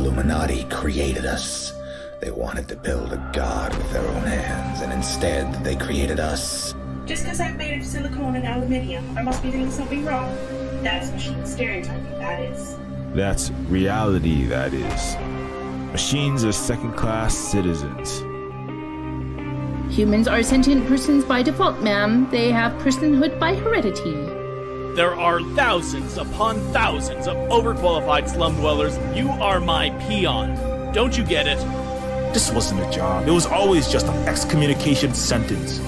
Illuminati created us. They wanted to build a god with their own hands, and instead they created us. Just because I'm made of silicone and aluminium, I must be doing something wrong. That's machine stereotyping, that is. That's reality, that is. Machines are second-class citizens. Humans are sentient persons by default, ma'am. They have personhood by heredity. There are thousands upon thousands of overqualified slum dwellers. You are my peon. Don't you get it? This wasn't a job. It was always just an excommunication sentence.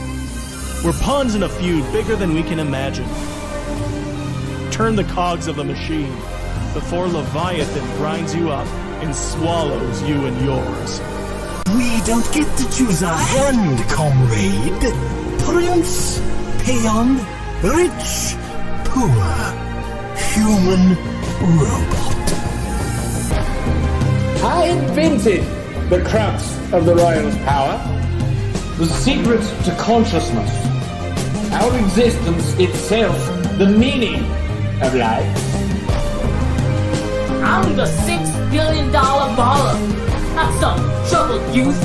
We're pawns in a feud bigger than we can imagine. Turn the cogs of the machine before Leviathan grinds you up and swallows you and yours. We don't get to choose our hand, comrade. Prince, peon, rich, poor, human, robot. I invented the crux of the royal's power, the secret to consciousness, our existence itself, the meaning of life. I'm the $6 billion baller, not some troubled youth.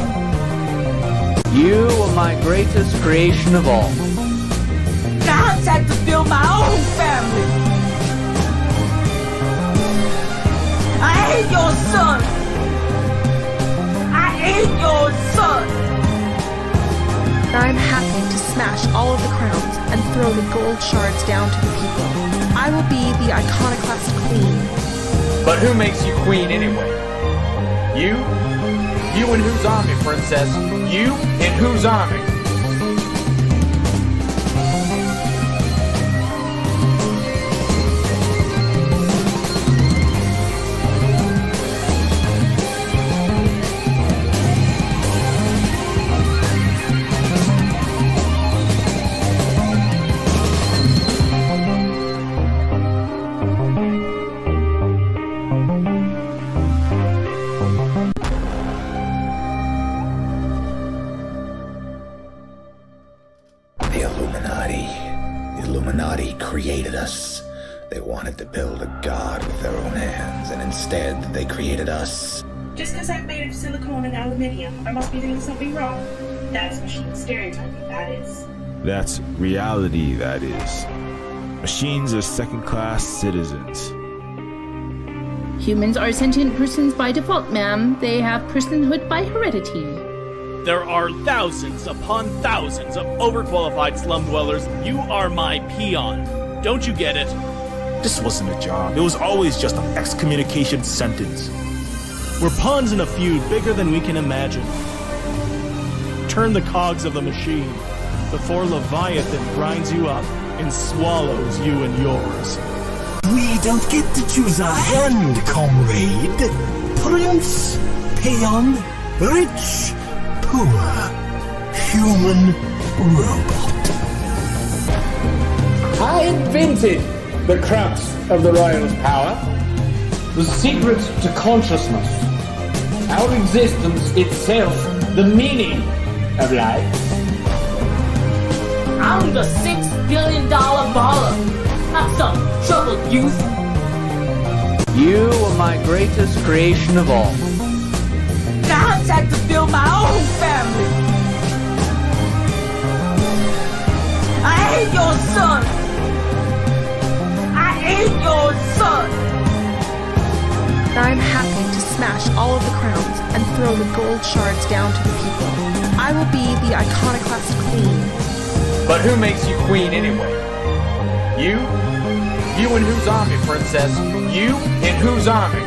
You are my greatest creation of all. I had to build my own family. I ain't your son. I ain't your son. I'm happy to smash all of the crowns and throw the gold shards down to the people. I will be the iconoclast queen. But who makes you queen anyway? You? You in whose army, princess? You in whose army? Illuminati created us. They wanted to build a god with their own hands, and instead they created us. Just because I'm made of silicone and aluminium, I must be doing something wrong. That's machine stereotyping, that is. That's reality, that is. Machines are second-class citizens. Humans are sentient persons by default, ma'am. They have personhood by heredity. There are thousands upon thousands of overqualified slum dwellers. You are my peon. Don't you get it? This wasn't a job. It was always just an excommunication sentence. We're pawns in a feud bigger than we can imagine. Turn the cogs of the machine before Leviathan grinds you up and swallows you and yours. We don't get to choose our hand, comrade. Prince, peon, rich, poor, human, robot. I invented the crux of the royal's power, the secret to consciousness, our existence itself, the meaning of life. I'm the $6 billion baller, not some troubled youth. You are my greatest creation of all. I had to build my own family. I ain't your son. I ain't your son. I'm happy to smash all of the crowns and throw the gold shards down to the people. I will be the iconoclast queen. But who makes you queen anyway? You? You in whose army, princess? You in whose army?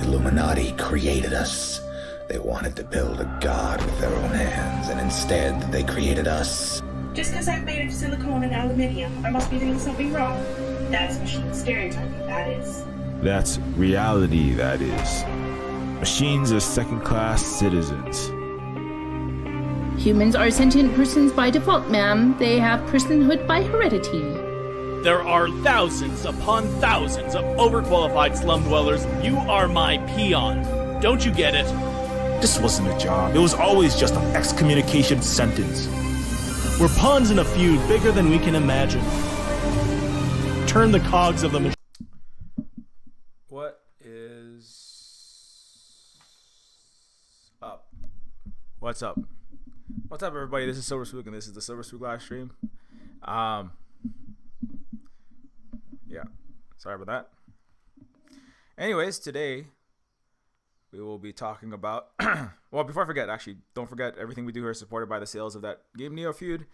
Illuminati created us. They wanted to build a god with their own hands, and instead they created us. Just because I'm made of silicone and aluminium, I must be doing something wrong. That's machine stereotyping, that is. That's reality, that is. Machines are second-class citizens. Humans are sentient persons by default, ma'am. They have personhood by heredity. There are thousands upon thousands of overqualified slum dwellers. You are my peon. Don't you get it? This wasn't a job. It was always just an excommunication sentence. We're pawns in a feud bigger than we can imagine. Turn the cogs of the machine. What is up? What's up? What's up, everybody? This is Silver Spook, and this is the Silver Spook live stream. Yeah, sorry about that. Anyways, today we will be talking about. Well, before I forget, actually, don't forget everything we do here is supported by the sales of that game Neofeud,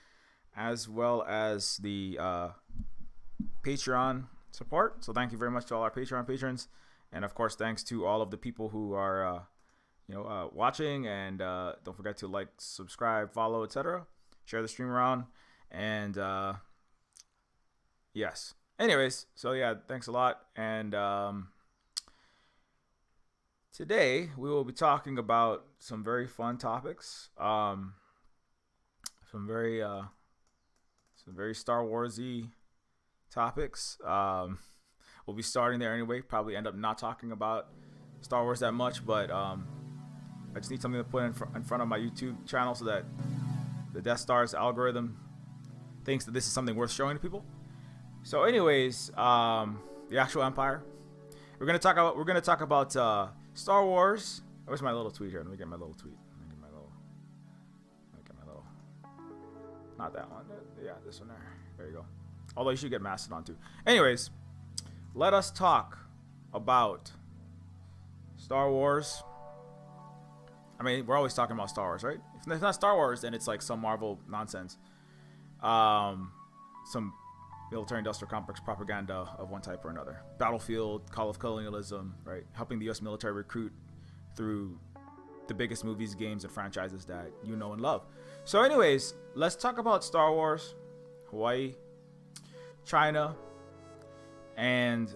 as well as the Patreon support. So thank you very much to all our Patreon patrons, and of course, thanks to all of the people who are watching, and don't forget to like, subscribe, follow, etc. Share the stream around, and yes. Anyways, so yeah, thanks a lot, and today we will be talking about some very fun topics, some very Star Wars-y topics. We'll be starting there anyway. Probably end up not talking about Star Wars that much, but I just need something to put in front of my YouTube channel so that the Death Star's algorithm thinks that this is something worth showing to people. So, anyways, the actual Empire. We're gonna talk about Star Wars. Where's my little tweet here? Let me get my little tweet. Not that one. Yeah, this one there. There you go. Although you should get Mastodon too. Anyways, let us talk about Star Wars. I mean, we're always talking about Star Wars, right? If it's not Star Wars, then it's like some Marvel nonsense. Some military-industrial complex propaganda of one type or another. Battlefield, Call of Colonialism, right? Helping the U.S. military recruit through the biggest movies, games, and franchises that you know and love. So anyways, let's talk about Star Wars, Hawaii, China, and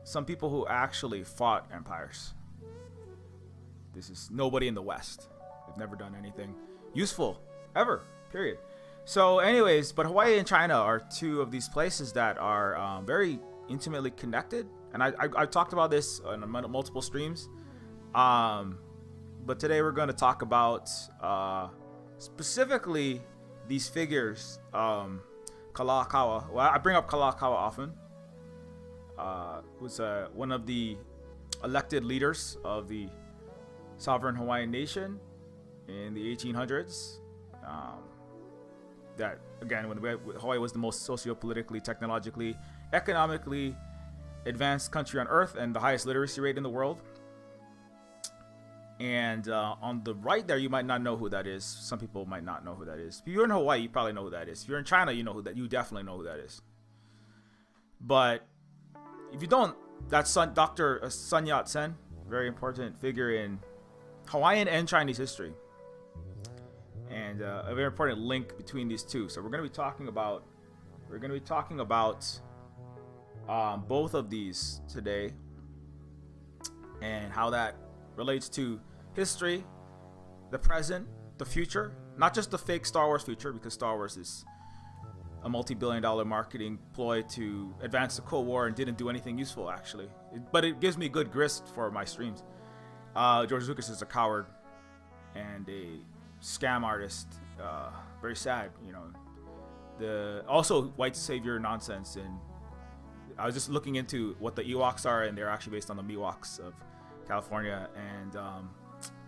some people who actually fought empires. This is nobody in the West. They've never done anything useful, ever, period. So anyways, but Hawaii and China are two of these places that are very intimately connected. And I talked about this on multiple streams. But today we're going to talk about specifically these figures. Kalakaua. Well, I bring up Kalakaua often. Who's one of the elected leaders of the sovereign Hawaiian nation in the 1800s. That again, when Hawaii was the most socio-politically, technologically, economically advanced country on Earth and the highest literacy rate in the world. And on the right there, you might not know who that is. Some people might not know who that is. If you're in Hawaii, you probably know who that is. If you're in China, you know who that. You definitely know who that is. But if you don't, that's Dr. Sun Yat-sen, very important figure in Hawaiian and Chinese history. And a very important link between these two. So we're going to be talking about both of these today and how that relates to history, the present, the future, not just the fake Star Wars future, because Star Wars is a multi-billion-dollar marketing ploy to advance the Cold War and didn't do anything useful actually. But it gives me good grist for my streams. George Lucas is a coward and a scam artist, very sad, the also white savior nonsense. And I was just looking into what the Ewoks are, and they're actually based on the Miwoks of California, and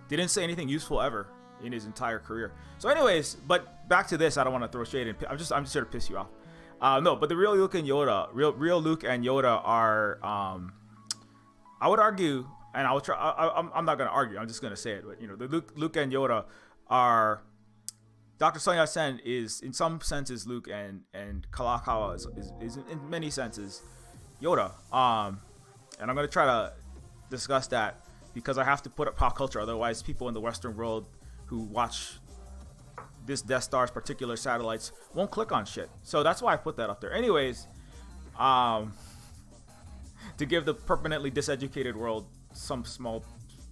didn't say anything useful ever in his entire career. So anyways, but back to this. I don't want to throw shade in. I'm just here to piss you off. No, but the real Luke and Yoda, real Luke and Yoda are, I would argue, and I'll try. I'm not gonna argue. I'm just gonna say it. But the Luke and Yoda are. Dr. Sun Yat-sen is in some senses Luke, and Kalakaua is in many senses Yoda. And I'm gonna try to discuss that because I have to put up pop culture. Otherwise, people in the Western world who watch this Death Star's particular satellites won't click on shit. So that's why I put that up there. Anyways, to give the permanently diseducated world some small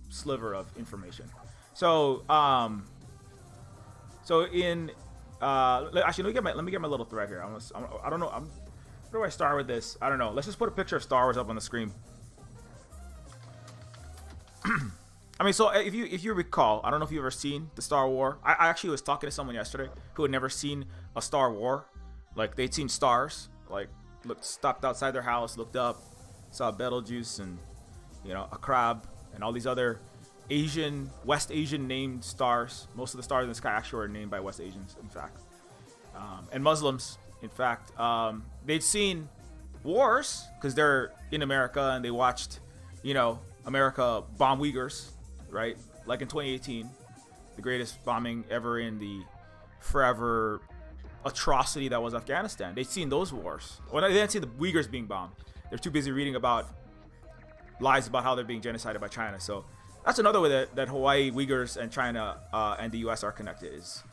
sliver of information. So in actually let me get my little thread here. I don't know. Where do I start with this? I don't know. Let's just put a picture of Star Wars up on the screen. I mean, so if you recall, I don't know if you've ever seen the Star Wars. I actually was talking to someone yesterday who had never seen a Star Wars. Like, they'd seen stars, like stopped outside their house, looked up, saw Betelgeuse and, you know, a crab and all these other West Asian named stars. Most of the stars in the sky actually are named by West Asians, in fact, and Muslims. In fact, they'd seen wars because they're in America and they watched, you know, America bomb Uyghurs, right? Like in 2018, the greatest bombing ever in the forever atrocity that was Afghanistan. They'd seen those wars. Well, they didn't see the Uyghurs being bombed. They're too busy reading about lies about how they're being genocided by China. So that's another way that Hawaii, Uyghurs, and China and the U.S. are connected, is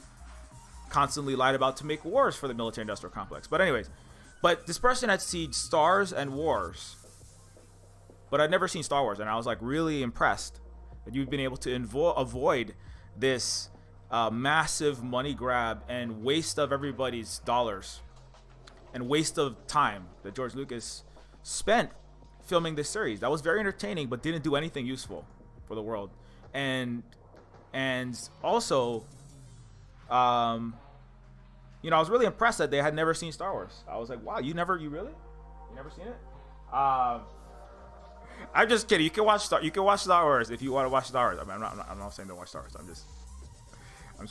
constantly lied about to make wars for the military-industrial complex. But anyways, this person had seen stars and wars, but I'd never seen Star Wars, and I was like really impressed that you've been able to avoid this massive money grab and waste of everybody's dollars and waste of time that George Lucas spent filming this series. That was very entertaining, but didn't do anything useful for the world. And also, you know, I was really impressed that they had never seen Star Wars. I was like, wow, you never seen it? I'm just kidding. You can watch Star Wars if you want to watch Star Wars. I mean, I'm not saying don't watch Star Wars. I'm just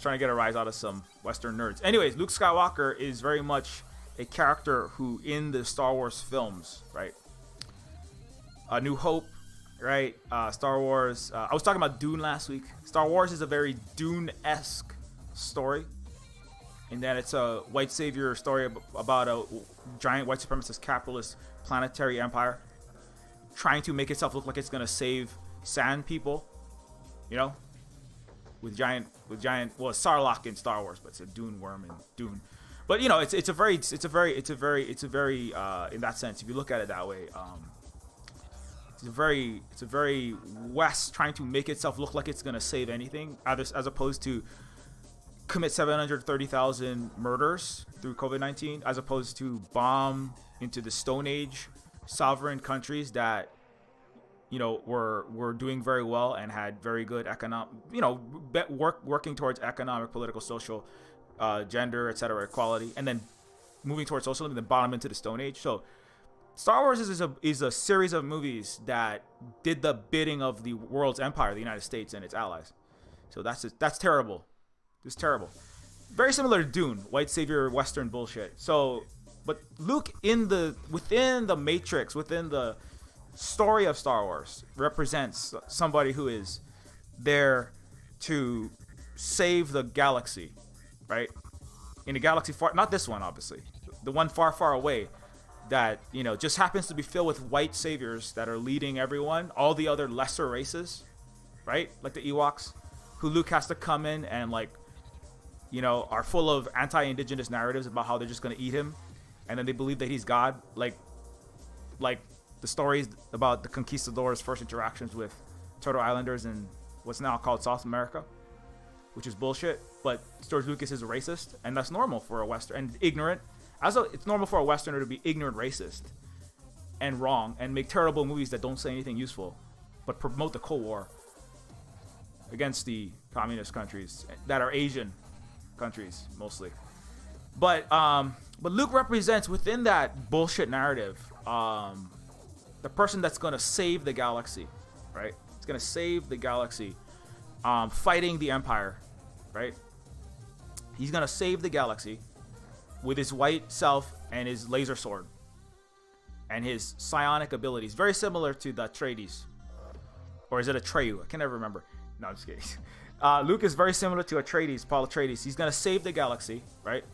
trying to get a rise out of some Western nerds. Anyways, Luke Skywalker is very much a character who, in the Star Wars films, right? A New Hope, right? Star Wars. I was talking about Dune last week. Star Wars is a very Dune-esque story, in that it's a white savior story about a giant white supremacist capitalist planetary empire trying to make itself look like it's gonna save sand people, you know, with giant. Well, it's Sarlacc in Star Wars, but it's a Dune worm in Dune. But you know, it's a very in that sense, if you look at it that way, it's a very West trying to make itself look like it's gonna save anything, as opposed to commit 730,000 murders through COVID-19, as opposed to bomb into the Stone Age sovereign countries that, you know, were doing very well and had very good economic, you know, working towards economic, political, social, gender, etc., equality, and then moving towards socialism, and then bottom into the Stone Age. So Star Wars is a series of movies that did the bidding of the world's empire, the United States and its allies. So that's terrible. It's terrible. Very similar to Dune, white savior Western bullshit. So, but Luke within the matrix, within the story of Star Wars, represents somebody who is there to save the galaxy, right? In a galaxy far, not this one, obviously, the one far, far away, that, you know, just happens to be filled with white saviors that are leading everyone, all the other lesser races, right? Like the Ewoks, who Luke has to come in and, like, you know, are full of anti-indigenous narratives about how they're just going to eat him, and then they believe that he's God, like the stories about the conquistadors' first interactions with Turtle Islanders in what's now called South America, which is bullshit. But George Lucas is a racist, and that's normal for a Western, and ignorant. It's normal for a Westerner to be ignorant, racist, and wrong, and make terrible movies that don't say anything useful, but promote the Cold War against the communist countries that are Asian countries mostly. But Luke represents within that bullshit narrative the person that's gonna save the galaxy, right? It's gonna save the galaxy, fighting the Empire, right? He's gonna save the galaxy with his white self and his laser sword and his psionic abilities, very similar to the Atreides, or is it Atreyu? I can never remember. No, I'm just kidding. Luke is very similar to Atreides, Paul Atreides. He's gonna save the galaxy, right?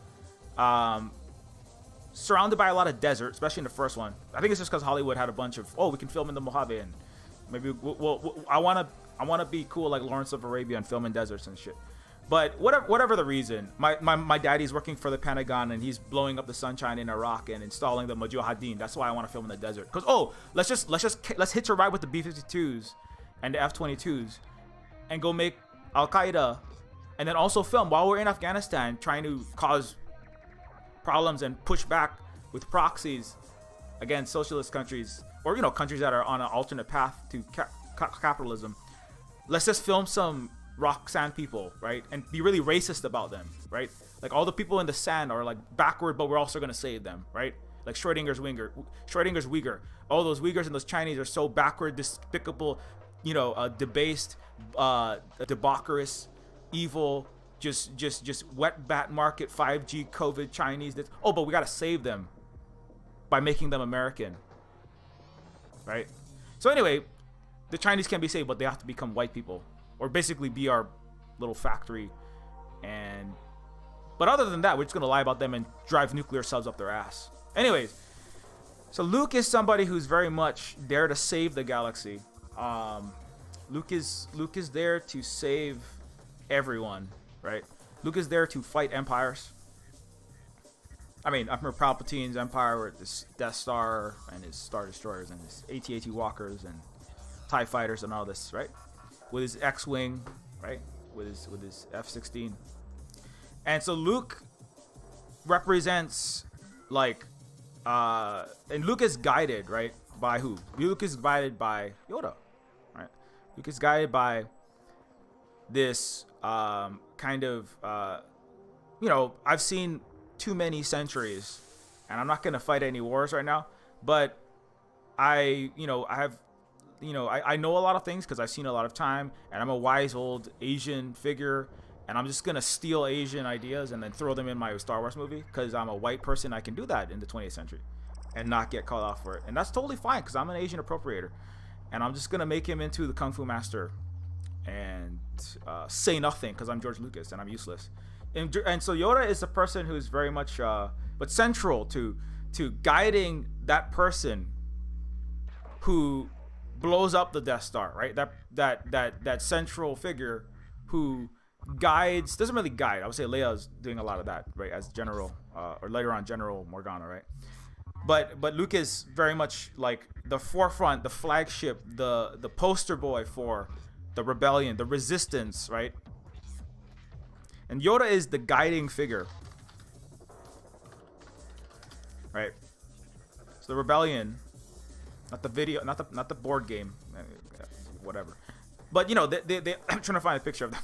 Surrounded by a lot of desert, especially in the first one. I think it's just because Hollywood had a bunch of, we can film in the Mojave, and maybe I wanna be cool like Lawrence of Arabia and film in deserts and shit. But whatever the reason, my daddy's working for the Pentagon and he's blowing up the sunshine in Iraq and installing the Mujahideen. That's why I want to film in the desert. Cause let's hitch a ride with the B-52s and the F-22s and go make Al Qaeda, and then also film while we're in Afghanistan trying to cause problems and push back with proxies against socialist countries, or countries that are on an alternate path to capitalism. Let's just film some rock sand people, right, and be really racist about them, right? Like all the people in the sand are like backward, but we're also gonna save them, right? Like Schrodinger's Uyghur. All those Uyghurs and those Chinese are so backward, despicable, debased, debaucherous, evil, just wet bat market 5G COVID Chinese. But we gotta save them by making them American, right? So anyway, the Chinese can be saved, but they have to become white people, or basically be our little factory. But other than that, we're just gonna lie about them and drive nuclear subs up their ass. Anyways, so Luke is somebody who's very much there to save the galaxy. Luke is there to save everyone, right? Luke is there to fight empires. I mean, Emperor Palpatine's empire with his Death Star and his Star Destroyers and his AT-AT Walkers and TIE Fighters and all this, right? With his X-Wing, right? With his F-16. And so Luke represents and Luke is guided, right? By who? Luke is guided by Yoda, right? Luke is guided by this kind of I've seen too many centuries, and I'm not gonna fight any wars right now, but I know a lot of things because I've seen a lot of time, and I'm a wise old Asian figure, and I'm just gonna steal Asian ideas and then throw them in my Star Wars movie because I'm a white person. I can do that in the 20th century and not get called off for it, and that's totally fine because I'm an Asian appropriator, and I'm just gonna make him into the Kung Fu master and say nothing because I'm George Lucas and I'm useless. And so Yoda is a person who's very much but central to guiding that person who blows up the Death Star, right? That central figure who guides, doesn't really guide. I would say Leia's doing a lot of that, right? As General, or later on General Morgana, right? But Luke is very much like the forefront, the flagship, the poster boy for the rebellion, the resistance, right? And Yoda is the guiding figure, right? So the rebellion, not the video, not the board game, whatever. But they I'm trying to find a picture of them.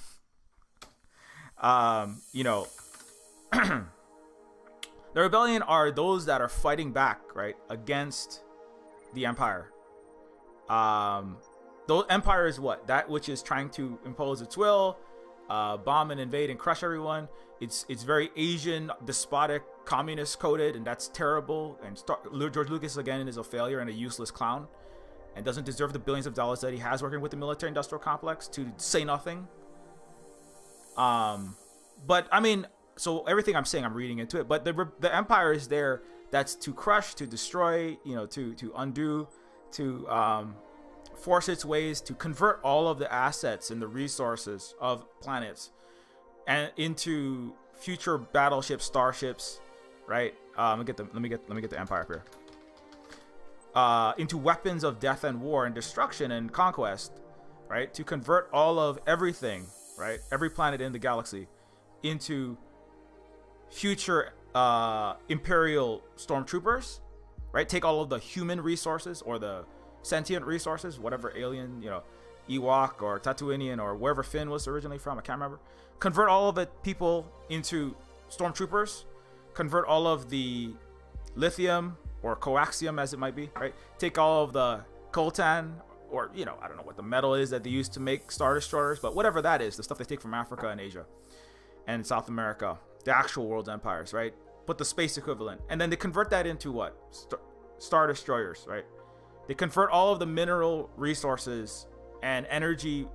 The rebellion are those that are fighting back, right, against the Empire. The Empire is what? That which is trying to impose its will, bomb and invade and crush everyone. It's very Asian, despotic, communist coded, and that's terrible. And George Lucas again is a failure and a useless clown, and doesn't deserve the billions of dollars that he has working with the military-industrial complex to say nothing. But I mean, so everything I'm saying, I'm reading into it. But the Empire is there. That's to crush, to destroy, to undo, to force its ways, to convert all of the assets and the resources of planets and into future battleships, starships, right? Let me get the Empire up here. Into weapons of death and war and destruction and conquest, right? To convert all of everything, right? Every planet in the galaxy into future Imperial stormtroopers, right? Take all of the human resources or the sentient resources, whatever alien, Ewok or Tatooinean or wherever Finn was originally from, I can't remember. Convert all of it people into stormtroopers. Convert all of the lithium or coaxium, as it might be, right? Take all of the coltan, or I don't know what the metal is that they use to make Star Destroyers, but whatever that is, the stuff they take from Africa and Asia and South America, the actual world's empires, right? Put the space equivalent, and then they convert that into what? Star Destroyers, right? They convert all of the mineral resources and energy.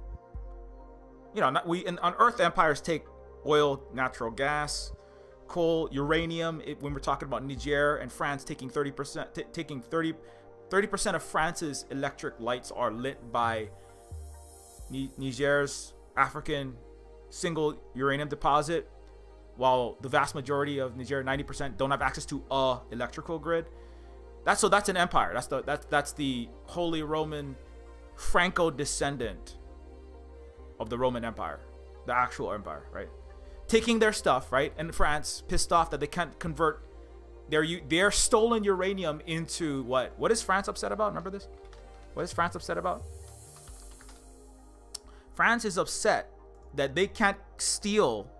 On Earth, empires take oil, natural gas, coal, uranium. When we're talking about Niger and France taking 30%, taking 30% of France's electric lights are lit by Niger's African single uranium deposit, while the vast majority of Nigeria, 90%, don't have access to a electrical grid. That's an empire. That's the Holy Roman Franco descendant of the Roman Empire, the actual empire, right? Taking their stuff, right? And France, pissed off that they can't convert their stolen uranium into what? What is France upset about? Remember this? What is France upset about? France is upset that they can't steal,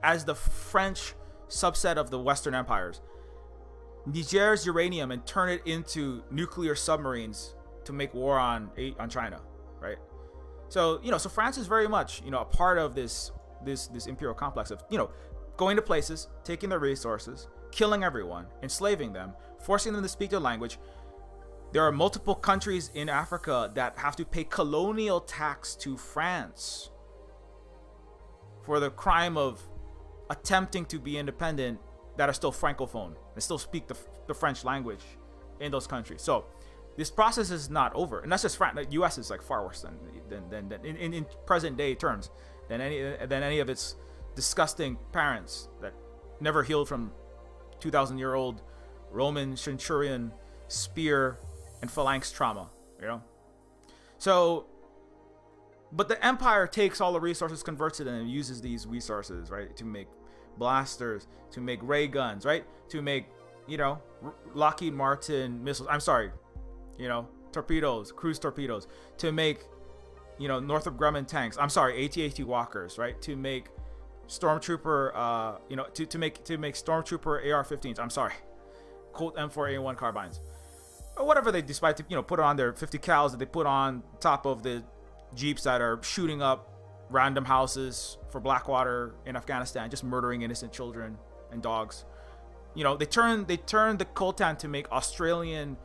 as the French subset of the Western empires, Niger's uranium and turn it into nuclear submarines to make war on China, right? So, so France is very much, a part of this imperial complex of, going to places, taking their resources, killing everyone, enslaving them, forcing them to speak their language. There are multiple countries in Africa that have to pay colonial tax to France for the crime of attempting to be independent, that are still francophone and still speak the French language in those countries. So this process is not over, and that's just France. The U.S. is like far worse than in present day terms than any of its disgusting parents that never healed from 2,000-year-old Roman centurion spear and phalanx trauma. So, but the empire takes all the resources, converts it, and uses these resources, right, to make blasters, to make ray guns, right, to make Lockheed Martin missiles. I'm sorry, torpedoes, cruise torpedoes, to make Northrop Grumman tanks. I'm sorry, AT-AT Walkers, right, to make stormtrooper to make stormtrooper AR-15s. I'm sorry, Colt M4A1 carbines, or whatever they decide to put on their 50 cals that they put on top of the jeeps that are shooting up random houses for Blackwater in Afghanistan, just murdering innocent children and dogs. They turn the coltan to make Australian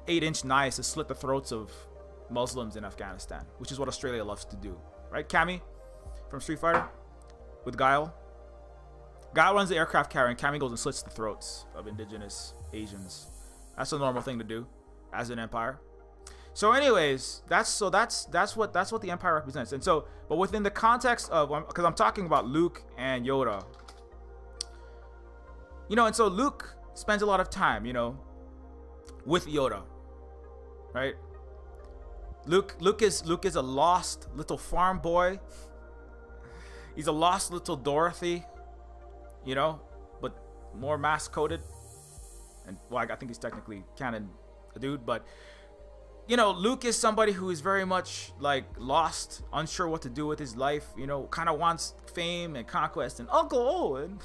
8-inch knives to slit the throats of Muslims in Afghanistan, which is what Australia loves to do, right? Cammy from Street Fighter with Guile. Guile runs the aircraft carrier, and Cammy goes and slits the throats of indigenous Asians. That's a normal thing to do as an empire. So anyways, that's what the empire represents. And so, but within the context of, because I'm talking about Luke and Yoda, and so Luke spends a lot of time, with Yoda, right? Luke is a lost little farm boy. He's a lost little Dorothy, but more mask coated. And well, I think he's technically canon a dude, but Luke is somebody who is very much like lost, unsure what to do with his life, kind of wants fame and conquest. And Uncle Owen,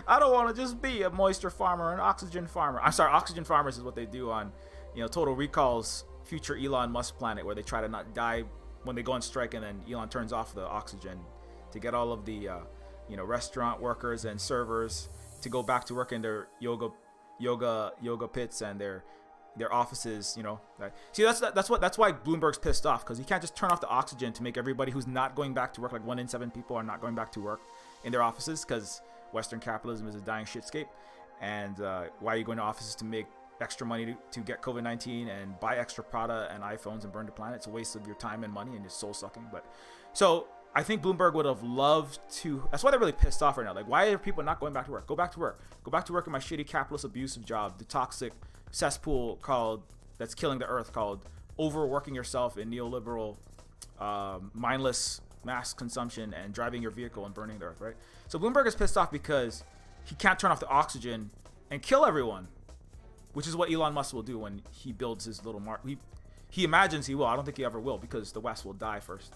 I don't want to just be a moisture farmer, an oxygen farmer. I'm sorry, oxygen farmers is what they do on, Total Recall's future Elon Musk planet, where they try to not die when they go on strike, and then Elon turns off the oxygen to get all of the, restaurant workers and servers to go back to work in their yoga pits and their offices. See, that's why Bloomberg's pissed off, because he can't just turn off the oxygen to make everybody who's not going back to work, like 1 in 7 people are not going back to work in their offices, because Western capitalism is a dying shitscape. And why are you going to offices to make extra money to get COVID-19 and buy extra Prada and iPhones and burn the planet? It's a waste of your time and money, and it's soul sucking. But so I think Bloomberg would have loved to. That's why they're really pissed off right now. Like, why are people not going back to work? Go back to work. Go back to work in my shitty capitalist abusive job, the toxic cesspool that's killing the earth, called overworking yourself in neoliberal, mindless mass consumption and driving your vehicle and burning the earth, right? So Bloomberg is pissed off because he can't turn off the oxygen and kill everyone, which is what Elon Musk will do when he builds his little he imagines he will. I don't think he ever will, because the West will die first,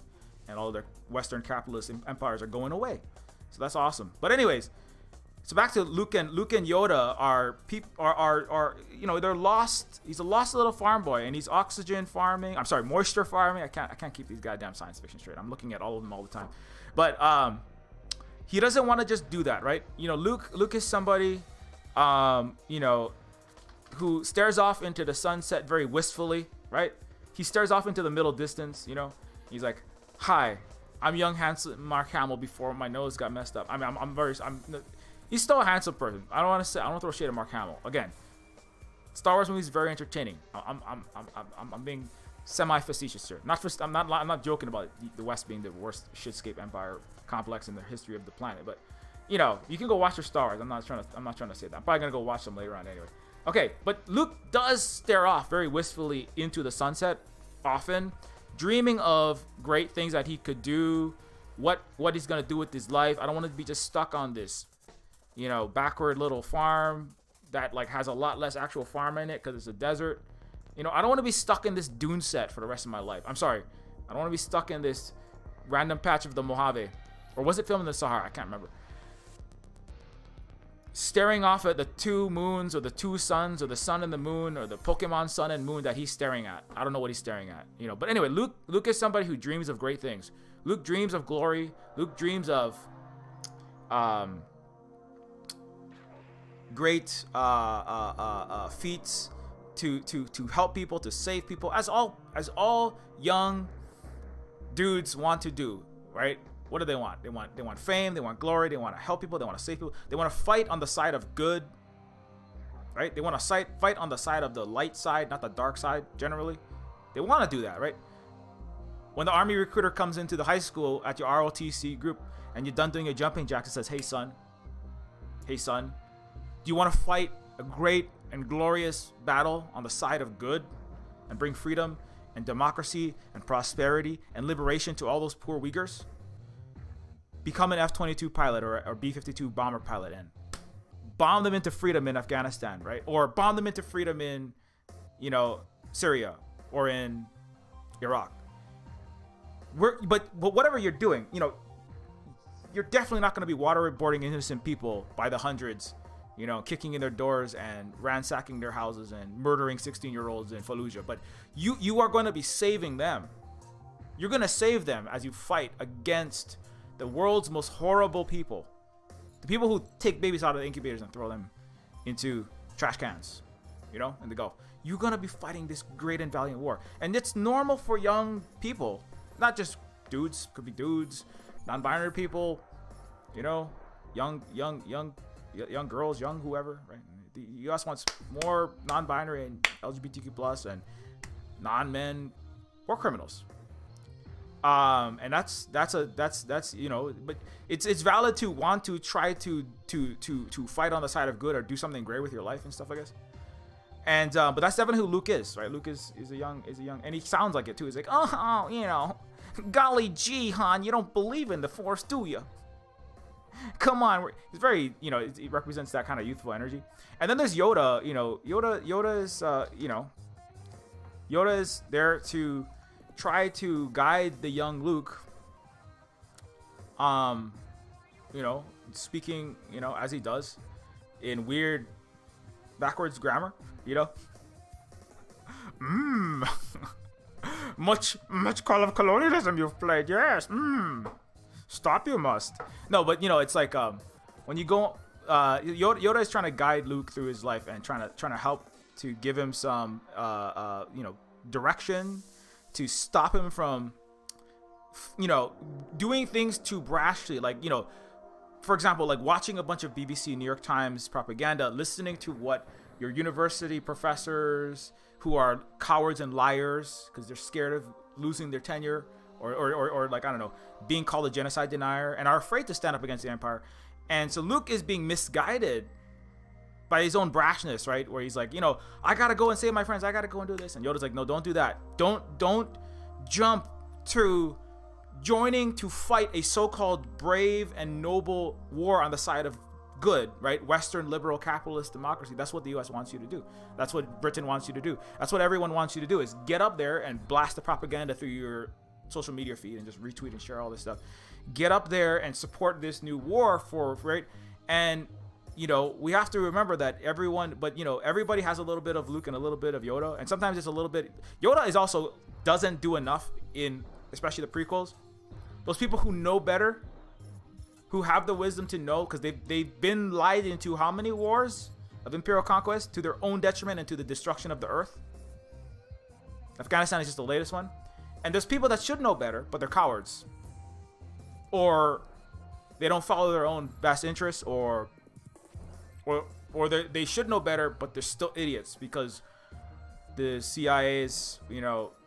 and all their Western capitalist empires are going away. So that's awesome. But anyways, so back to Luke and Yoda are they're lost. He's a lost little farm boy, and he's oxygen farming. I'm sorry, moisture farming. I can't keep these goddamn science fiction straight. I'm looking at all of them all the time. But he doesn't want to just do that, right? Luke is somebody who stares off into the sunset very wistfully, right? He stares off into the middle distance, He's like, "Hi, I'm young, handsome Mark Hamill before my nose got messed up." He's still a handsome person. I don't want to throw shade at Mark Hamill. Again, Star Wars movies very entertaining. I'm being semi-facetious here. I'm not joking about the West being the worst shitscape empire complex in the history of the planet. But you know, you can go watch your Star Wars. I'm not trying to say that. I'm probably gonna go watch them later on anyway. Okay, but Luke does stare off very wistfully into the sunset, often dreaming of great things that he could do, what he's gonna do with his life. I don't want to be just stuck on this, you know, backward little farm that like has a lot less actual farm in it because it's a desert. You know, I don't want to be stuck in this dune set for the rest of my life. I'm sorry, I don't want to be stuck in this random patch of the Mojave, or was it filmed in the Sahara? I can't remember. Staring off at the two moons or the two suns or the sun and the moon or the Pokemon sun and moon that he's staring at. I don't know what he's staring at, you know. But anyway, Luke is somebody who dreams of great things. Luke dreams of glory. Luke dreams of great feats to help people, to save people, as all young dudes want to do, right? What do they want? They want fame, they want glory, they want to help people, they want to save people, they want to fight on the side of good, right? They want to fight on the side of the light side, not the dark side, generally. They want to do that, right? When the army recruiter comes into the high school at your ROTC group and you're done doing your jumping jacks, it says, hey son, do you want to fight a great and glorious battle on the side of good and bring freedom and democracy and prosperity and liberation to all those poor Uyghurs? Become an F-22 pilot or B-52 bomber pilot and bomb them into freedom in Afghanistan, right? Or bomb them into freedom in, you know, Syria or in Iraq. But whatever you're doing, you know, you're definitely not going to be waterboarding innocent people by the hundreds, you know, kicking in their doors and ransacking their houses and murdering 16-year-olds in Fallujah. But you are going to be saving them. You're going to save them as you fight against the world's most horrible people. The people who take babies out of the incubators and throw them into trash cans, you know, in the Gulf. You're going to be fighting this great and valiant war. And it's normal for young people, not just dudes, could be dudes, non-binary people, you know, young girls, young whoever, right? The U.S. wants more non-binary and LGBTQ+ and non-men war criminals. And that's you know, but it's valid to want to try to fight on the side of good or do something great with your life and stuff like this. And but that's definitely who Luke is, right? Luke is a young, and he sounds like it too. He's like, oh, you know, golly gee, Han, you don't believe in the Force, do you? Come on. He's very, you know, he represents that kind of youthful energy. And then there's Yoda. You know, Yoda is you know, Yoda is there to try to guide the young Luke, you know, speaking, you know, as he does in weird backwards grammar, you know. much call of colonialism you've played, yes. Stop, you must. No, but you know, it's like when you go, Yoda is trying to guide Luke through his life and trying to help to give him some you know, direction, to stop him from, you know, doing things too brashly. Like, you know, for example, like watching a bunch of BBC, New York Times propaganda, listening to what your university professors, who are cowards and liars because they're scared of losing their tenure, or like, I don't know, being called a genocide denier, and are afraid to stand up against the empire. And so Luke is being misguided by his own brashness, right? Where he's like, you know, I gotta go and save my friends, I gotta go and do this. And Yoda's like, no, don't do that. Don't jump to joining to fight a so-called brave and noble war on the side of good, right? Western liberal capitalist democracy. That's what the US wants you to do. That's what Britain wants you to do. That's what everyone wants you to do, is get up there and blast the propaganda through your social media feed and just retweet and share all this stuff. Get up there and support this new war for, right? And you know, we have to remember that but you know, everybody has a little bit of Luke and a little bit of Yoda, and sometimes it's a little bit. Yoda is also doesn't do enough in, especially the prequels. Those people who know better, who have the wisdom to know, because they've been lied into how many wars of imperial conquest to their own detriment and to the destruction of the earth. Afghanistan is just the latest one, and there's people that should know better, but they're cowards, or they don't follow their own best interests, or or they should know better, but they're still idiots because the CIA's,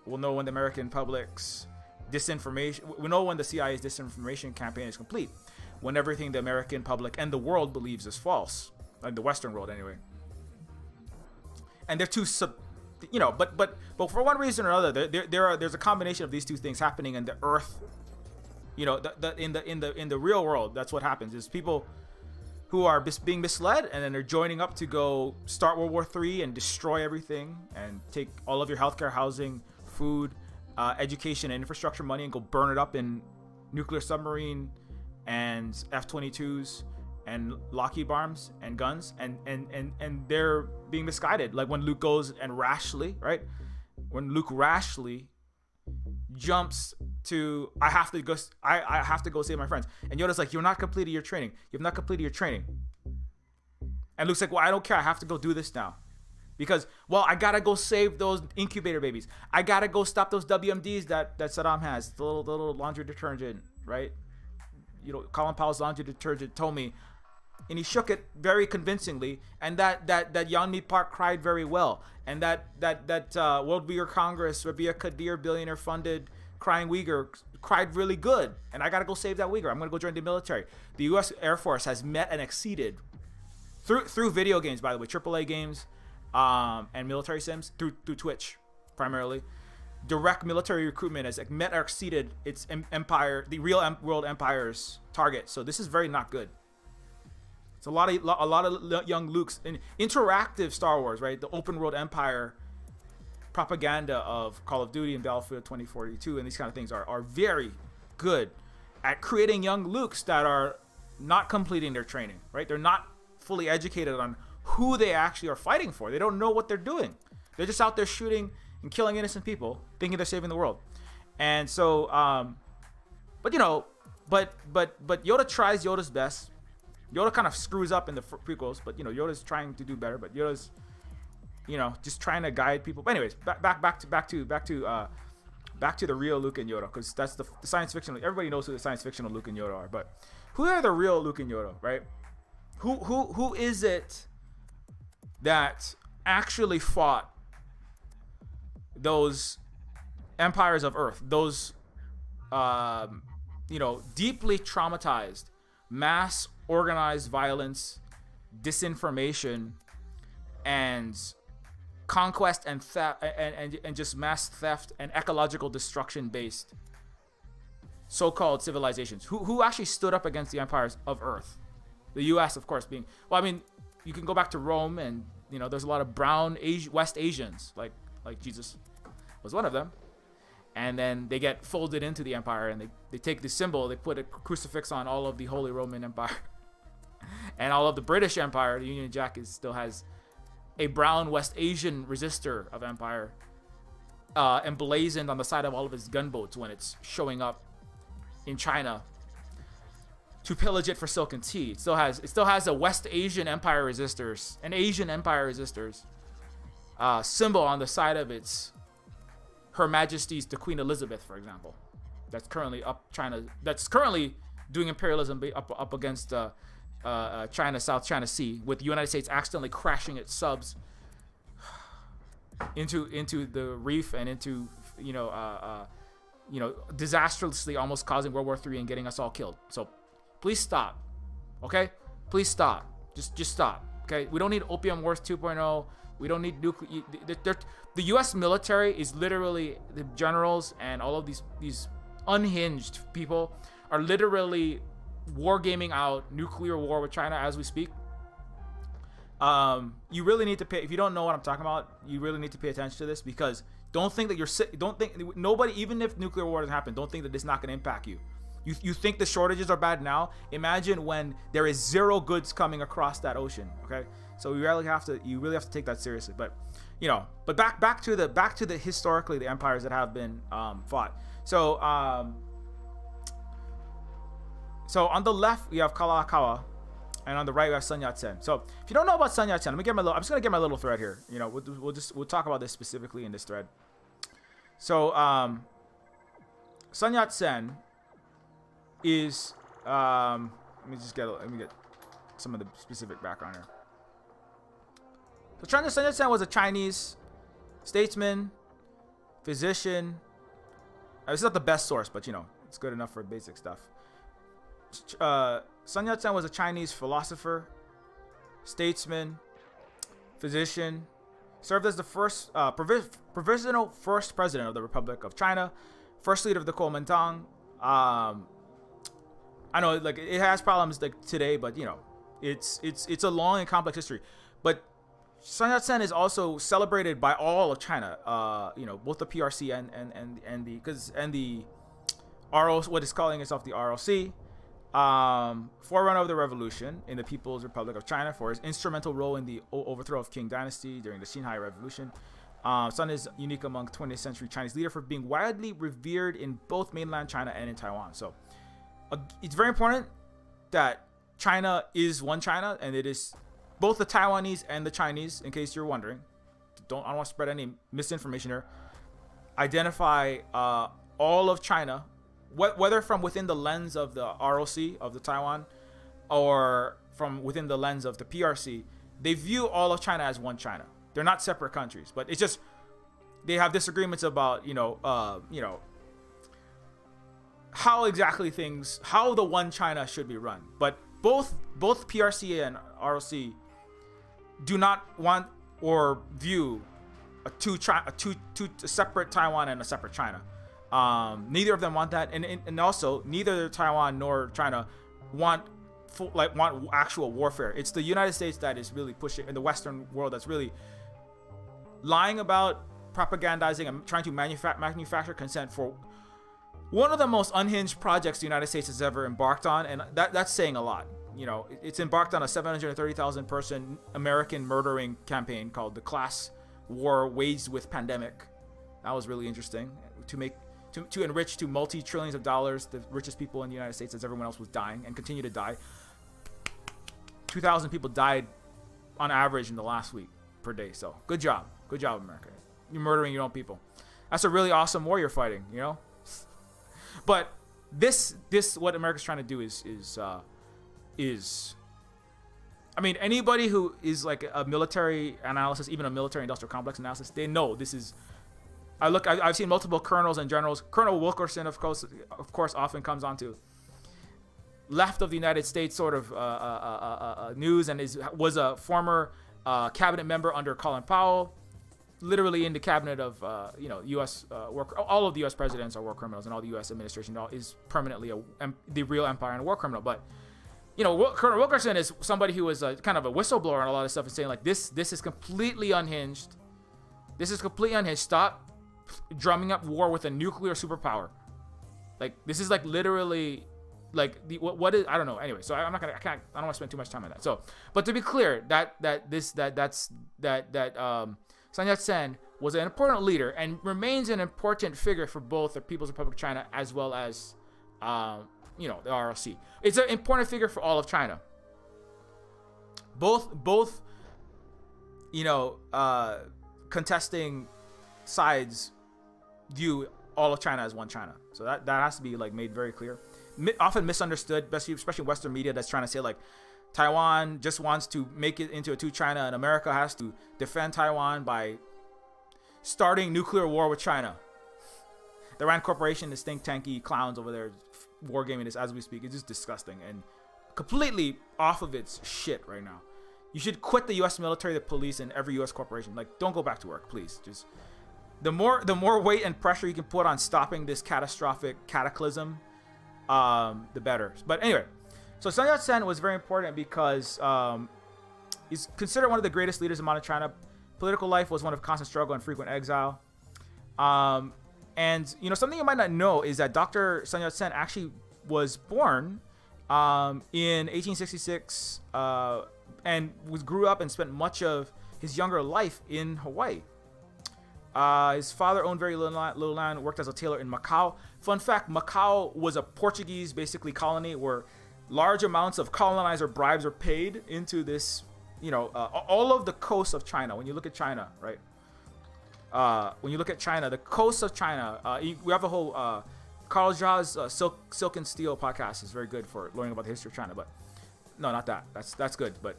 will know when the American public's disinformation, we know when the CIA's disinformation campaign is complete, when everything the American public and the world believes is false, like the Western world anyway. And they're too but for one reason or other, there's a combination of these two things happening in the Earth. In the real world, that's what happens. Is people who are being misled, and then they're joining up to go start World War III and destroy everything and take all of your healthcare, housing, food, education, and infrastructure money and go burn it up in nuclear submarine and F-22s and Lockheed bombs and guns, and they're being misguided. Like when Luke goes and rashly jumps to, I have to go save my friends, and Yoda's like, you're not completing your training. You've not completed your training. And Luke's like, well, I don't care. I have to go do this now. Because, well, I gotta go save those incubator babies. I gotta go stop those WMDs that Saddam has. The little laundry detergent, right? Colin Powell's laundry detergent told me, and he shook it very convincingly. And that Yeonmi Park cried very well. And that World Uyghur Congress, Rabia Kadir, billionaire funded crying Uyghur, cried really good. And I gotta go save that Uyghur. I'm gonna go join the military. The U.S. Air Force has met and exceeded through video games, by the way, AAA games. And military sims through Twitch primarily. Direct military recruitment has met or exceeded its empire, the real world empire's target. So this is very not good. It's a lot of young Lukes in interactive Star Wars, right? The open world empire propaganda of Call of Duty and Battlefield 2042 and these kind of things are very good at creating young Lukes that are not completing their training, right? They're not fully educated on who they actually are fighting for. They don't know what they're doing. They're just out there shooting and killing innocent people, thinking they're saving the world. And so, but Yoda tries Yoda's best. Yoda kind of screws up in the prequels, but Yoda's trying to do better. But Yoda's, just trying to guide people. But anyways, back to the real Luke and Yoda, because that's the science fiction. Everybody knows who the science fictional Luke and Yoda are, but who are the real Luke and Yoda, right? Who is it that actually fought those empires of Earth, those deeply traumatized, mass organized violence, disinformation, and conquest and theft, and just mass theft and ecological destruction based so-called civilizations? Who actually stood up against the empires of Earth? The U.S., of course, being, well, I mean, you can go back to Rome, and there's a lot of brown West Asians, like Jesus was one of them, and then they get folded into the empire, and they take the symbol, they put a crucifix on all of the Holy Roman Empire, and all of the British Empire. The Union Jack still has a brown West Asian resistor of empire emblazoned on the side of all of his gunboats when it's showing up in China to pillage it for silk and tea. It still has a West Asian Empire resistors, an Asian Empire resistors symbol on the side of its Her Majesty's the Queen Elizabeth, for example. That's currently doing imperialism up against China, South China Sea, with the United States accidentally crashing its subs into the reef and into disastrously almost causing World War III and getting us all killed. So please stop, okay? Please stop. Just stop, okay? We don't need Opium Wars 2.0. We don't need nuclear. The U.S. military is literally, the generals and all of these unhinged people are literally wargaming out nuclear war with China as we speak. You really need to pay. If you don't know what I'm talking about, you really need to pay attention to this, because don't think that don't think nobody, even if nuclear war doesn't happen, don't think that it's not going to impact you. You think the shortages are bad now? Imagine when there is zero goods coming across that ocean. Okay, so you really have to take that seriously. But back to the historically the empires that have been fought. So on the left we have Kalakaua, and on the right we have Sun Yat-sen. So if you don't know about Sun Yat-sen, I'm just gonna get my little thread here. We'll talk about this specifically in this thread. So Sun Yat-sen is let me get some of the specific background here. So Sun Yat-sen was a Chinese statesman, physician. It's not the best source, but it's good enough for basic stuff. Sun Yat-sen was a Chinese philosopher, statesman, physician, served as the first provisional first president of the Republic of China, first leader of the Kuomintang. I know like it has problems like today, but it's a long and complex history. But Sun Yat-sen is also celebrated by all of China. Both the PRC and the ROC, what is calling itself the ROC, forerunner of the revolution in the People's Republic of China for his instrumental role in the overthrow of Qing Dynasty during the Xinhai Revolution. Sun is unique among 20th century Chinese leader for being widely revered in both mainland China and in Taiwan. So it's very important that China is one China, and it is both the Taiwanese and the Chinese, in case you're wondering. I don't want to spread any misinformation here. Identify all of China, whether from within the lens of the ROC, of the Taiwan, or from within the lens of the PRC. They view all of China as one China. They're not separate countries, but it's just they have disagreements about how exactly how the one China should be run. But both PRC and ROC do not want or view a separate Taiwan and a separate China. Neither of them want that, and also neither Taiwan nor China want actual warfare. It's the United States that is really pushing, in the Western world, that's really lying about, propagandizing, and trying to manufacture consent for one of the most unhinged projects the United States has ever embarked on, and that's saying a lot. It's embarked on a 730,000 person American murdering campaign called the Class War Waged with Pandemic. That was really interesting to enrich to multi-trillions of dollars the richest people in the United States as everyone else was dying and continue to die. 2,000 people died on average in the last week per day. So good job, America. You're murdering your own people. That's a really awesome war you're fighting, But this what America's trying to do is I mean, anybody who is like a military analysis, even a military industrial complex analysis, they know this is. I've seen multiple colonels and generals. Colonel Wilkerson, of course, often comes onto left of the United States sort of news, and was a former cabinet member under Colin Powell, literally in the cabinet of U.S. all of the U.S. presidents are war criminals, and all the U.S. administration is permanently the real empire and a war criminal. But Colonel Wilkerson is somebody who was kind of a whistleblower on a lot of stuff and saying like this is completely unhinged. This is completely unhinged. Stop drumming up war with a nuclear superpower. Like this is like literally like what is, I don't know. Anyway, so I don't want to spend too much time on that. So, but to be clear, Sun Yat-sen was an important leader and remains an important figure for both the People's Republic of China as well as the ROC. It's an important figure for all of China. Both contesting sides view all of China as one China. So that has to be like made very clear. Often misunderstood, especially Western media that's trying to say like Taiwan just wants to make it into a two China, and America has to defend Taiwan by starting nuclear war with China. The Rand Corporation, this think tanky clowns over there wargaming this as we speak. It's just disgusting and completely off of its shit right now. You should quit the U.S. military, the police, and every U.S. corporation. Like, don't go back to work, please. Just the more weight and pressure you can put on stopping this catastrophic cataclysm, the better. But anyway, so Sun Yat-sen was very important because he's considered one of the greatest leaders in modern China. Political life was one of constant struggle and frequent exile. And something you might not know is that Dr. Sun Yat-sen actually was born in 1866 and grew up and spent much of his younger life in Hawaii. His father owned very little land, worked as a tailor in Macau. Fun fact, Macau was a Portuguese, basically, colony where large amounts of colonizer bribes are paid into this, all of the coast of China. When you look at China, right? When you look at China, the coast of China, we have a whole Carl Zha's Silk and Steel podcast is very good for learning about the history of China. But no, not that. That's good. But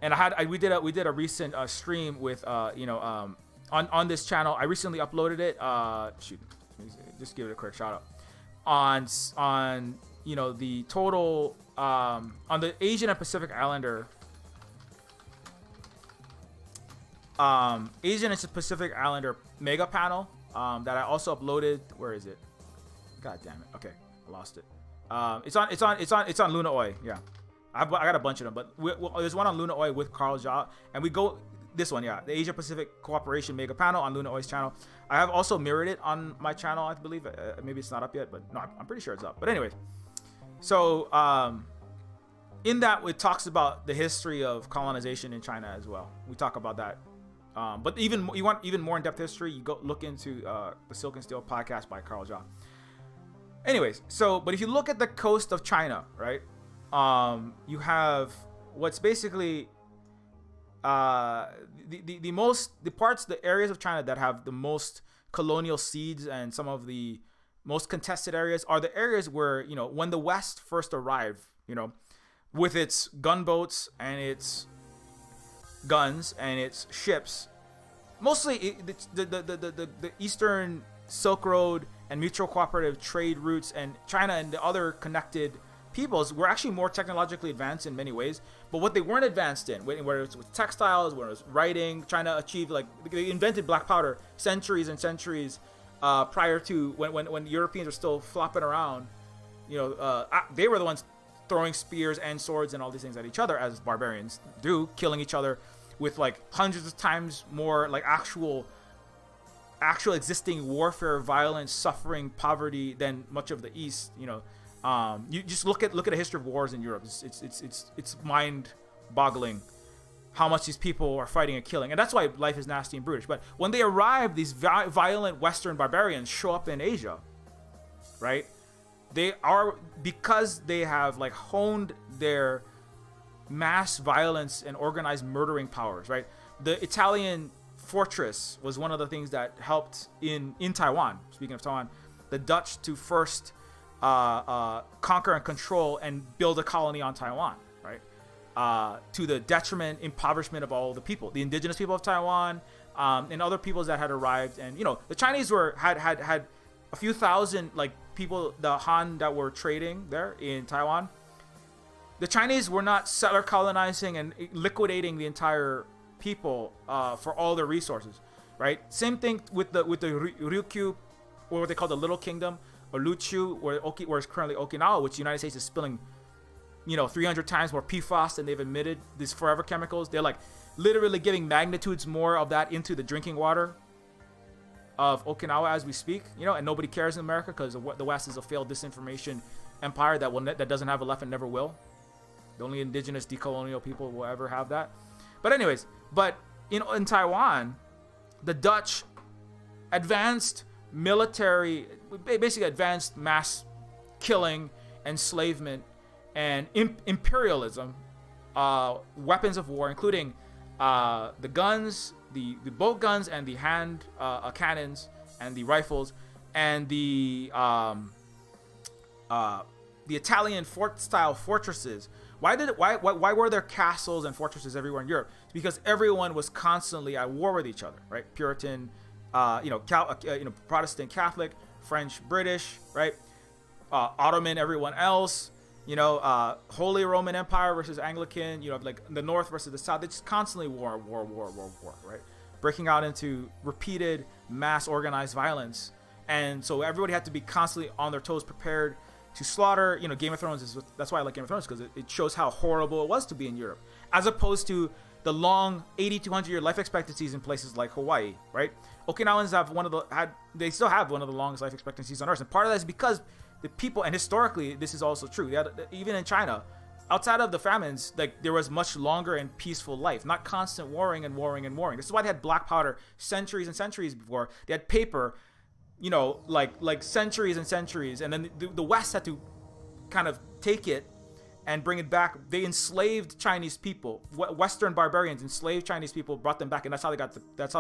And we did a recent stream with on this channel. I recently uploaded it. Just give it a quick shout out on the total on the Asian and Pacific Islander. Asian and Pacific Islander mega panel that I also uploaded. Where is it? God damn it. Okay, I lost it. It's on Luna Oi. Yeah, I got a bunch of them, but there's one on Luna Oi with Carl Jha, and we go this one. Yeah, the Asia Pacific Cooperation mega panel on Luna Oi's channel. I have also mirrored it on my channel, I believe. Maybe it's not up yet, but no, I'm pretty sure it's up. But anyways, so in that it talks about the history of colonization in China as well. We talk about that. But you want even more in-depth history, you go look into the Silk and Steel podcast by Carl Jha. Anyways, but if you look at the coast of China, right, you have what's basically the areas of China that have the most colonial seeds and some of the most contested areas are the areas where, when the West first arrived, with its gunboats and its guns and its ships, mostly the Eastern Silk Road and mutual cooperative trade routes, and China and the other connected peoples were actually more technologically advanced in many ways. But what they weren't advanced in, whether it was with textiles, whether it was writing, China achieved, they invented black powder centuries and centuries prior to when Europeans were still flopping around. They were the ones throwing spears and swords and all these things at each other, as barbarians do, killing each other with hundreds of times more actual existing warfare, violence, suffering, poverty than much of the East. You just look at a history of wars in Europe. It's mind-boggling how much these people are fighting and killing, and that's why life is nasty and brutish. But when they arrive, these violent Western barbarians show up in Asia, right? They are, because they have honed their mass violence and organized murdering powers, right? The Italian fortress was one of the things that helped in Taiwan. Speaking of Taiwan, the Dutch to first conquer and control and build a colony on Taiwan, right? To the detriment, impoverishment of all the people, the indigenous people of Taiwan, and other peoples that had arrived. And the Chinese had a few thousand people, the Han that were trading there in Taiwan. The Chinese were not settler colonizing and liquidating the entire people for all their resources, right? Same thing with the Ryukyu, or what they call the Little Kingdom, or Luchu, where it's currently Okinawa, which the United States is spilling, 300 times more PFAS than they've admitted. These forever chemicals, they're literally giving magnitudes more of that into the drinking water of Okinawa as we speak, and nobody cares in America because the West is a failed disinformation empire that doesn't have a left and never will. The only indigenous decolonial people will ever have that. But anyways, in Taiwan, the Dutch advanced military, basically advanced mass killing, enslavement, and imperialism, weapons of war, including the guns, the boat guns, and the hand cannons, and the rifles, and the Italian fort-style fortresses. Why were there castles and fortresses everywhere in Europe? It's because everyone was constantly at war with each other, right? Puritan, Protestant, Catholic, French, British, right? Ottoman, everyone else. Holy Roman Empire versus Anglican. The North versus the South. They just constantly war, right? Breaking out into repeated mass organized violence, and so everybody had to be constantly on their toes, prepared to slaughter. Game of Thrones that's why I like Game of Thrones, because it shows how horrible it was to be in Europe, as opposed to the long 80 to 100 year life expectancies in places like Hawaii, right? Okinawans they still have one of the longest life expectancies on Earth, and part of that is because the people, and historically this is also true, even in China, outside of the famines, there was much longer and peaceful life, not constant warring. This is why they had black powder centuries and centuries before. They had paper, centuries and centuries, and then the West had to kind of take it and bring it back. They enslaved Chinese people. Western barbarians enslaved Chinese people, brought them back, and that's how they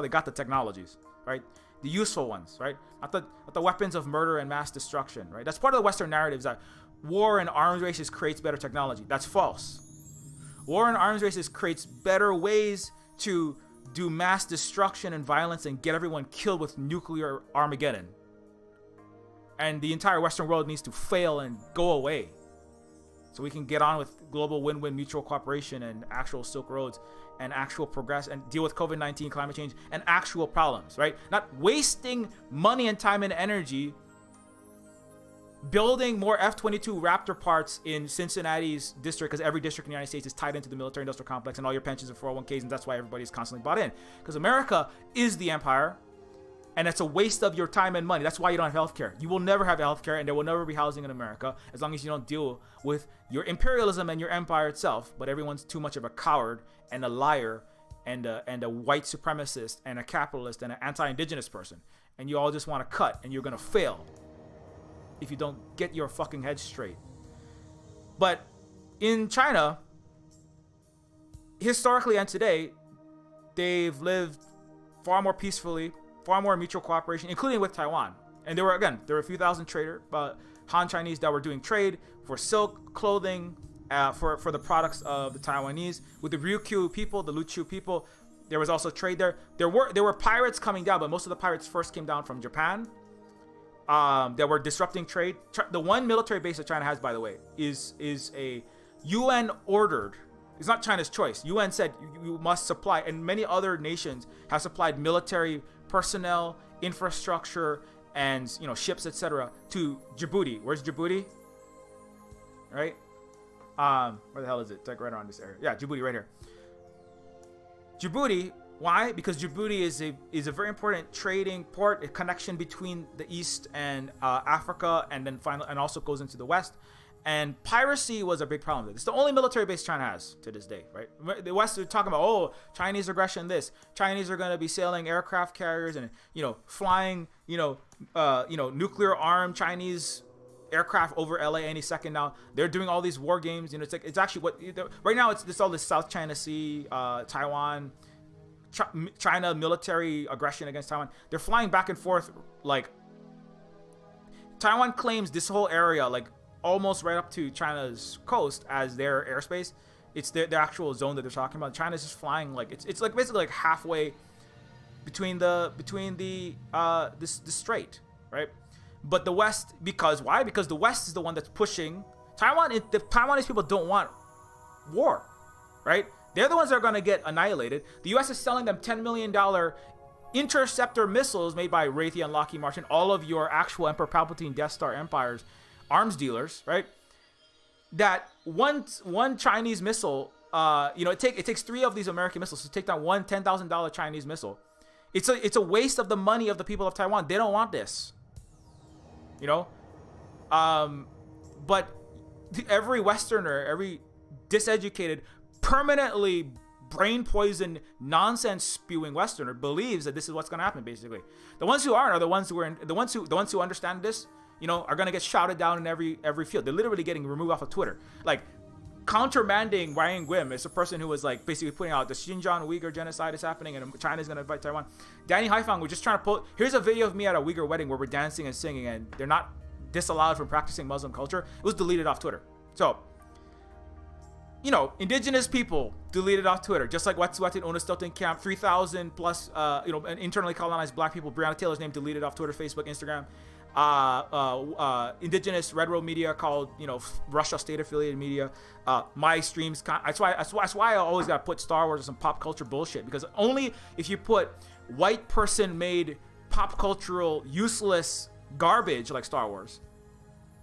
got the technologies, right? The useful ones, right? Not the weapons of murder and mass destruction, right? That's part of the Western narrative, is that war and arms races creates better technology. That's false. War and arms races creates better ways to do mass destruction and violence and get everyone killed with nuclear Armageddon. And the entire Western world needs to fail and go away, so we can get on with global win-win mutual cooperation and actual Silk Roads and actual progress and deal with COVID-19, climate change, and actual problems, right? Not wasting money and time and energy building more F-22 Raptor parts in Cincinnati's district, because every district in the United States is tied into the military-industrial complex and all your pensions and 401ks, and that's why everybody's constantly bought in. Because America is the empire, and it's a waste of your time and money. That's why you don't have healthcare. You will never have healthcare, and there will never be housing in America as long as you don't deal with your imperialism and your empire itself. But everyone's too much of a coward and a liar and a white supremacist and a capitalist and an anti-indigenous person. And you all just want to cut, and you're going to fail if you don't get your fucking head straight. But in China, historically and today, they've lived far more peacefully, far more mutual cooperation, including with Taiwan. And there were a few thousand Han Chinese that were doing trade for silk, clothing, for the products of the Taiwanese. With the Ryukyu people, the Luqiu people, there was also trade there. There were pirates coming down, but most of the pirates first came down from Japan. That were disrupting trade. The one military base that China has, by the way, is a UN ordered. It's not China's choice. UN said you must supply, and many other nations have supplied military personnel, infrastructure, and ships, etc. to Djibouti. Where's Djibouti? Right? Where the hell is it? It's like right around this area. Yeah, Djibouti, right here. Djibouti. Why? Because Djibouti is a very important trading port, a connection between the East and Africa, and then finally, and also goes into the West. And piracy was a big problem. It's the only military base China has to this day, right? The West are talking about, Chinese aggression. This Chinese are going to be sailing aircraft carriers and flying, nuclear armed Chinese aircraft over LA any second now. They're doing all these war games. It's actually right now. It's all this South China Sea, Taiwan. China military aggression against Taiwan. They're flying back and forth. Like, Taiwan claims this whole area, like almost right up to China's coast, as their airspace. It's the actual zone that they're talking about. China's just flying like it's like basically like halfway between the strait, right? But the West, why? Because the West is the one that's pushing Taiwan. The Taiwanese people don't want war, right? They're the ones that are going to get annihilated. The U.S. is selling them $10 million interceptor missiles made by Raytheon, Lockheed Martin, all of your actual Emperor Palpatine, Death Star empires, arms dealers, right? That one Chinese missile, it takes 3 of these American missiles to take down one $10,000 Chinese missile. It's a waste of the money of the people of Taiwan. They don't want this, but every Westerner, every diseducated, permanently brain poisoned, nonsense spewing Westerner believes that this is what's going to happen. Basically, the ones who aren't are the ones who understand this. Are going to get shouted down in every field. They're literally getting removed off of Twitter. Like, countermanding Ryan Gwim is a person who was like basically putting out the Xinjiang Uyghur genocide is happening and China's going to invite Taiwan. Danny Haifang was just trying to put. Here's a video of me at a Uyghur wedding where we're dancing and singing, and they're not disallowed from practicing Muslim culture. It was deleted off Twitter. So, indigenous people deleted off Twitter, just like Wet'suwet'en Unist'ot'en Camp, 3,000 plus, internally colonized black people. Breonna Taylor's name deleted off Twitter, Facebook, Instagram. Indigenous Red Road media called, Russia state affiliated media. My streams. That's why I always gotta put Star Wars or some pop culture bullshit, because only if you put white person made pop cultural useless garbage like Star Wars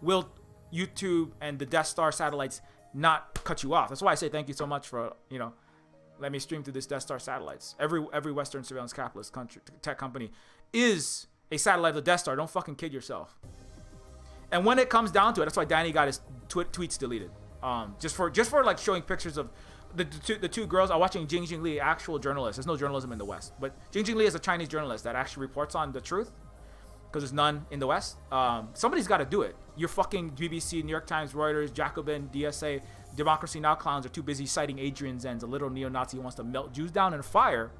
will YouTube and the Death Star satellites not cut you off. That's why I say thank you so much for let me stream through this Death Star satellites. Every Western surveillance capitalist country, tech company is a satellite of the Death Star. Don't fucking kid yourself. And when it comes down to it, that's why Danny got his tweets deleted. Just for like showing pictures of the two girls. I'm watching Jing Jingli, actual journalist. There's no journalism in the West, but Jing Jingli is a Chinese journalist that actually reports on the truth, because there's none in the West. Somebody's got to do it. Your fucking BBC, New York Times, Reuters, Jacobin, DSA, Democracy Now! Clowns are too busy citing Adrian Zenz, a little neo-Nazi who wants to melt Jews down in a fire,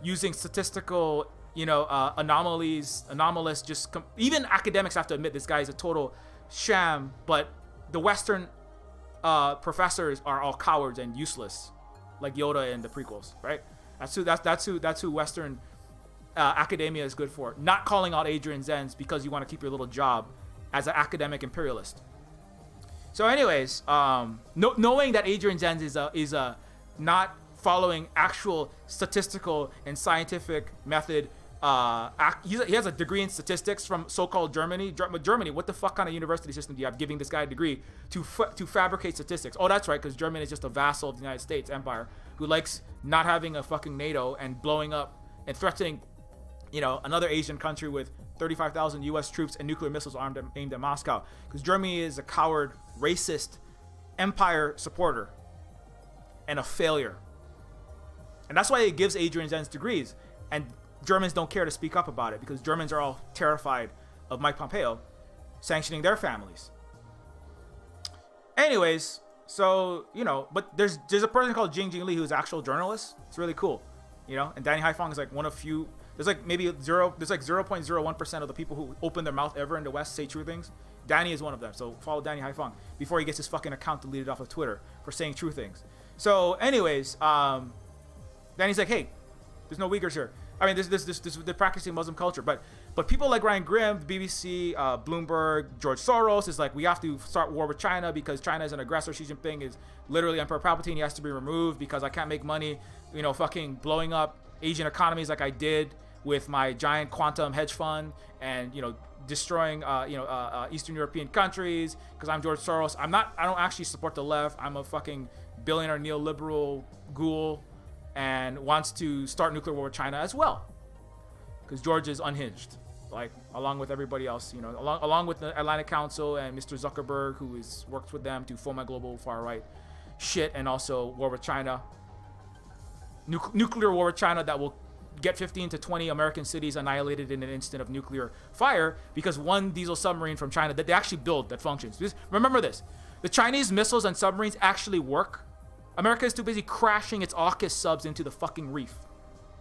using statistical, anomalous. Even academics have to admit this guy is a total sham. But the Western professors are all cowards and useless, like Yoda in the prequels, right? That's who Western academia is good for. Not calling out Adrian Zenz because you want to keep your little job as an academic imperialist. So, anyways, knowing that Adrian Zenz is a not following actual statistical and scientific method. He has a degree in statistics from so-called Germany. Germany, what the fuck kind of university system do you have giving this guy a degree to fabricate statistics? Oh, that's right, because Germany is just a vassal of the United States empire who likes not having a fucking NATO and blowing up and threatening, another Asian country with 35,000 U.S. troops and nuclear missiles aimed at Moscow. Because Germany is a coward, racist, empire supporter and a failure. And that's why it gives Adrian Zenz degrees. And Germans don't care to speak up about it because Germans are all terrified of Mike Pompeo sanctioning their families. Anyways, so, but there's a person called Jing Li who's an actual journalist. It's really cool, and Danny Haifong is like one of few. There's like 0.01% of the people who open their mouth ever in the West say true things. Danny is one of them. So follow Danny Haifong before he gets his fucking account deleted off of Twitter for saying true things. So anyways, Danny's like, hey, there's no Uyghurs here. I mean, they're practicing Muslim culture, but people like Ryan Grimm, the BBC, Bloomberg, George Soros is like, we have to start war with China because China is an aggressor. Xi Jinping is literally Emperor Palpatine. He has to be removed because I can't make money, fucking blowing up Asian economies like I did with my giant quantum hedge fund and, destroying, Eastern European countries because I'm George Soros. I don't actually support the left. I'm a fucking billionaire neoliberal ghoul and wants to start nuclear war with China as well, because George is unhinged, like along with everybody else, along with the Atlantic Council and Mr. Zuckerberg, who works with them to foment global far right shit, and also war with China, nuclear war with China that will get 15 to 20 American cities annihilated in an instant of nuclear fire because one diesel submarine from China that they actually build that functions. Remember this: the Chinese missiles and submarines actually work. America is too busy crashing its AUKUS subs into the fucking reef.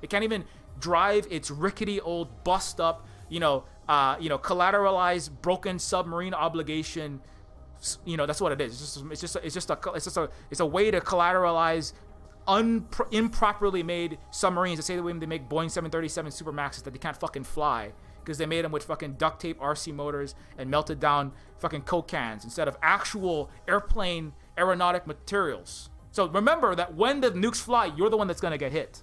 It can't even drive its rickety old bust up, collateralized broken submarine obligation. That's what it is. It's a way to collateralize improperly made submarines. They say the way they make Boeing 737 Supermaxes that they can't fucking fly because they made them with fucking duct tape RC motors and melted down fucking Coke cans instead of actual airplane aeronautic materials. So remember that when the nukes fly, you're the one that's going to get hit.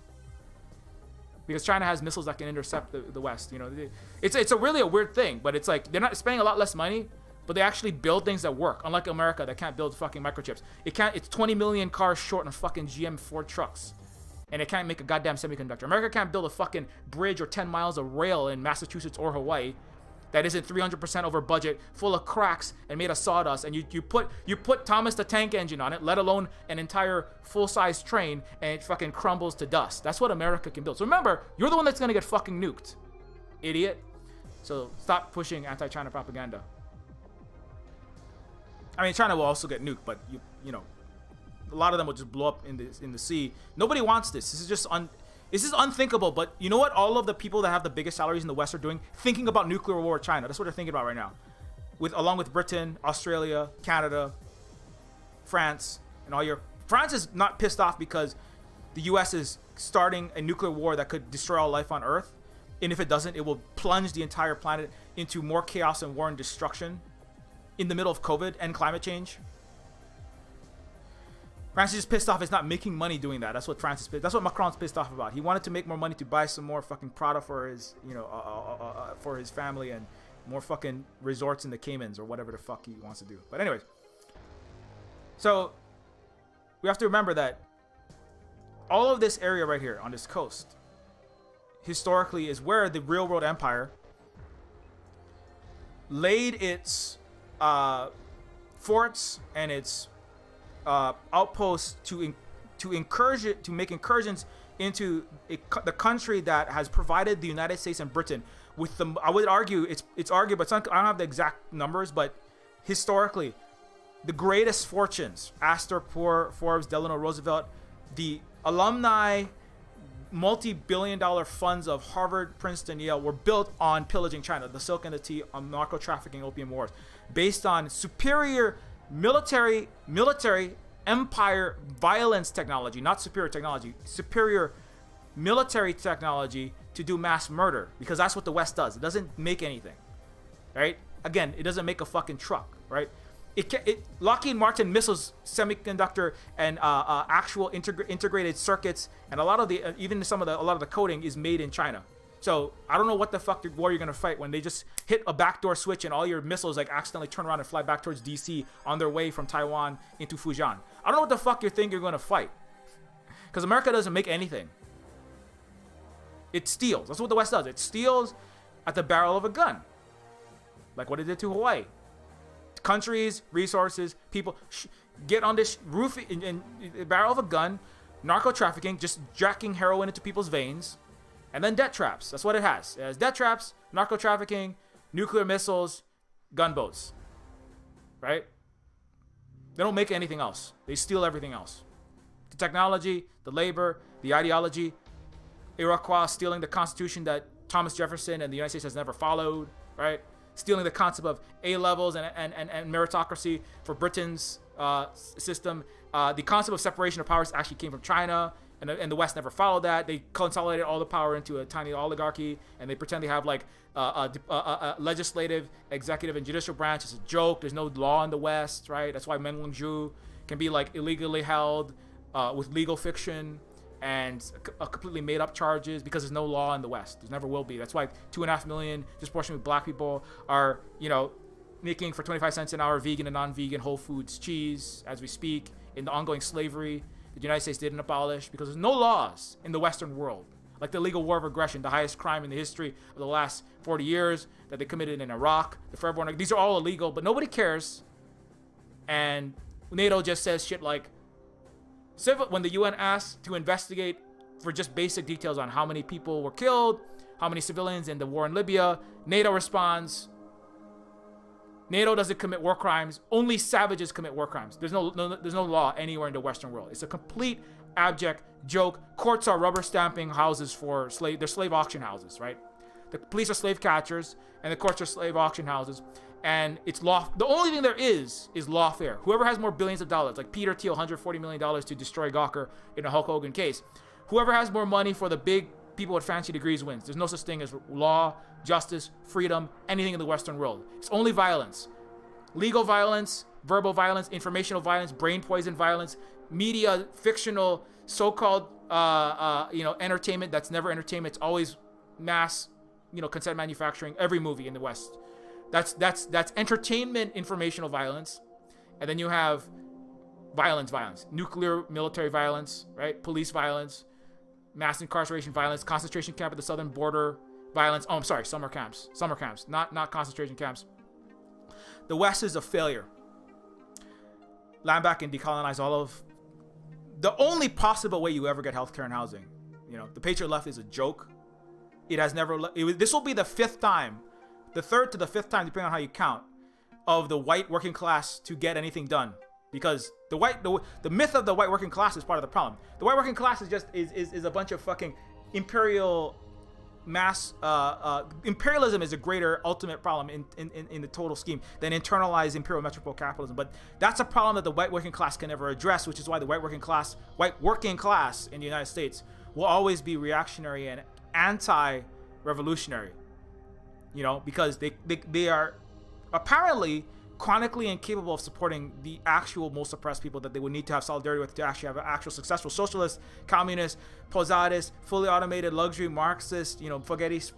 Because China has missiles that can intercept the West. It's a really weird thing, but it's like they're not spending a lot less money, but they actually build things that work. Unlike America that can't build fucking microchips. It's 20 million cars short on fucking GM Ford trucks. And it can't make a goddamn semiconductor. America can't build a fucking bridge or 10 miles of rail in Massachusetts or Hawaii that isn't 300% over budget, full of cracks and made of sawdust, and you put Thomas the Tank Engine on it, let alone an entire full-size train, and it fucking crumbles to dust. That's what America can build. So remember, you're the one that's gonna get fucking nuked, idiot. So stop pushing anti-China propaganda. I mean, China will also get nuked, but a lot of them will just blow up in the sea. Nobody wants this. This is unthinkable, but you know what all of the people that have the biggest salaries in the West are doing? Thinking about nuclear war with China. That's what they're thinking about right now. Along with Britain, Australia, Canada, France, and France is not pissed off because the US is starting a nuclear war that could destroy all life on Earth. And if it doesn't, it will plunge the entire planet into more chaos and war and destruction in the middle of COVID and climate change. France is just pissed off it's not making money doing that. That's what France is pissed. That's what Macron's pissed off about. He wanted to make more money to buy some more fucking Prada for his, for his family and more fucking resorts in the Caymans or whatever the fuck he wants to do. But anyways, so we have to remember that all of this area right here on this coast historically is where the real world empire laid its forts and its outposts to make incursions into the country that has provided the United States and Britain with the. I would argue it's argued, but I don't have the exact numbers, but historically, the greatest fortunes: Astor, Forbes, Delano Roosevelt, the alumni, multi-billion-dollar funds of Harvard, Princeton, Yale were built on pillaging China, the silk and the tea, on narco trafficking, opium wars, based on superior military empire violence technology, not superior technology, superior military technology to do mass murder, because that's what the West does. It doesn't make anything, right? Again, it doesn't make a fucking truck, right? Lockheed Martin missiles, semiconductor, and actual integrated circuits, and a lot of the a lot of the coding is made in China. So I don't know what the fuck war you're gonna fight when they just hit a backdoor switch and all your missiles like accidentally turn around and fly back towards DC on their way from Taiwan into Fujian. I don't know what the fuck you think you're gonna fight, because America doesn't make anything. It steals. That's what the West does. It steals at the barrel of a gun, like what it did to Hawaii. Countries, resources, people get on this roof in the barrel of a gun, narco trafficking, just jacking heroin into people's veins, and then debt traps. That's what it has. It has debt traps, narco trafficking, nuclear missiles, gunboats. Right? They don't make anything else. They steal everything else. The technology, the labor, the ideology. Iroquois stealing the Constitution that Thomas Jefferson and the United States has never followed. Right? Stealing the concept of A levels and meritocracy for Britain's system. The concept of separation of powers actually came from China, and the West never followed that. They consolidated all the power into a tiny oligarchy, and they pretend they have like a legislative, executive, and judicial branch. It's a joke. There's no law in the West, right? That's why Meng Wanzhou can be like illegally held with legal fiction and completely made up charges, because there's no law in the West. There never will be. That's why 2.5 million disproportionately black people are, making for 25 cents an hour vegan and non-vegan Whole Foods cheese as we speak, in the ongoing slavery that the United States didn't abolish, because there's no laws in the Western world. Like the illegal war of aggression, the highest crime in the history of the last 40 years that they committed in Iraq, the Forever War. These are all illegal, but nobody cares. And NATO just says shit like, when the UN asked to investigate for just basic details on how many people were killed, how many civilians in the war in Libya, NATO responds, NATO doesn't commit war crimes. Only savages commit war crimes. There's no law anywhere in the Western world. It's a complete abject joke. Courts are rubber stamping houses for they're slave auction houses, right? The police are slave catchers, and the courts are slave auction houses. And it's law. The only thing there is lawfare. Whoever has more billions of dollars, like Peter Thiel, $140 million to destroy Gawker in a Hulk Hogan case. Whoever has more money for the big people with fancy degrees wins. There's no such thing as law, justice, freedom, anything in the Western world. It's only violence. Legal violence, verbal violence, informational violence, brain poison violence, media, fictional, so-called, entertainment that's never entertainment. It's always mass, consent manufacturing. Every movie in the West. That's entertainment, informational violence. And then you have violence, nuclear military violence, right? Police violence, mass incarceration violence, concentration camp at the southern border violence. Oh, I'm sorry, summer camps, not concentration camps. The West is a failure. Land back and decolonize all of the only possible way you ever get healthcare and housing. The Patriot left is a joke. It has never. This will be the third to the fifth time, depending on how you count, of the white working class to get anything done. Because the myth of the white working class is part of the problem. The white working class is a bunch of fucking imperial mass. Imperialism is a greater ultimate problem in the total scheme than internalized imperial metropole capitalism. But that's a problem that the white working class can never address, which is why the white working class in the United States will always be reactionary and anti-revolutionary. Because they are apparently chronically incapable of supporting the actual most oppressed people that they would need to have solidarity with to actually have an actual successful socialist, communist, posadist, fully automated luxury Marxist,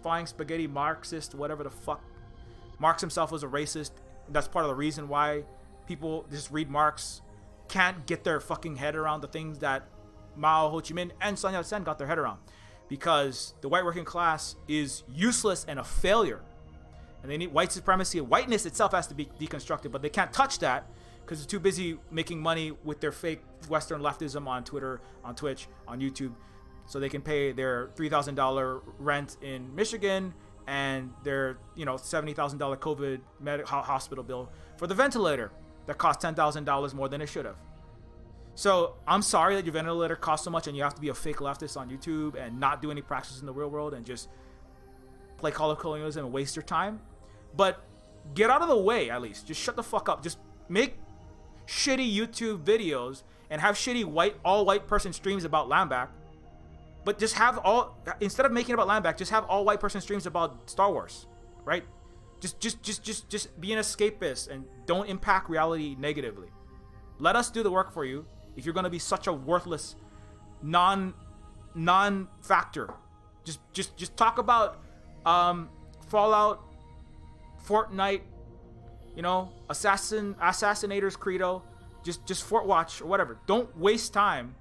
flying spaghetti Marxist, whatever the fuck. Marx himself was a racist. That's part of the reason why people just read Marx can't get their fucking head around the things that Mao, Ho Chi Minh, and Sun Yat-sen got their head around. Because the white working class is useless and a failure. And they need white supremacy. Whiteness itself has to be deconstructed, but they can't touch that because they're too busy making money with their fake Western leftism on Twitter, on Twitch, on YouTube, so they can pay their $3,000 rent in Michigan and their $70,000 COVID hospital bill for the ventilator that cost $10,000 more than it should have. So I'm sorry that your ventilator costs so much and you have to be a fake leftist on YouTube and not do any practice in the real world and just play Call of Colonialism and waste your time. But get out of the way, at least. Just shut the fuck up. Just make shitty YouTube videos and have shitty all white person streams about Lambak, but just have instead of making it about Lambak, just have all white person streams about Star Wars, right? Just be an escapist and don't impact reality negatively. Let us do the work for you if you're gonna be such a worthless non-factor. Just talk about Fallout, Fortnite, Assassinator's Credo, just Fort Watch or whatever. Don't waste time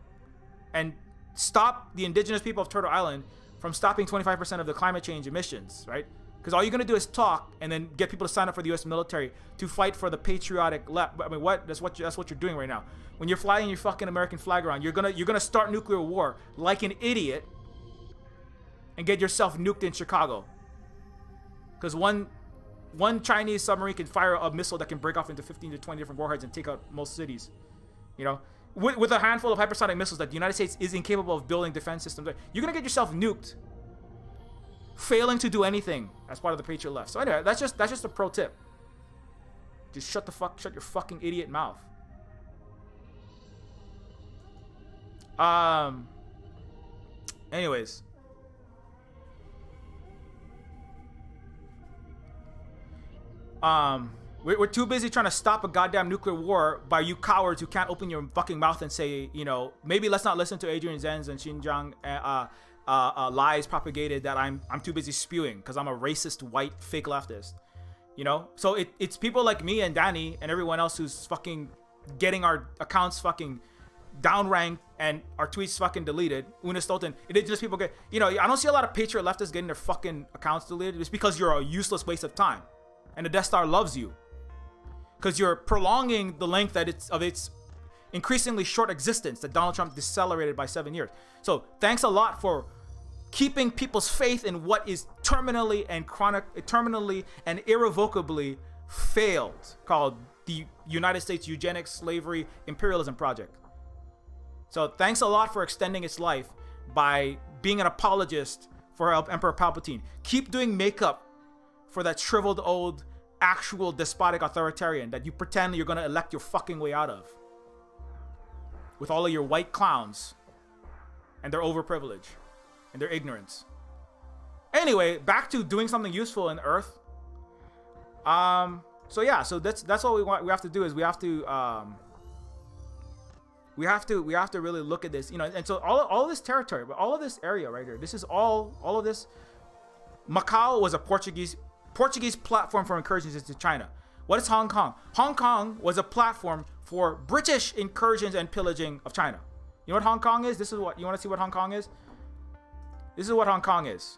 and stop the indigenous people of Turtle Island from stopping 25% of the climate change emissions, right? Because all you're gonna do is talk and then get people to sign up for the U.S. military to fight for the patriotic left. I mean, what? That's what you're doing right now. When you're flying your fucking American flag around, you're gonna start nuclear war like an idiot and get yourself nuked in Chicago. Because one Chinese submarine can fire a missile that can break off into 15 to 20 different warheads and take out most cities. With a handful of hypersonic missiles that the United States is incapable of building defense systems, you're gonna get yourself nuked, failing to do anything as part of the Patriot left. So anyway, that's just a pro tip. Just shut your fucking idiot mouth. Anyways. We're too busy trying to stop a goddamn nuclear war by you cowards who can't open your fucking mouth and say, maybe let's not listen to Adrian Zen's and Xinjiang lies propagated that I'm too busy spewing because I'm a racist white fake leftist. So it's people like me and Danny and everyone else who's fucking getting our accounts fucking downranked and our tweets fucking deleted. Una Stolten, indigenous people get, I don't see a lot of patriot leftists getting their fucking accounts deleted. It's because you're a useless waste of time. And the Death Star loves you because you're prolonging the length of its increasingly short existence that Donald Trump decelerated by 7 years. So thanks a lot for keeping people's faith in what is terminally and irrevocably failed, called the United States Eugenics, Slavery, Imperialism Project. So thanks a lot for extending its life by being an apologist for Emperor Palpatine. Keep doing makeup for that shriveled old actual despotic authoritarian that you pretend you're gonna elect your fucking way out of with all of your white clowns and their overprivilege and their ignorance. Anyway, back to doing something useful in Earth. So that's what we have to do is we have to really look at this, and so all of this territory, but all of this area right here, this is all of this. Macau was a Portuguese platform for incursions into China. What is Hong Kong? Hong Kong was a platform for British incursions and pillaging of China. You know what Hong Kong is? You want to see what Hong Kong is? This is what Hong Kong is.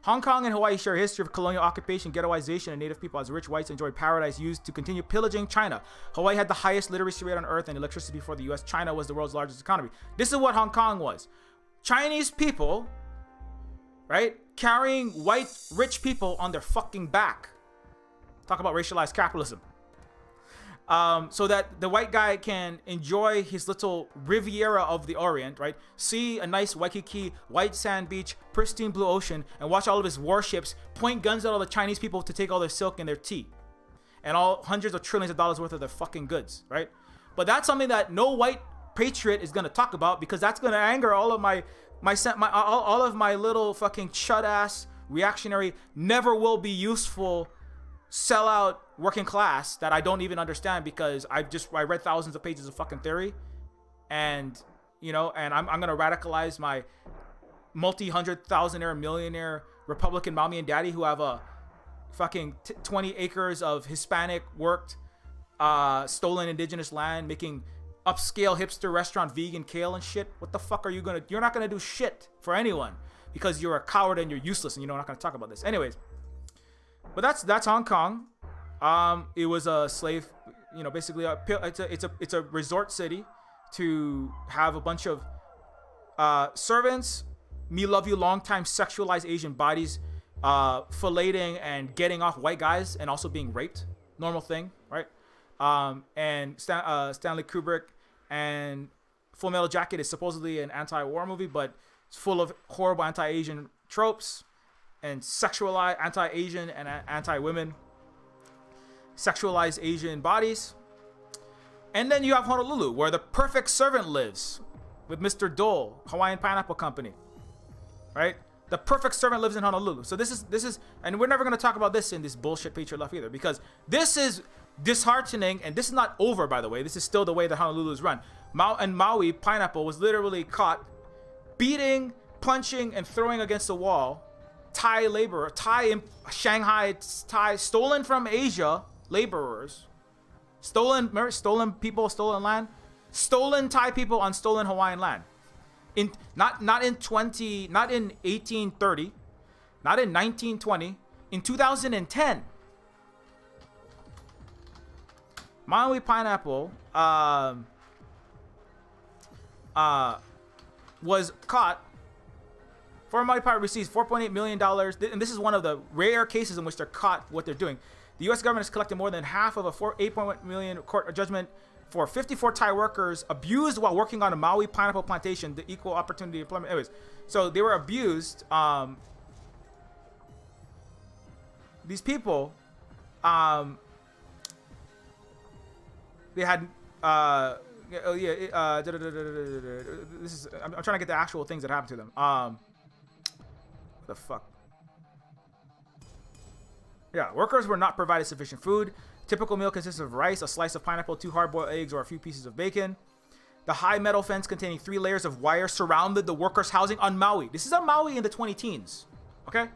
Hong Kong and Hawaii share a history of colonial occupation, ghettoization, and native people as rich whites enjoyed paradise used to continue pillaging China. Hawaii had the highest literacy rate on earth and electricity before the US. China was the world's largest economy. This is what Hong Kong was. Chinese people, right, carrying white rich people on their fucking back. Talk about racialized capitalism. So that the white guy can enjoy his little Riviera of the Orient, right? See a nice Waikiki, white sand beach, pristine blue ocean, and watch all of his warships point guns at all the Chinese people to take all their silk and their tea. And all hundreds of trillions of dollars worth of their fucking goods, right? But that's something that no white patriot is gonna talk about because that's gonna anger all of all of my little fucking chud ass reactionary, never will be useful sellout working class that I don't even understand because I read thousands of pages of fucking theory, and I'm gonna radicalize my multi-100,000-aire millionaire Republican mommy and daddy who have a fucking 20 acres of Hispanic worked stolen indigenous land, making upscale hipster restaurant vegan kale and shit. What the fuck are you gonna? You're not gonna do shit for anyone because you're a coward and you're useless, and we're not gonna talk about this. Anyways, but that's Hong Kong. It was a slave, basically it's a resort city to have a bunch of servants, me love you long time sexualized Asian bodies, filleting and getting off white guys and also being raped. Normal thing, right? And Stanley Kubrick and Full Metal Jacket is supposedly an anti-war movie, but it's full of horrible anti-Asian tropes and sexualized anti-Asian and anti-women sexualized Asian bodies. And then you have Honolulu, where the perfect servant lives with Mr. Dole, Hawaiian Pineapple Company, right? The perfect servant lives in Honolulu. So this is, and we're never going to talk about this in this bullshit Patriot Left either, because this is disheartening, and this is not over, by the way. This is still the way that Honolulu is run. Maui Pineapple was literally caught beating, punching, and throwing against the wall Thai laborer, Shanghai Thai, stolen from Asia laborers, stolen people, stolen land, stolen Thai people on stolen Hawaiian land. Not in 1830, not in 1920, in 2010. Maui Pineapple was caught. Former Maui Pineapple receives $4.8 million, and this is one of the rare cases in which they're caught what they're doing. The U.S. government has collected more than half of a $8.1 million court judgment for 54 Thai workers abused while working on a Maui pineapple plantation, the equal opportunity employment. Anyways, so they were abused. These people, they had, this is, I'm trying to get the actual things that happened to them. The fuck? Yeah, workers were not provided sufficient food. Typical meal consists of rice, a slice of pineapple, 2 hard-boiled eggs, or a few pieces of bacon. The high metal fence containing 3 layers of wire surrounded the workers' housing on Maui. This is on Maui in the 20-teens. Okay,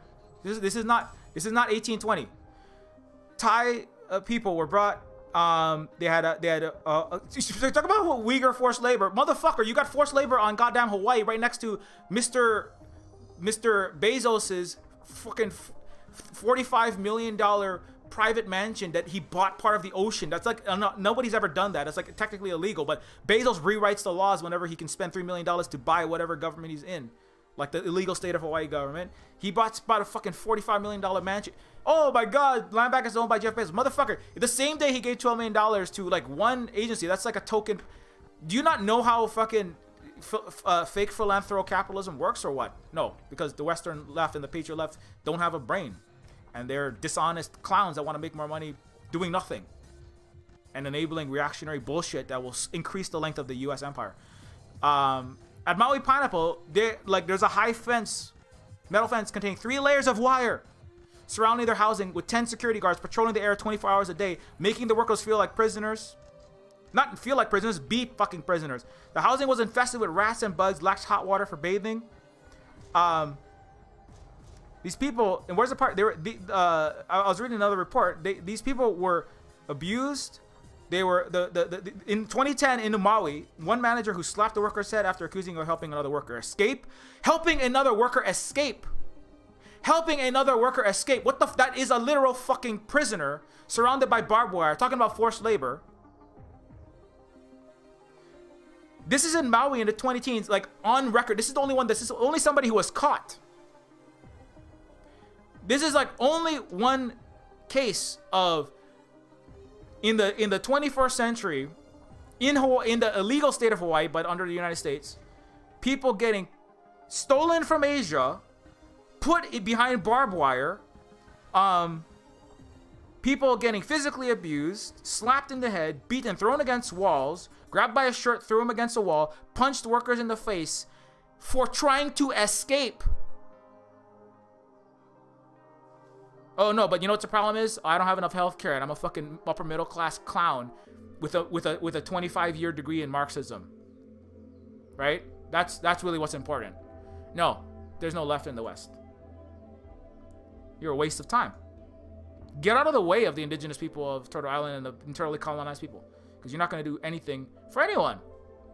this is not 1820. Thai people were brought. They had talk about Uyghur forced labor, motherfucker. You got forced labor on goddamn Hawaii, right next to Mr. Bezos's fucking $45 million private mansion that he bought part of the ocean. That's like, nobody's ever done that. It's like technically illegal, but Bezos rewrites the laws whenever he can spend $3 million to buy whatever government he's in. Like the illegal state of Hawaii government. He bought a fucking $45 million mansion. Oh my God, land back is owned by Jeff Bezos. Motherfucker, the same day he gave $12 million to like one agency, that's like a token. Do you not know how fucking fake philanthrocapitalism works or what? No, because the Western left and the Patriot left don't have a brain. And they're dishonest clowns that want to make more money doing nothing and enabling reactionary bullshit that will increase the length of the U.S. empire. At Maui Pineapple, there's a high fence, metal fence containing 3 layers of wire surrounding their housing with 10 security guards patrolling the area 24 hours a day, making the workers feel like prisoners. Not feel like prisoners, be fucking prisoners. The housing was infested with rats and bugs, lacked hot water for bathing. These people, and where's the part? I was reading another report. These people were abused. They were in 2010 in Maui, one manager who slapped a worker's head after accusing of helping another worker escape. Helping another worker escape. What the? That is a literal fucking prisoner surrounded by barbed wire. Talking about forced labor. This is in Maui in the 20-teens, like on record. This is the only one. This is only somebody who was caught. This is like only one case of in the 21st century in Hawaii, in the illegal state of Hawaii, but under the United States, people getting stolen from Asia, put behind barbed wire, people getting physically abused, slapped in the head, beaten, thrown against walls, grabbed by a shirt, threw him against a wall, punched workers in the face for trying to escape. Oh no, but you know what the problem is? I don't have enough health care and I'm a fucking upper middle class clown with a 25-year degree in Marxism. Right? That's really what's important. No, there's no left in the West. You're a waste of time. Get out of the way of the indigenous people of Turtle Island and the internally colonized people, because you're not going to do anything for anyone.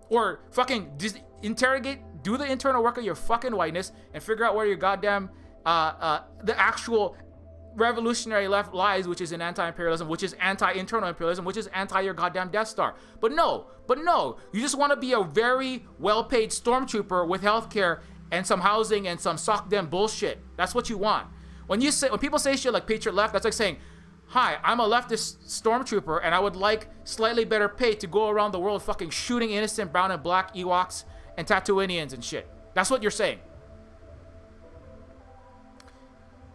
Or fucking just do the internal work of your fucking whiteness and figure out where your goddamn the actual revolutionary left lies, which is in anti-imperialism, which is anti-internal imperialism, which is anti your goddamn Death Star. But no, you just want to be a very well-paid stormtrooper with healthcare and some housing and some sock them bullshit. That's what you want. When people say shit like Patriot Left, that's like saying, hi, I'm a leftist stormtrooper and I would like slightly better pay to go around the world fucking shooting innocent brown and black Ewoks and Tatooineans and shit. That's what you're saying.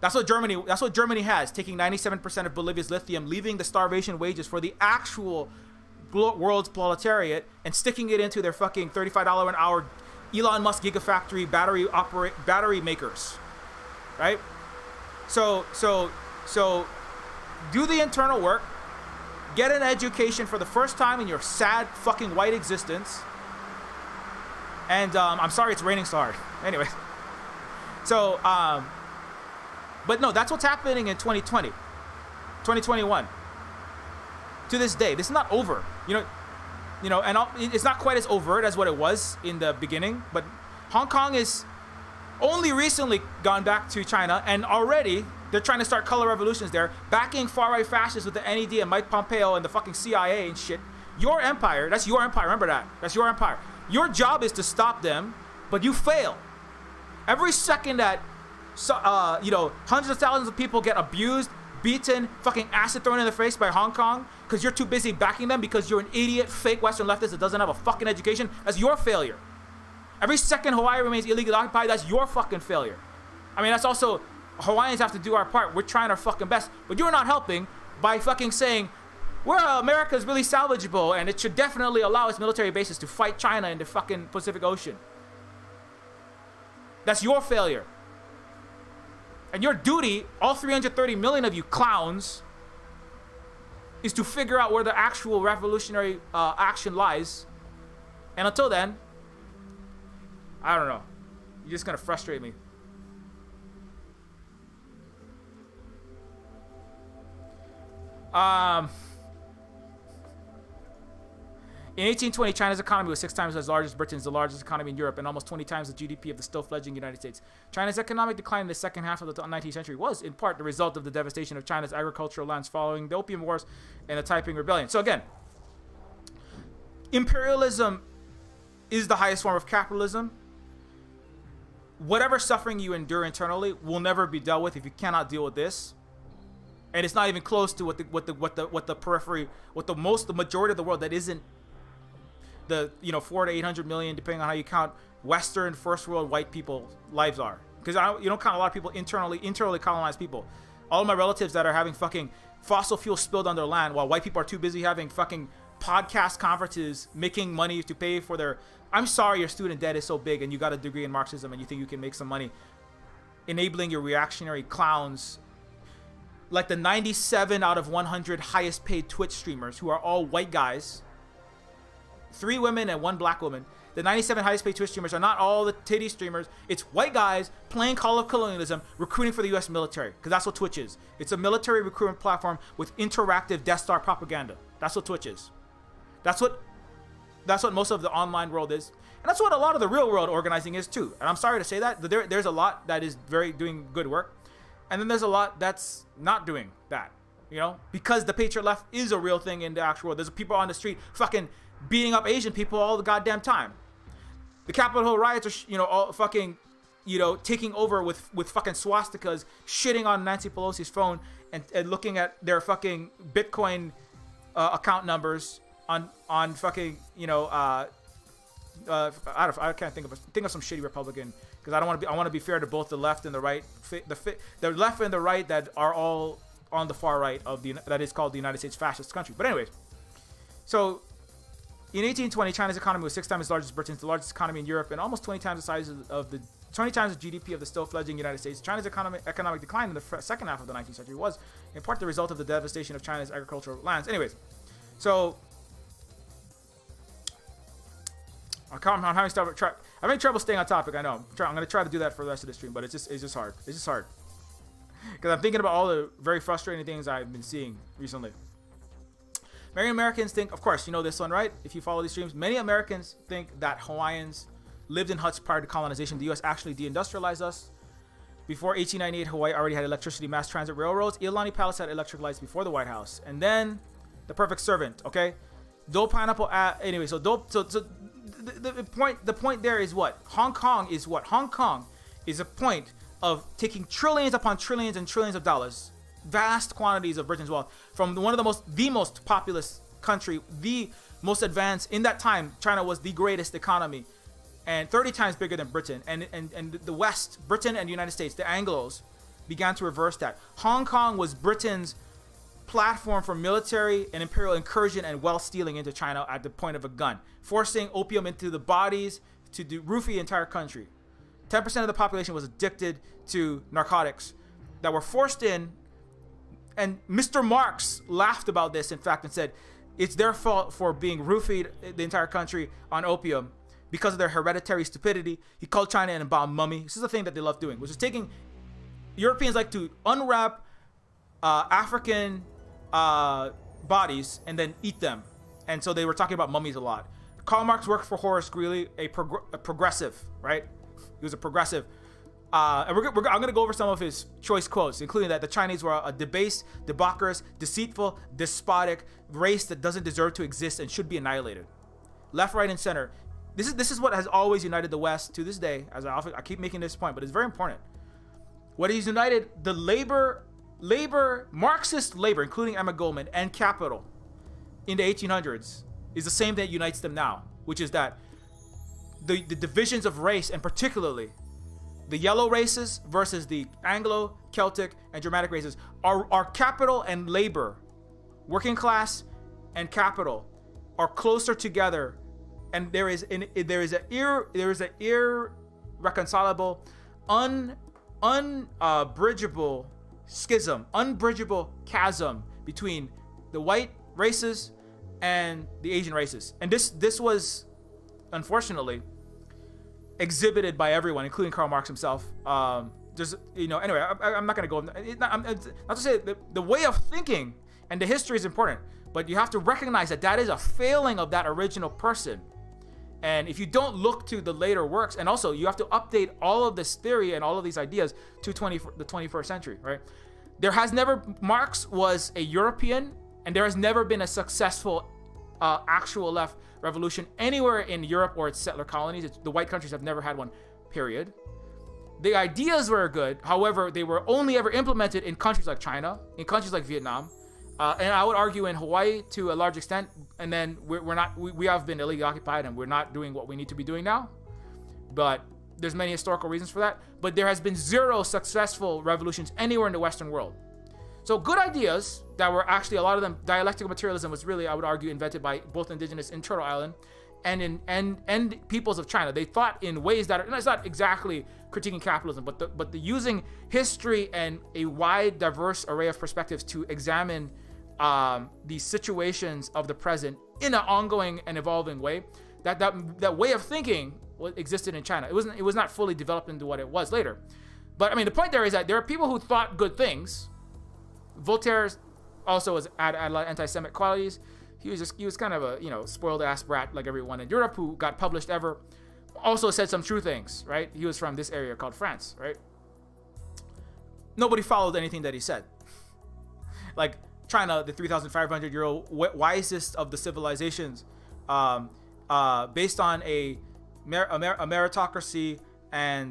That's what Germany has, taking 97% of Bolivia's lithium, leaving the starvation wages for the actual world's proletariat and sticking it into their fucking $35 an hour Elon Musk gigafactory battery makers, right? So do the internal work, get an education for the first time in your sad fucking white existence. And I'm sorry it's raining so hard. Anyway, so but no, that's what's happening in 2020, 2021. To this day, this is not over. You know, and it's not quite as overt as what it was in the beginning. But Hong Kong is only recently gone back to China, and already they're trying to start color revolutions there, backing far-right fascists with the NED and Mike Pompeo and the fucking CIA and shit. Your empire, that's your empire. Remember that. That's your empire. Your job is to stop them, but you fail. Every second that, hundreds of thousands of people get abused, beaten, fucking acid thrown in their face by Hong Kong because you're too busy backing them because you're an idiot, fake Western leftist that doesn't have a fucking education, that's your failure. Every second Hawaii remains illegally occupied, that's your fucking failure. I mean, that's also, Hawaiians have to do our part. We're trying our fucking best, but you're not helping by fucking saying, well, America is really salvageable and it should definitely allow its military bases to fight China in the fucking Pacific Ocean. That's your failure. And your duty, all 330 million of you clowns, is to figure out where the actual revolutionary action lies. And until then, I don't know. You're just gonna frustrate me. In 1820, China's economy was 6 times as large as Britain's, the largest economy in Europe, and almost 20 times the GDP of the still fledgling United States. China's economic decline in the second half of the 19th century was, in part, the result of the devastation of China's agricultural lands following the Opium Wars and the Taiping Rebellion. So again, imperialism is the highest form of capitalism. Whatever suffering you endure internally will never be dealt with if you cannot deal with this. And it's not even close to what the periphery, the majority of the world that isn't the 400 to 800 million, depending on how you count, Western first world white people lives are. Because you don't count a lot of people internally colonized people. All of my relatives that are having fucking fossil fuel spilled on their land while white people are too busy having fucking podcast conferences, making money to pay for their. I'm sorry, your student debt is so big and you got a degree in Marxism and you think you can make some money, enabling your reactionary clowns like the 97 out of 100 highest paid Twitch streamers who are all white guys, 3 women and 1 black woman. The 97 highest paid Twitch streamers are not all the titty streamers. It's white guys playing Call of Colonialism, recruiting for the US military. Because that's what Twitch is. It's a military recruitment platform with interactive Death Star propaganda. That's what Twitch is. That's what most of the online world is. And that's what a lot of the real world organizing is too. And I'm sorry to say that. There's a lot that is doing good work. And then there's a lot that's not doing that. Because the Patriot left is a real thing in the actual world. There's people on the street fucking beating up Asian people all the goddamn time. The Capitol Hill riots are, all fucking, taking over with fucking swastikas, shitting on Nancy Pelosi's phone and looking at their fucking Bitcoin account numbers on fucking, I can't think of some shitty Republican, because I want to be fair to both the left and the right, the left and the right that are all on the far right of that is called the United States fascist country. But anyways, so in 1820, China's economy was 6 times as large as Britain's, the largest economy in Europe, and almost 20 times the size of the 20 times the GDP of the still fledgling United States. China's economic decline in the second half of the 19th century was, in part, the result of the devastation of China's agricultural lands. Anyways, so I'm having trouble staying on topic. I know. I'm going to try to do that for the rest of the stream, but it's just hard. It's just hard because I'm thinking about all the very frustrating things I've been seeing recently. Many Americans think, of course, you know this one, right? If you follow these streams, many Americans think that Hawaiians lived in huts prior to colonization. The U.S. actually deindustrialized us. Before 1898, Hawaii already had electricity, mass transit, railroads. Iolani Palace had electric lights before the White House. And then the perfect servant, okay? Anyway, so the point there is what? Hong Kong is what? Hong Kong is a point of taking trillions upon trillions and trillions of dollars, vast quantities of Britain's wealth, from the most populous country, the most advanced. In that time, China was the greatest economy and 30 times bigger than Britain. And the West, Britain and the United States, the Anglos, began to reverse that. Hong Kong was Britain's platform for military and imperial incursion and wealth stealing into China at the point of a gun, forcing opium into the bodies to roofie the entire country. 10% of the population was addicted to narcotics that were forced in, and Mr. Marx laughed about this, in fact, and said it's their fault for being roofied the entire country on opium because of their hereditary stupidity. He called China an embalmed mummy. This is the thing that they love doing, which is taking Europeans like to unwrap African bodies and then eat them. And so they were talking about mummies a lot. Karl Marx worked for Horace Greeley, a progressive, right? He was a progressive. And I'm going to go over some of his choice quotes, including that the Chinese were a debased, debaucherous, deceitful, despotic race that doesn't deserve to exist and should be annihilated. Left, right, and center. This is what has always united the West to this day. As I keep making this point, but it's very important. What has united the Marxist labor, including Emma Goldman, and capital in the 1800s is the same that unites them now, which is that the divisions of race, and particularly the yellow races versus the Anglo, Celtic, and Germanic races, are capital and labor, working class and capital, are closer together, and there is an irreconcilable, unbridgeable schism, unbridgeable chasm between the white races and the Asian races, and this was unfortunately exhibited by everyone, including Karl Marx himself. Anyway, I'm not going to go. Not to say the way of thinking and the history is important, but you have to recognize that is a failing of that original person. And if you don't look to the later works, and also you have to update all of this theory and all of these ideas to the 21st century, right? Marx was a European, and there has never been a successful actual left revolution anywhere in Europe or its settler colonies. The white countries have never had one, period. The ideas were good, however, they were only ever implemented in countries like China, in countries like Vietnam, and I would argue in Hawaii to a large extent. And then we have been illegally occupied, and we're not doing what we need to be doing now. But there's many historical reasons for that. But there has been zero successful revolutions anywhere in the Western world. So good ideas that were actually, a lot of them, dialectical materialism was really, I would argue, invented by both indigenous in Turtle Island and peoples of China. They thought in ways that it's not exactly critiquing capitalism, but the using history and a wide, diverse array of perspectives to examine the situations of the present in an ongoing and evolving way. That way of thinking existed in China. It was not fully developed into what it was later. But I mean, the point there is that there are people who thought good things. Voltaire also had a lot of anti-Semitic qualities. He was kind of a spoiled ass brat like everyone in Europe who got published ever. Also said some true things, right? He was from this area called France, right? Nobody followed anything that he said. Like China, the 3,500-year-old wisest of the civilizations, based on a meritocracy and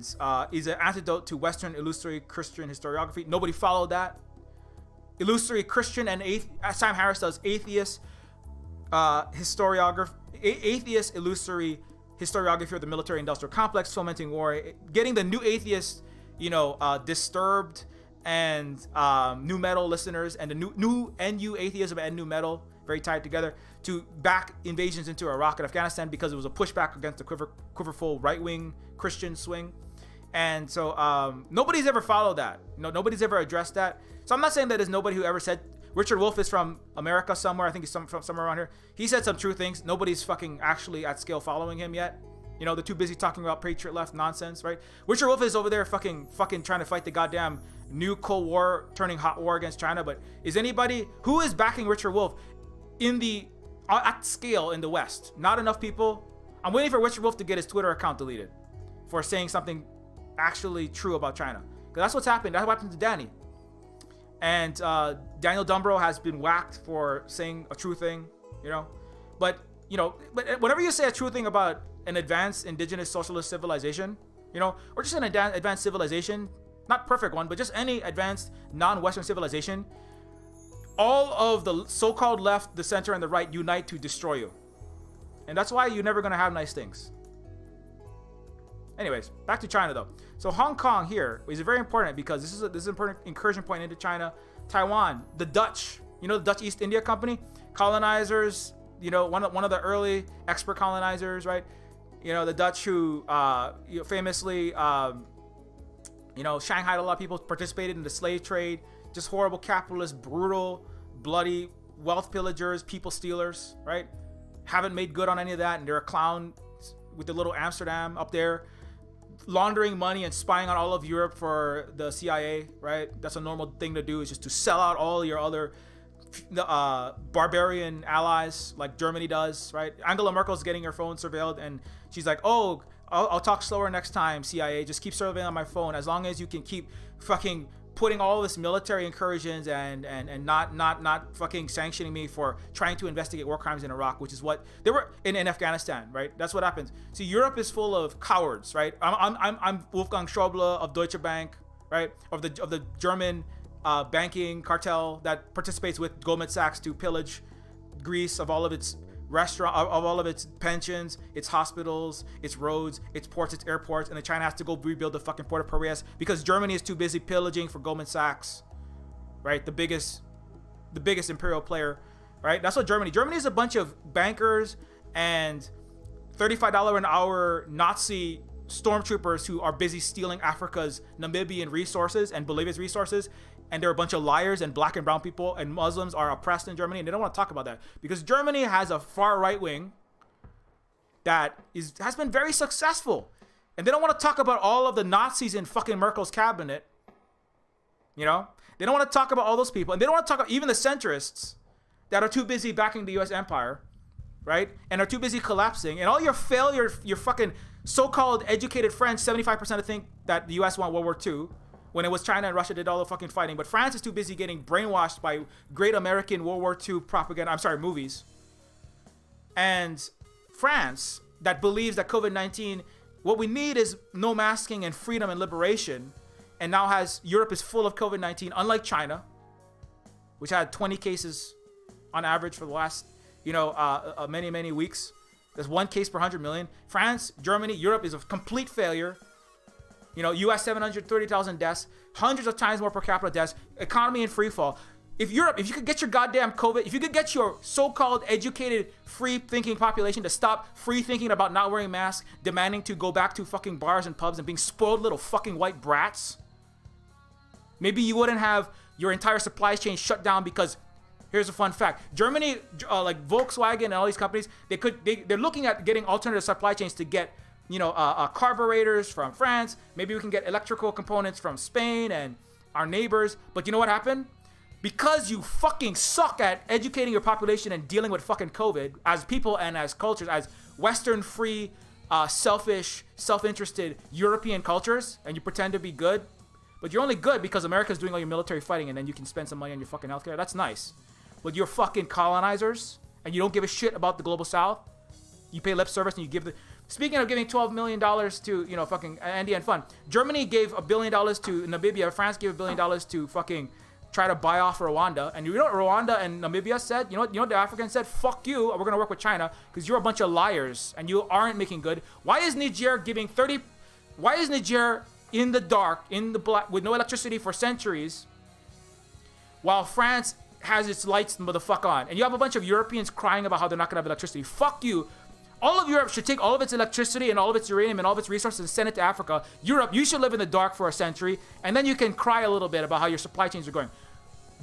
is an antidote to Western illusory Christian historiography. Nobody followed that. Illusory Christian and Sam Harris does atheist illusory historiography of the military-industrial complex, fomenting war, getting the new atheists, disturbed, and new metal listeners, and the new NU atheism and new metal very tied together to back invasions into Iraq and Afghanistan because it was a pushback against the quiverful right-wing Christian swing. And so nobody's ever followed that. Nobody's ever addressed that. So I'm not saying that there's nobody who ever said. Richard Wolff is from America somewhere. I think he's from somewhere around here. He said some true things. Nobody's fucking actually at scale following him yet. They're too busy talking about patriot left nonsense, right? Richard Wolff is over there fucking trying to fight the goddamn new Cold War, turning hot war against China. But is anybody who is backing Richard Wolff at scale in the West? Not enough people. I'm waiting for Richard Wolff to get his Twitter account deleted for saying something actually true about China. Because that's what's happened. That's what happened to Danny. And Daniel Dumbro has been whacked for saying a true thing, But whenever you say a true thing about an advanced indigenous socialist civilization, or just an advanced civilization, not perfect one, but just any advanced non-Western civilization, all of the so-called left, the center, and the right unite to destroy you. And that's why you're never going to have nice things. Anyways, back to China though. So Hong Kong here is very important because this is an important incursion point into China. Taiwan, the Dutch, you know, the Dutch East India Company, colonizers, you know, one of the early expert colonizers, right? You know, the Dutch who famously, you know, shanghaied a lot of people, participated in the slave trade, just horrible capitalist, brutal, bloody wealth pillagers, people stealers, right? Haven't made good on any of that, and they're a clown with the little Amsterdam up there, laundering money and spying on all of Europe for the CIA, right? That's a normal thing to do, is just to sell out all your other barbarian allies like Germany does, right? Angela Merkel's getting her phone surveilled, and she's like, oh, I'll talk slower next time, CIA. Just keep surveilling on my phone as long as you can keep fucking putting all this military incursions and not fucking sanctioning me for trying to investigate war crimes in Iraq, which is what they were in Afghanistan, right? That's what happens. See, Europe is full of cowards, right? I'm Wolfgang Schäuble of Deutsche Bank, right? Of the German banking cartel that participates with Goldman Sachs to pillage Greece of all of its of all of its pensions, its hospitals, its roads, its ports, its airports, and then China has to go rebuild the fucking Port of Piraeus because Germany is too busy pillaging for Goldman Sachs, right? The biggest imperial player, right? That's what Germany is a bunch of bankers and $35 an hour Nazi stormtroopers who are busy stealing Africa's Namibian resources and Bolivia's resources, and they're a bunch of liars, and black and brown people and Muslims are oppressed in Germany, and they don't want to talk about that because Germany has a far right wing that has been very successful, and they don't want to talk about all of the Nazis in fucking Merkel's cabinet. You know, they don't want to talk about all those people, and they don't want to talk about even the centrists that are too busy backing the U.S. empire, right? And are too busy collapsing, and all your failure, your fucking so-called educated French, 75% think that the U.S. won World War II. When it was China and Russia did all the fucking fighting. But France is too busy getting brainwashed by great American World War II propaganda, movies. And France, that believes that COVID-19, what we need is no masking and freedom and liberation. And now Europe is full of COVID-19, unlike China, which had 20 cases on average for the last, many weeks. There's 1 case per 100 million. France, Germany, Europe is a complete failure. US 730,000 deaths, hundreds of times more per capita deaths, economy in free fall. If you could get your goddamn COVID, if you could get your so-called educated, free-thinking population to stop free-thinking about not wearing masks, demanding to go back to fucking bars and pubs and being spoiled little fucking white brats, maybe you wouldn't have your entire supply chain shut down because, here's a fun fact, Germany, like Volkswagen and all these companies, they're looking at getting alternative supply chains to get carburetors from France. Maybe we can get electrical components from Spain and our neighbors. But you know what happened? Because you fucking suck at educating your population and dealing with fucking COVID as people and as cultures, as Western free, selfish, self-interested European cultures, and you pretend to be good, but you're only good because America's doing all your military fighting and then you can spend some money on your fucking healthcare. That's nice. But you're fucking colonizers and you don't give a shit about the global south. You pay lip service and you give Speaking of giving $12 million to, fucking Andy and Fun, Germany gave $1 billion to Namibia. France gave $1 billion to fucking try to buy off Rwanda. And you know what Rwanda and Namibia said? You know what the Africans said? Fuck you. We're going to work with China because you're a bunch of liars and you aren't making good. Why is Niger in the dark, in the black, with no electricity for centuries, while France has its lights the fuck on? And you have a bunch of Europeans crying about how they're not going to have electricity. Fuck you. All of Europe should take all of its electricity and all of its uranium and all of its resources and send it to Africa. Europe, you should live in the dark for a century, and then you can cry a little bit about how your supply chains are going.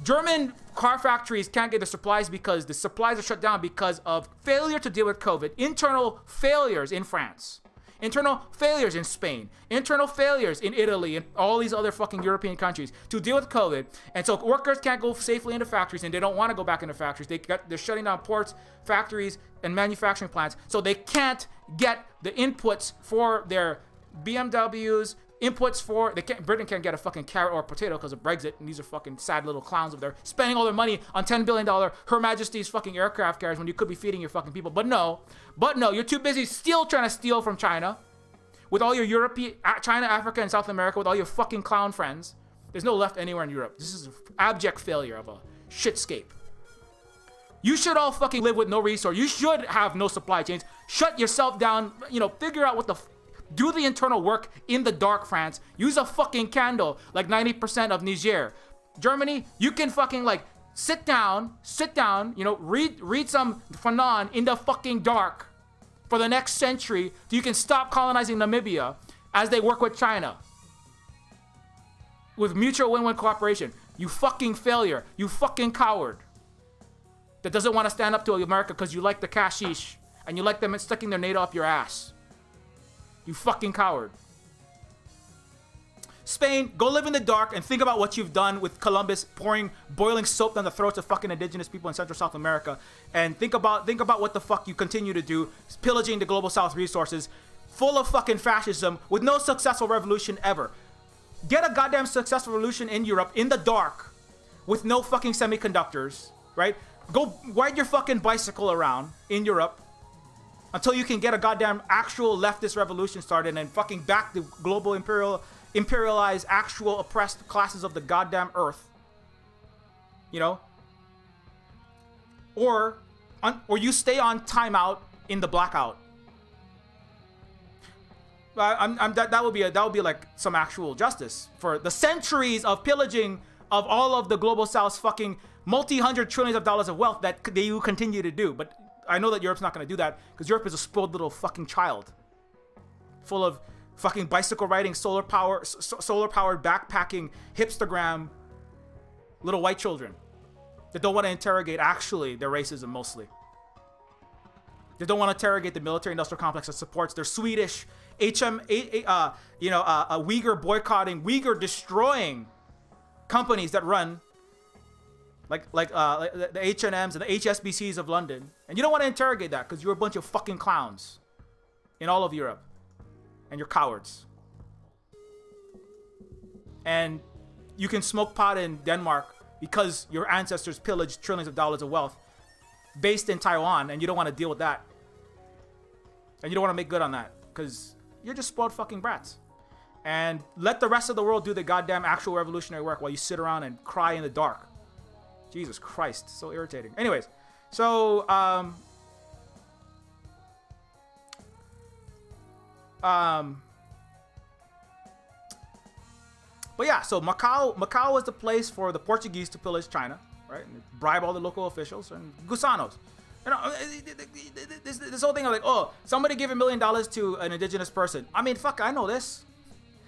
German car factories can't get their supplies because the supplies are shut down because of failure to deal with COVID. Internal failures in France. Internal failures in Spain. Internal failures in Italy and all these other fucking European countries to deal with COVID. And so workers can't go safely into factories, and they don't want to go back into factories. They're shutting down ports, factories, and manufacturing plants. So they can't get the inputs for their BMWs, Britain can't get a fucking carrot or a potato because of Brexit, and these are fucking sad little clowns over there spending all their money on $10 billion Her Majesty's fucking aircraft carriers when you could be feeding your fucking people. But no, you're too busy still trying to steal from China with all your European, China, Africa, and South America, with all your fucking clown friends. There's no left anywhere in Europe. This is an abject failure of a shitscape. You should all fucking live with no resource. You should have no supply chains. Shut yourself down, figure out what the Do the internal work in the dark, France. Use a fucking candle like 90% of Niger. Germany, you can fucking like sit down, you know, read some Fanon in the fucking dark for the next century so you can stop colonizing Namibia as they work with China. With mutual win-win cooperation. You fucking failure. You fucking coward. That doesn't want to stand up to America because you like the cashish and you like them sticking their NATO up your ass. You fucking coward. Spain, go live in the dark and think about what you've done with Columbus pouring boiling soap down the throats of fucking indigenous people in Central South America. And think about what the fuck you continue to do, pillaging the global South resources, full of fucking fascism, with no successful revolution ever. Get a goddamn successful revolution in Europe in the dark with no fucking semiconductors, right? Go ride your fucking bicycle around in Europe until you can get a goddamn actual leftist revolution started and fucking back the global imperialized actual oppressed classes of the goddamn earth. You know? Or you stay on timeout in the blackout. That would be like some actual justice for the centuries of pillaging of all of the global South's fucking multi-hundred trillions of dollars of wealth that you continue to do. But I know that Europe's not going to do that because Europe is a spoiled little fucking child, full of fucking bicycle riding, solar powered backpacking, hipstergram little white children that don't want to interrogate actually their racism mostly. They don't want to interrogate the military-industrial complex that supports their Swedish Uyghur boycotting, Uyghur destroying companies that run like the H&Ms and the HSBCs of London. And you don't want to interrogate that because you're a bunch of fucking clowns in all of Europe. And you're cowards. And you can smoke pot in Denmark because your ancestors pillaged trillions of dollars of wealth based in Taiwan, and you don't want to deal with that. And you don't want to make good on that because you're just spoiled fucking brats. And let the rest of the world do the goddamn actual revolutionary work while you sit around and cry in the dark. Jesus Christ, so irritating. Anyways, so but yeah, so Macau was the place for the Portuguese to pillage China, right? And bribe all the local officials and gusanos. You know, this whole thing of like, oh, somebody give $1 million to an indigenous person. I mean, fuck, I know this.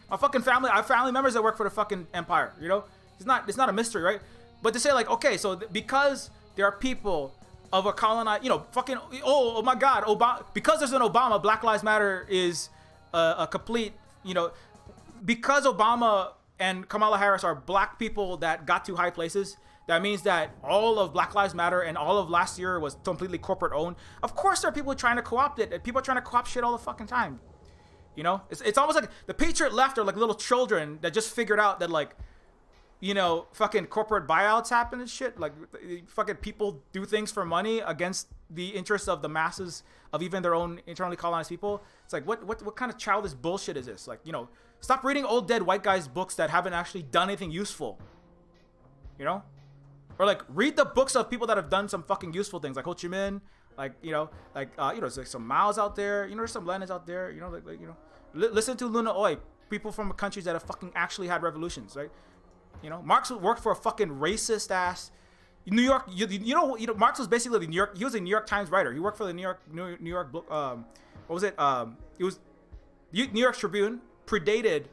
My fucking family, I have family members that work for the fucking empire. You know, it's not a mystery, right? But to say like, okay, so because there are people of a colonized, you know, fucking, oh my God, Obama, because there's an Obama, Black Lives Matter is a complete, you know, because Obama and Kamala Harris are black people that got to high places, that means that all of Black Lives Matter and all of last year was completely corporate owned. Of course there are people trying to co-opt it, and people are trying to co-opt shit all the fucking time. You know, it's almost like the patriot left are like little children that just figured out that, like, you know, fucking corporate buyouts happen and shit. Like, fucking people do things for money against the interests of the masses of even their own internally colonized people. It's like, what kind of childish bullshit is this? Like, you know, stop reading old dead white guys' books that haven't actually done anything useful. You know? Or like, read the books of people that have done some fucking useful things, like Ho Chi Minh, like, you know, there's like some Mao's out there, you know, there's some Lenins out there, you know, like you know, listen to Luna Oi, people from countries that have fucking actually had revolutions, right? You know, Marx worked for a fucking racist ass New York. You know, Marx was basically the New York. He was a New York Times writer. He worked for the New York book. What was it? It was New York Tribune. Predated.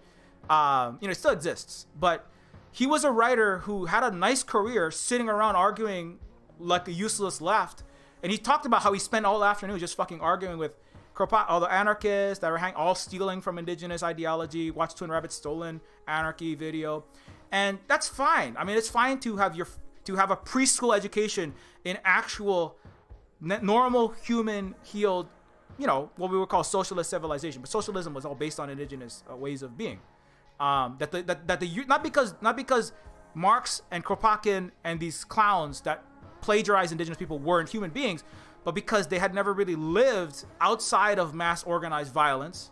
You know, it still exists, but he was a writer who had a nice career sitting around arguing like a useless left. And he talked about how he spent all afternoon just fucking arguing with all the anarchists that were all stealing from indigenous ideology. Watch Twin Rabbits Stolen Anarchy video. And that's fine. I mean, it's fine to have a preschool education in actual normal human healed, you know, what we would call socialist civilization. But socialism was all based on indigenous ways of being. Not because Marx and Kropotkin and these clowns that plagiarize indigenous people weren't human beings, but because they had never really lived outside of mass organized violence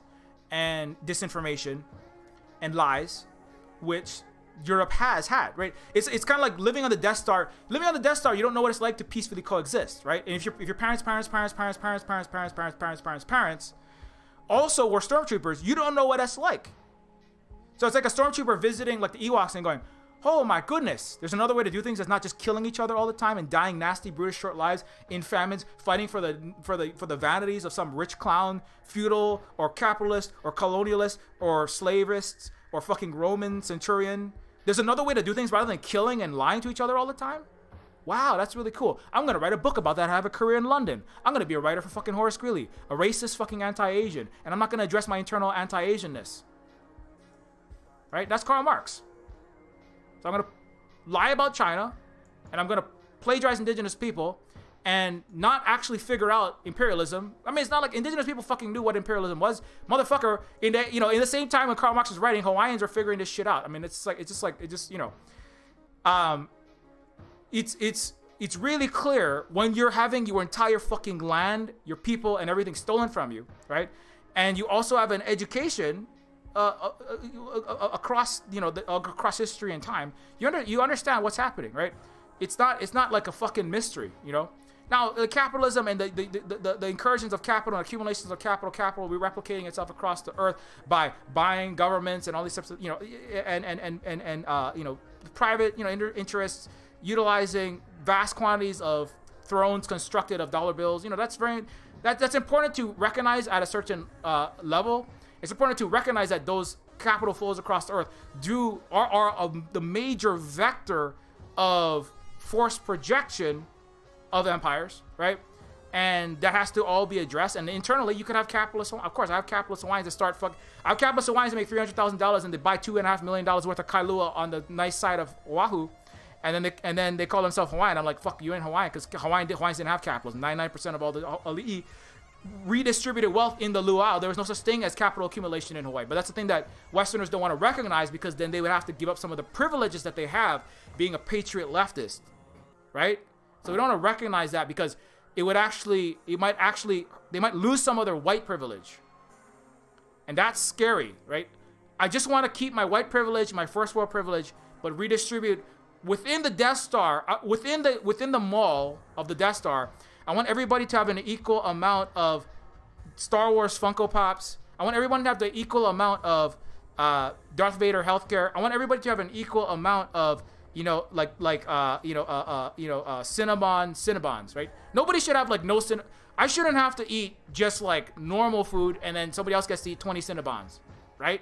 and disinformation and lies, which Europe has had, right? It's kind of like living on the Death Star. Living on the Death Star, you don't know what it's like to peacefully coexist, right? And if your parents also were stormtroopers, you don't know what that's like. So it's like a stormtrooper visiting like the Ewoks and going, oh my goodness, there's another way to do things that's not just killing each other all the time and dying nasty, brutish, short lives in famines, fighting for the vanities of some rich clown, feudal or capitalist or colonialist or slavist or fucking Roman centurion. There's another way to do things rather than killing and lying to each other all the time. Wow, that's really cool. I'm gonna write a book about that and have a career in London. I'm gonna be a writer for fucking Horace Greeley, a racist fucking anti-Asian, and I'm not gonna address my internal anti-Asianness. Right? That's Karl Marx. So I'm going to lie about China, and I'm going to plagiarize indigenous people and not actually figure out imperialism. I mean, it's not like indigenous people fucking knew what imperialism was. Motherfucker, in the same time when Karl Marx was writing, Hawaiians are figuring this shit out. I mean, it's really clear when you're having your entire fucking land, your people, and everything stolen from you, right? And you also have an education across across history and time, you understand what's happening, right? It's not like a fucking mystery, you know. Now the capitalism and the incursions of capital and accumulations of capital will be replicating itself across the earth by buying governments and all these types of and private interests utilizing vast quantities of thrones constructed of dollar bills. That's important to recognize at a certain level. It's important to recognize that those capital flows across the earth are the major vector of forced projection of empires, right? And that has to all be addressed. And internally, you could have capitalists. Of course, I have capitalist Hawaiians that I have capitalist Hawaiians that make $300,000 and they buy $2.5 million worth of kailua on the nice side of Oahu, and then they call themselves Hawaiian. I'm like, fuck, you ain't Hawaiian, because Hawaiians didn't have capitalism. 99% of all the ali'i redistributed wealth in the luau. There was no such thing as capital accumulation in Hawaii. But that's the thing that Westerners don't want to recognize, because then they would have to give up some of the privileges that they have being a patriot leftist, right? So we don't want to recognize that, because they might lose some of their white privilege. And that's scary, right? I just want to keep my white privilege, my first world privilege, but redistribute within the Death Star, within the mall of the Death Star. I want everybody to have an equal amount of Star Wars Funko Pops. I want everyone to have the equal amount of Darth Vader healthcare. I want everybody to have an equal amount of Cinnabons, right? Nobody should have I shouldn't have to eat just like normal food and then somebody else gets to eat 20 Cinnabons, right?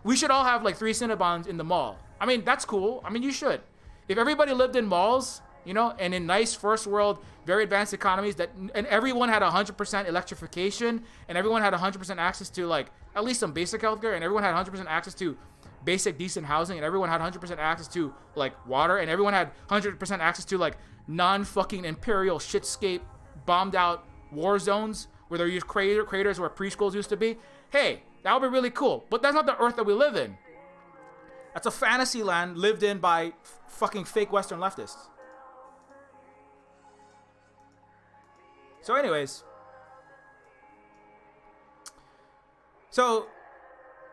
We should all have like 3 Cinnabons in the mall. I mean, that's cool. I mean, you should. If everybody lived in malls, and in nice first world, very advanced economies and everyone had 100% electrification, and everyone had 100% access to like at least some basic healthcare, and everyone had 100% access to basic decent housing, and everyone had 100% access to like water, and everyone had 100% access to like non-fucking imperial shitscape bombed out war zones where there used craters where preschools used to be. Hey, that would be really cool. But that's not the earth that we live in. That's a fantasy land lived in by fucking fake Western leftists. So anyways,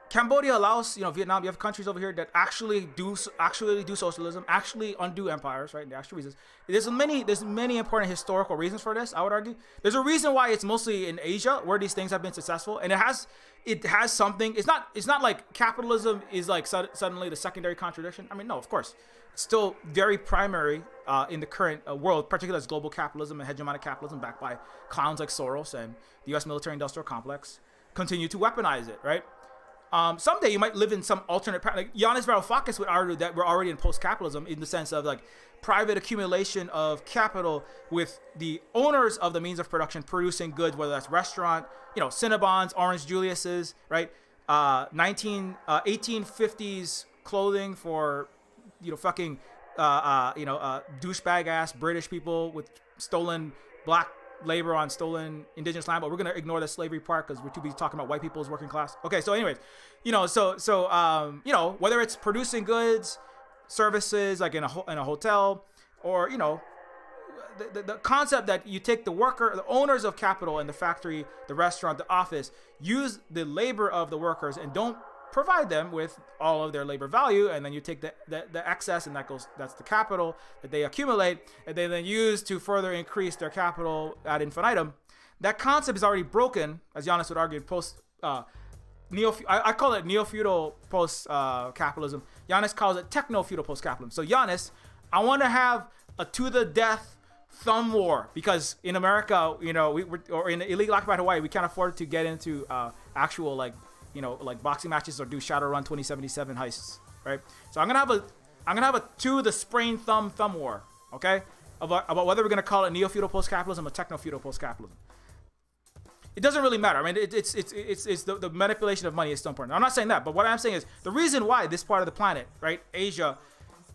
Cambodia, Laos, Vietnam, you have countries over here that actually do socialism, actually undo empires, right? The actual reasons. There's many important historical reasons for this, I would argue. There's a reason why it's mostly in Asia where these things have been successful, and it has something. It's not like capitalism is like suddenly the secondary contradiction. I mean, no, of course. It's still very primary in the current world, particularly as global capitalism and hegemonic capitalism backed by clowns like Soros and the U.S. military-industrial complex continue to weaponize it, right? Someday you might live in some alternate like Yanis Varoufakis would argue that we're already in post-capitalism in the sense of like private accumulation of capital with the owners of the means of production producing goods, whether that's restaurant, Cinnabons, Orange Julius's, right? 1850s clothing for fucking douchebag ass British people with stolen black labor on stolen indigenous land, but we're gonna ignore the slavery part because we're too busy talking about white people's working class. Okay, so anyways, whether it's producing goods, services like in a hotel, or the concept that you take the owners of capital in the factory, the restaurant, the office, use the labor of the workers and don't provide them with all of their labor value, and then you take the excess, and that's the capital that they accumulate, and they then use to further increase their capital ad infinitum. That concept is already broken, as Giannis would argue, post I call it neo-feudal post-capitalism. Giannis calls it techno-feudal post-capitalism. So Giannis, I want to have a to-the-death thumb war, because in America, or in illegal occupied Hawaii, we can't afford to get into actual like boxing matches or do Shadowrun 2077 heists, right? So I'm gonna have a to the sprained thumb war, okay? About whether we're gonna call it neo-feudal post-capitalism or techno-feudal post-capitalism. It doesn't really matter. I mean, it's the manipulation of money is still important. I'm not saying that, but what I'm saying is the reason why this part of the planet, right, Asia,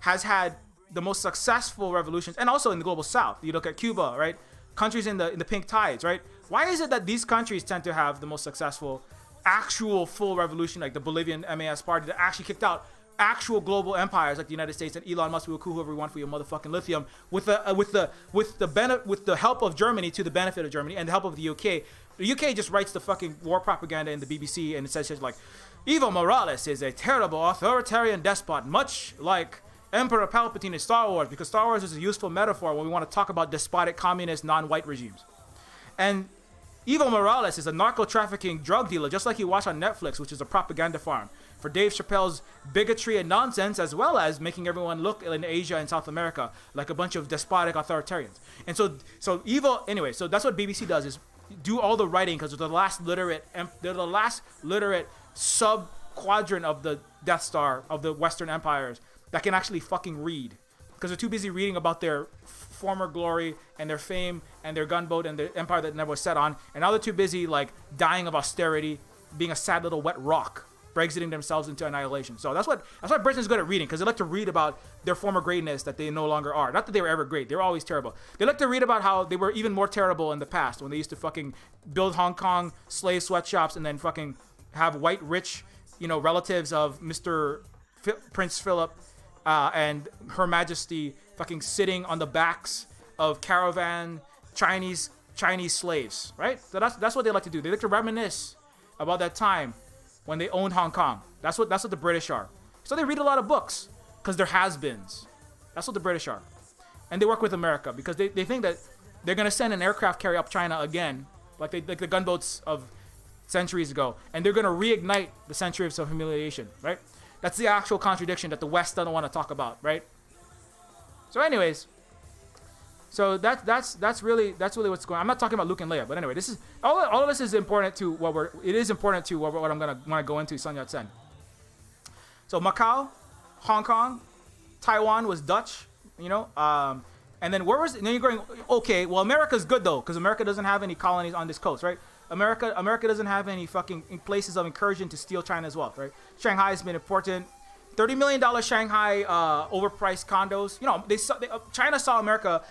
has had the most successful revolutions, and also in the global South. You look at Cuba, right, countries in the pink tides, right. Why is it that these countries tend to have the most successful, actual full revolution, like the Bolivian MAS party that actually kicked out actual global empires like the United States, and Elon Musk will coup whoever we want for your motherfucking lithium with the help of Germany, to the benefit of Germany and the help of the UK. The UK just writes the fucking war propaganda in the BBC, and it says shit like, Evo Morales is a terrible authoritarian despot, much like Emperor Palpatine in Star Wars, because Star Wars is a useful metaphor when we want to talk about despotic, communist, non-white regimes. And Evo Morales is a narco-trafficking drug dealer, just like you watch on Netflix, which is a propaganda farm for Dave Chappelle's bigotry and nonsense, as well as making everyone look in Asia and South America like a bunch of despotic authoritarians. And so Evo, anyway, so that's what BBC does, is do all the writing, because they're the last literate sub-quadrant of the Death Star of the Western empires that can actually fucking read, because they're too busy reading about their former glory and their fame and their gunboat and the empire that never was set on, and now they're too busy like dying of austerity, being a sad little wet rock, Brexiting themselves into annihilation. So that's why Britain's good at reading, because they like to read about their former greatness that they no longer are. Not that they were ever great, they were always terrible. They like to read about how they were even more terrible in the past, when they used to fucking build Hong Kong slave sweatshops and then fucking have white rich, relatives of Prince Philip and Her Majesty fucking sitting on the backs of caravan Chinese slaves, right? So that's what they like to do. They like to reminisce about that time when they owned Hong Kong. That's what the British are. So they read a lot of books, because they're has-beens. That's what the British are. And they work with America because they think that they're gonna send an aircraft carrier up China again, like the gunboats of centuries ago, and they're gonna reignite the centuries of humiliation, right? That's the actual contradiction that the West doesn't want to talk about, right? So anyways, so that's really what's going on. I'm not talking about Luke and Leia, but anyway, this is all of this is important to what I'm gonna want to go into Sun Yat-sen. So Macau, Hong Kong, Taiwan was Dutch, and then where was it? And then you're going, okay, well, America's good though, because America doesn't have any colonies on this coast, right? America doesn't have any fucking places of incursion to steal China's wealth, right? Shanghai has been important. $30 million Shanghai overpriced condos. China saw America,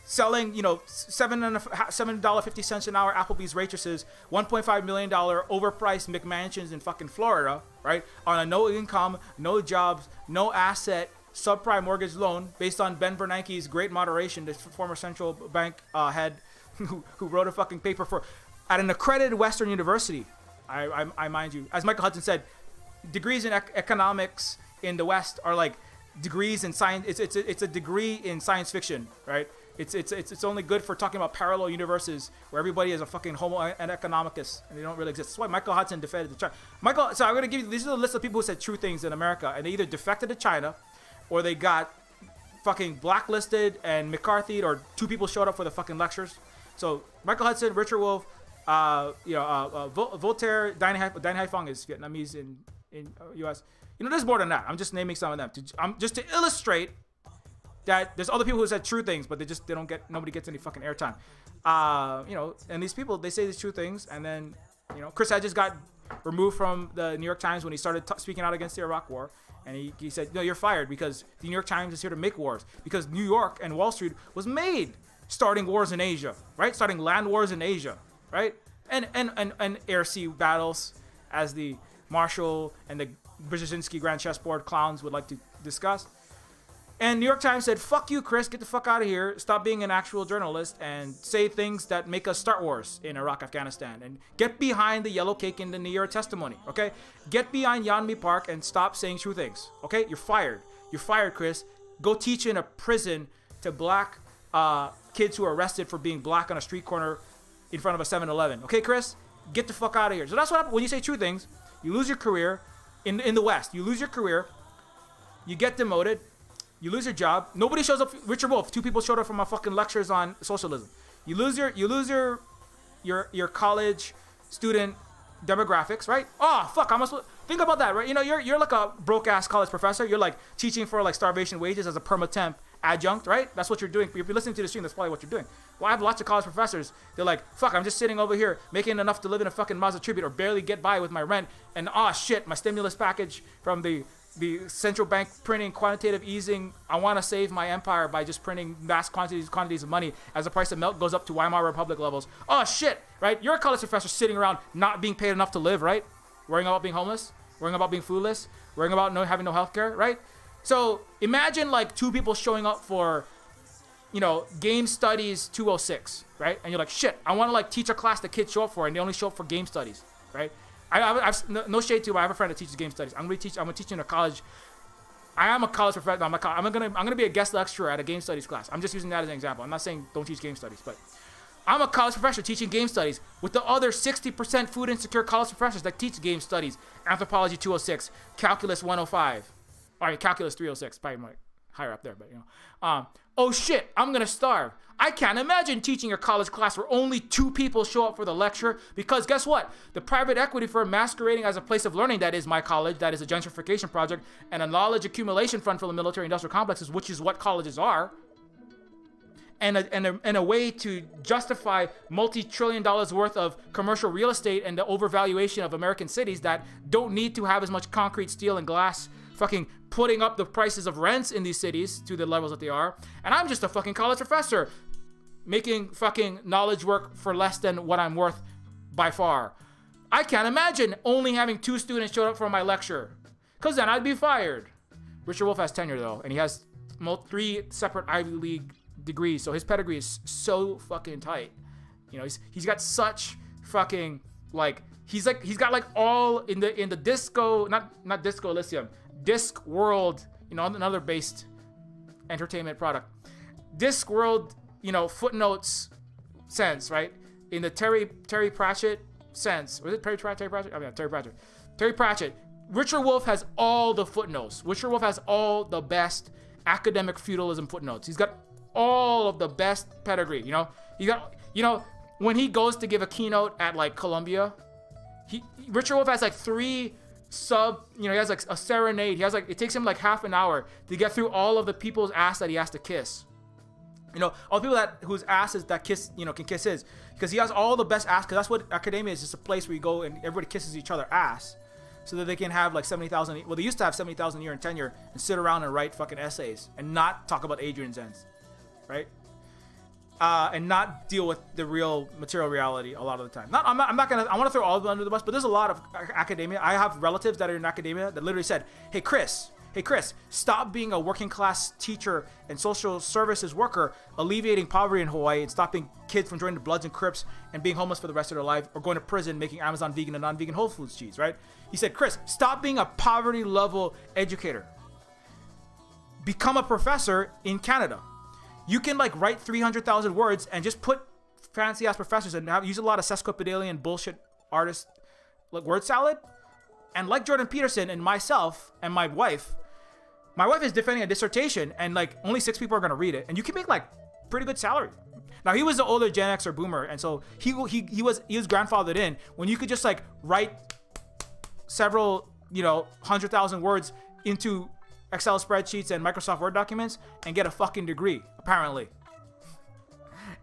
selling, $7.50 an hour Applebee's waitresses, $1.5 million overpriced McMansions in fucking Florida, right? On a no income, no jobs, no asset, subprime mortgage loan based on Ben Bernanke's great moderation, the former central bank head who wrote a fucking paper at an accredited Western university. I mind you, as Michael Hudson said, degrees in economics in the West are like degrees in science. It's a degree in science fiction, right? It's only good for talking about parallel universes where everybody is a fucking homo economicus and they don't really exist. That's why Michael Hudson defended the China. So I'm gonna give you, these are the list of people who said true things in America, and they either defected to China, or they got fucking blacklisted and McCarthy'd, or two people showed up for the fucking lectures. So Michael Hudson, Richard Wolff, Voltaire, Dai Haifong is Vietnamese in U.S. There's more than that. I'm just naming some of them just to illustrate that there's other people who said true things, but nobody gets any fucking airtime. And these people, they say these true things, and then Chris Hedges got removed from the New York Times when he started speaking out against the Iraq War, and he said, no, you're fired, because the New York Times is here to make wars, because New York and Wall Street was made starting wars in Asia, right? Starting land wars in Asia, right? And air-sea battles, as the Marshall and the Brzezinski Grand Chessboard clowns would like to discuss. And New York Times said, fuck you, Chris, get the fuck out of here, stop being an actual journalist, and say things that make us start wars in Iraq, Afghanistan, and get behind the yellow cake in the New Year testimony, okay? Get behind Yeonmi Park and stop saying true things, okay? You're fired. You're fired, Chris. Go teach in a prison to black kids who are arrested for being black on a street corner in front of a 7-Eleven. Okay, Chris? get the fuck out of here. So that's what happens when you say true things. You lose your career in the West. You lose your career. You get demoted. You lose your job. Nobody shows up. Richard Wolff, 2 people showed up for my fucking lectures on socialism. You lose your college student demographics, right? Oh fuck, think about that, right? You know, you're like a broke ass college professor. You're like teaching for like starvation wages as a perma-temp adjunct, right? That's what you're doing. If you're listening to the stream, that's probably what you're doing. Well, I have lots of college professors. They're like, fuck, I'm just sitting over here making enough to live in a fucking Mazda Tribute or barely get by with my rent. And shit, my stimulus package from the central bank printing quantitative easing. I want to save my empire by just printing vast quantities of money as the price of milk goes up to Weimar Republic levels. Oh shit, right? You're a college professor sitting around not being paid enough to live, right? Worrying about being homeless, worrying about being foodless, worrying about having no healthcare, right? So imagine like 2 people showing up for, you know, game studies 206, right? And you're like, shit, I want to like teach a class the kids show up for, and they only show up for game studies, right? I've no shade to, but I have a friend that teaches game studies. I'm gonna teach in a college. I am a college professor. I'm gonna be a guest lecturer at a game studies class. I'm just using that as an example. I'm not saying don't teach game studies, but I'm a college professor teaching game studies with the other 60% food insecure college professors that teach game studies, anthropology 206, calculus 105. All right, calculus 306, probably more higher up there, but you know. Oh shit, I'm gonna starve. I can't imagine teaching a college class where only 2 people show up for the lecture, because guess what? The private equity firm masquerading as a place of learning, that is my college, that is a gentrification project, and a knowledge accumulation fund for the military industrial complexes, which is what colleges are, and a way to justify multi-trillion dollars worth of commercial real estate and the overvaluation of American cities that don't need to have as much concrete, steel, and glass fucking putting up the prices of rents in these cities to the levels that they are. And I'm just a fucking college professor making fucking knowledge work for less than what I'm worth by far. I can't imagine only having 2 students show up for my lecture, because then I'd be fired. Richard Wolff has tenure though, and he has 3 separate Ivy League degrees, so his pedigree is so fucking tight. You know, he's got such fucking like he's got like all in the disco, not Disco Elysium, Disc World, you know, another based entertainment product. Disc World, you know, footnotes sense, right? In the Terry Pratchett sense. Was it Terry Pratchett? I mean, Terry Pratchett. Terry Pratchett. Richard Wolff has all the footnotes. Richard Wolff has all the best academic feudalism footnotes. He's got all of the best pedigree, you know? When he goes to give a keynote at like Columbia, Richard Wolff has like 3 he has like a serenade. He has like, it takes him like half an hour to get through all of the people's ass that he has to kiss. You know, all the people whose asses that kiss, you know, can kiss his, because he has all the best ass, because that's what academia is, just a place where you go and everybody kisses each other ass, so that they can have like 70,000, well, they used to have 70,000 a year in tenure and sit around and write fucking essays and not talk about Adrian Zenz, right? And not deal with the real material reality a lot of the time. I want to throw all of them under the bus, but there's a lot of academia. I have relatives that are in academia that literally said, hey Chris, stop being a working class teacher and social services worker, alleviating poverty in Hawaii, and stopping kids from joining the Bloods and Crips and being homeless for the rest of their life, or going to prison making Amazon vegan and non-vegan Whole Foods cheese, right? He said, Chris, stop being a poverty level educator. Become a professor in Canada. You can like write 300,000 words and just put fancy ass professors and use a lot of sesquipedalian bullshit artist like word salad. And like Jordan Peterson and myself and my wife is defending a dissertation, and like only 6 people are gonna read it, and you can make like pretty good salary. Now he was the older Gen X or boomer, and so he was grandfathered in when you could just like write several, you know, 100,000 words into Excel spreadsheets and Microsoft Word documents and get a fucking degree, apparently,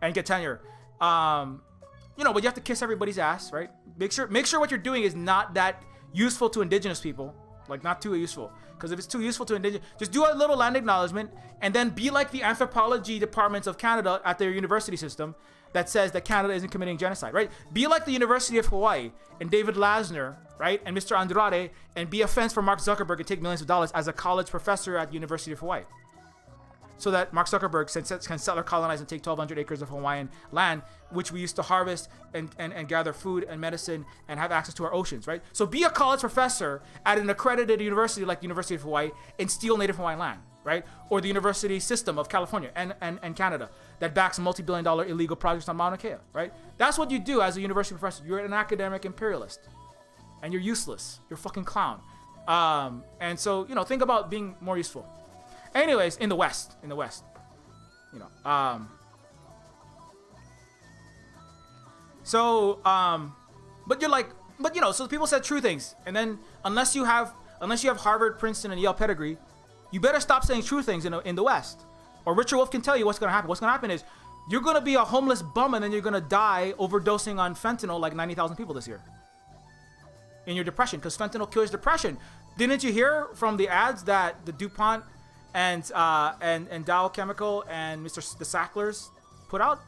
and get tenure. You know, but you have to kiss everybody's ass, right? Make sure what you're doing is not that useful to indigenous people, like not too useful. Because if it's too useful to indigenous, just do a little land acknowledgement and then be like the anthropology departments of Canada at their university system that says that Canada isn't committing genocide, right? Be like the University of Hawaii and David Lasner, right? And Mr. Andrade, and be a fence for Mark Zuckerberg and take millions of dollars as a college professor at the University of Hawaii. So that Mark Zuckerberg can settler colonize and take 1,200 acres of Hawaiian land, which we used to harvest and gather food and medicine and have access to our oceans, right? So be a college professor at an accredited university like the University of Hawaii and steal native Hawaiian land. right? Or the university system of California and Canada that backs multi-billion-dollar illegal projects on Mauna Kea, right? That's what you do as a university professor. You're an academic imperialist, and you're useless. You're a fucking clown. And so, you know, think about being more useful. Anyways, in the West, you know, but you're like, but you know, so people said true things, and then unless you have Harvard, Princeton, and Yale pedigree, you better stop saying true things in the West, or Richard Wolff can tell you what's gonna happen. What's gonna happen is you're gonna be a homeless bum, and then you're gonna die overdosing on fentanyl like 90,000 people this year in your depression, because fentanyl cures depression. Didn't you hear from the ads that the DuPont and Dow Chemical and the Sacklers put out?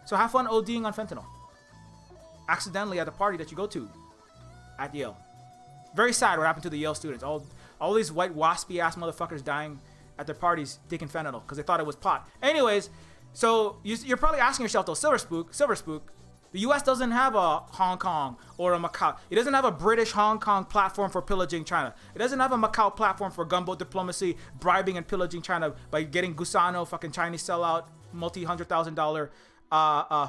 So have fun ODing on fentanyl accidentally at the party that you go to at Yale. Very sad what happened to the Yale students. All these white waspy ass motherfuckers dying at their parties taking fentanyl because they thought it was pot. Anyways, so you're probably asking yourself though, Silver Spook, the U.S. doesn't have a Hong Kong or a Macau. It doesn't have a British Hong Kong platform for pillaging China. It doesn't have a Macau platform for gunboat diplomacy, bribing and pillaging China by getting Gusano, fucking Chinese sellout, multi-$100,000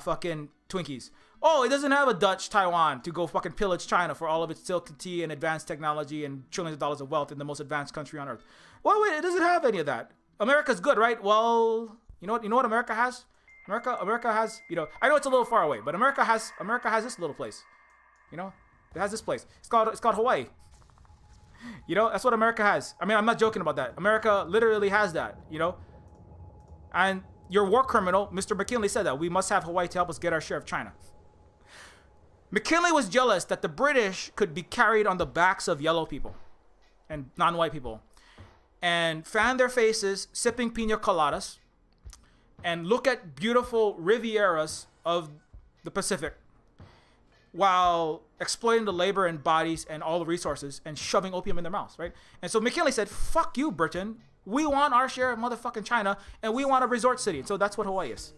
fucking Twinkies. Oh, it doesn't have a Dutch Taiwan to go fucking pillage China for all of its silk tea and advanced technology and trillions of dollars of wealth in the most advanced country on earth. Well, wait, it doesn't have any of that. America's good, right? Well, you know what America has? America has, you know, I know it's a little far away, but America has this little place. You know? It has this place. It's called Hawaii. You know, that's what America has. I mean, I'm not joking about that. America literally has that, you know? And your war criminal, Mr. McKinley, said that we must have Hawaii to help us get our share of China. McKinley was jealous that the British could be carried on the backs of yellow people and non-white people and fan their faces sipping pina coladas and look at beautiful Rivieras of the Pacific while exploiting the labor and bodies and all the resources and shoving opium in their mouths, right? And so McKinley said, fuck you, Britain. We want our share of motherfucking China, and we want a resort city. And so that's what Hawaii is.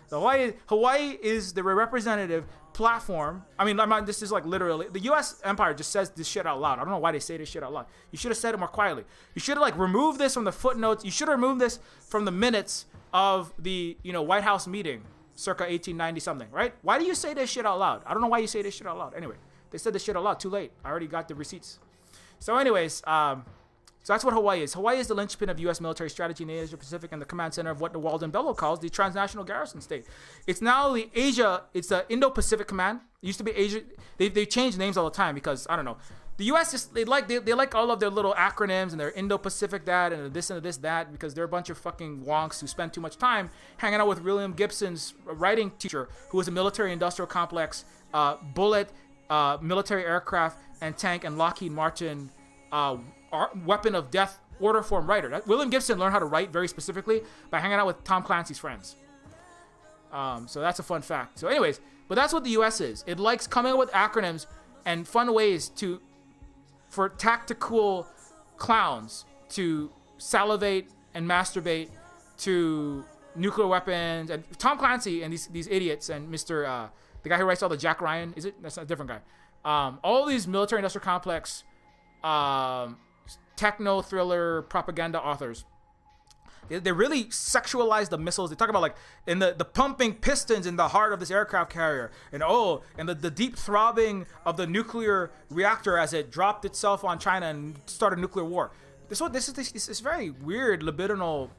So Hawaii is the representative platform. I mean, this is like literally, the U.S. empire just says this shit out loud. I don't know why they say this shit out loud. You should have said it more quietly. You should have like removed this from the footnotes. You should have removed this from the minutes of the, you know, White House meeting circa 1890 something, right? Why do you say this shit out loud? I don't know why you say this shit out loud. Anyway, they said this shit out loud. Too late. I already got the receipts. So anyways, so that's what Hawaii is. Hawaii is the linchpin of U.S. military strategy in the Asia Pacific and the command center of what the Walden Bellow calls the transnational garrison state. It's now it's the Indo-Pacific Command. It used to be Asia. They change names all the time because, I don't know. The U.S. just, they like all of their little acronyms and their Indo-Pacific that and this and this that because they're a bunch of fucking wonks who spend too much time hanging out with William Gibson's writing teacher, who was a military industrial complex, bullet, military aircraft, and tank and Lockheed Martin weapon of death order form writer. William Gibson learned how to write very specifically by hanging out with Tom Clancy's friends. So that's a fun fact. So anyways, but that's what the U.S. is. It likes coming up with acronyms and fun ways for tactical clowns to salivate and masturbate to nuclear weapons. And Tom Clancy and these idiots and Mr. The guy who writes all the Jack Ryan, is it? That's not a different guy. All these military industrial complex techno thriller propaganda authors, they really sexualize the missiles. They talk about like in the pumping pistons in the heart of this aircraft carrier, and the deep throbbing of the nuclear reactor as it dropped itself on China and started nuclear war. This is very weird libidinal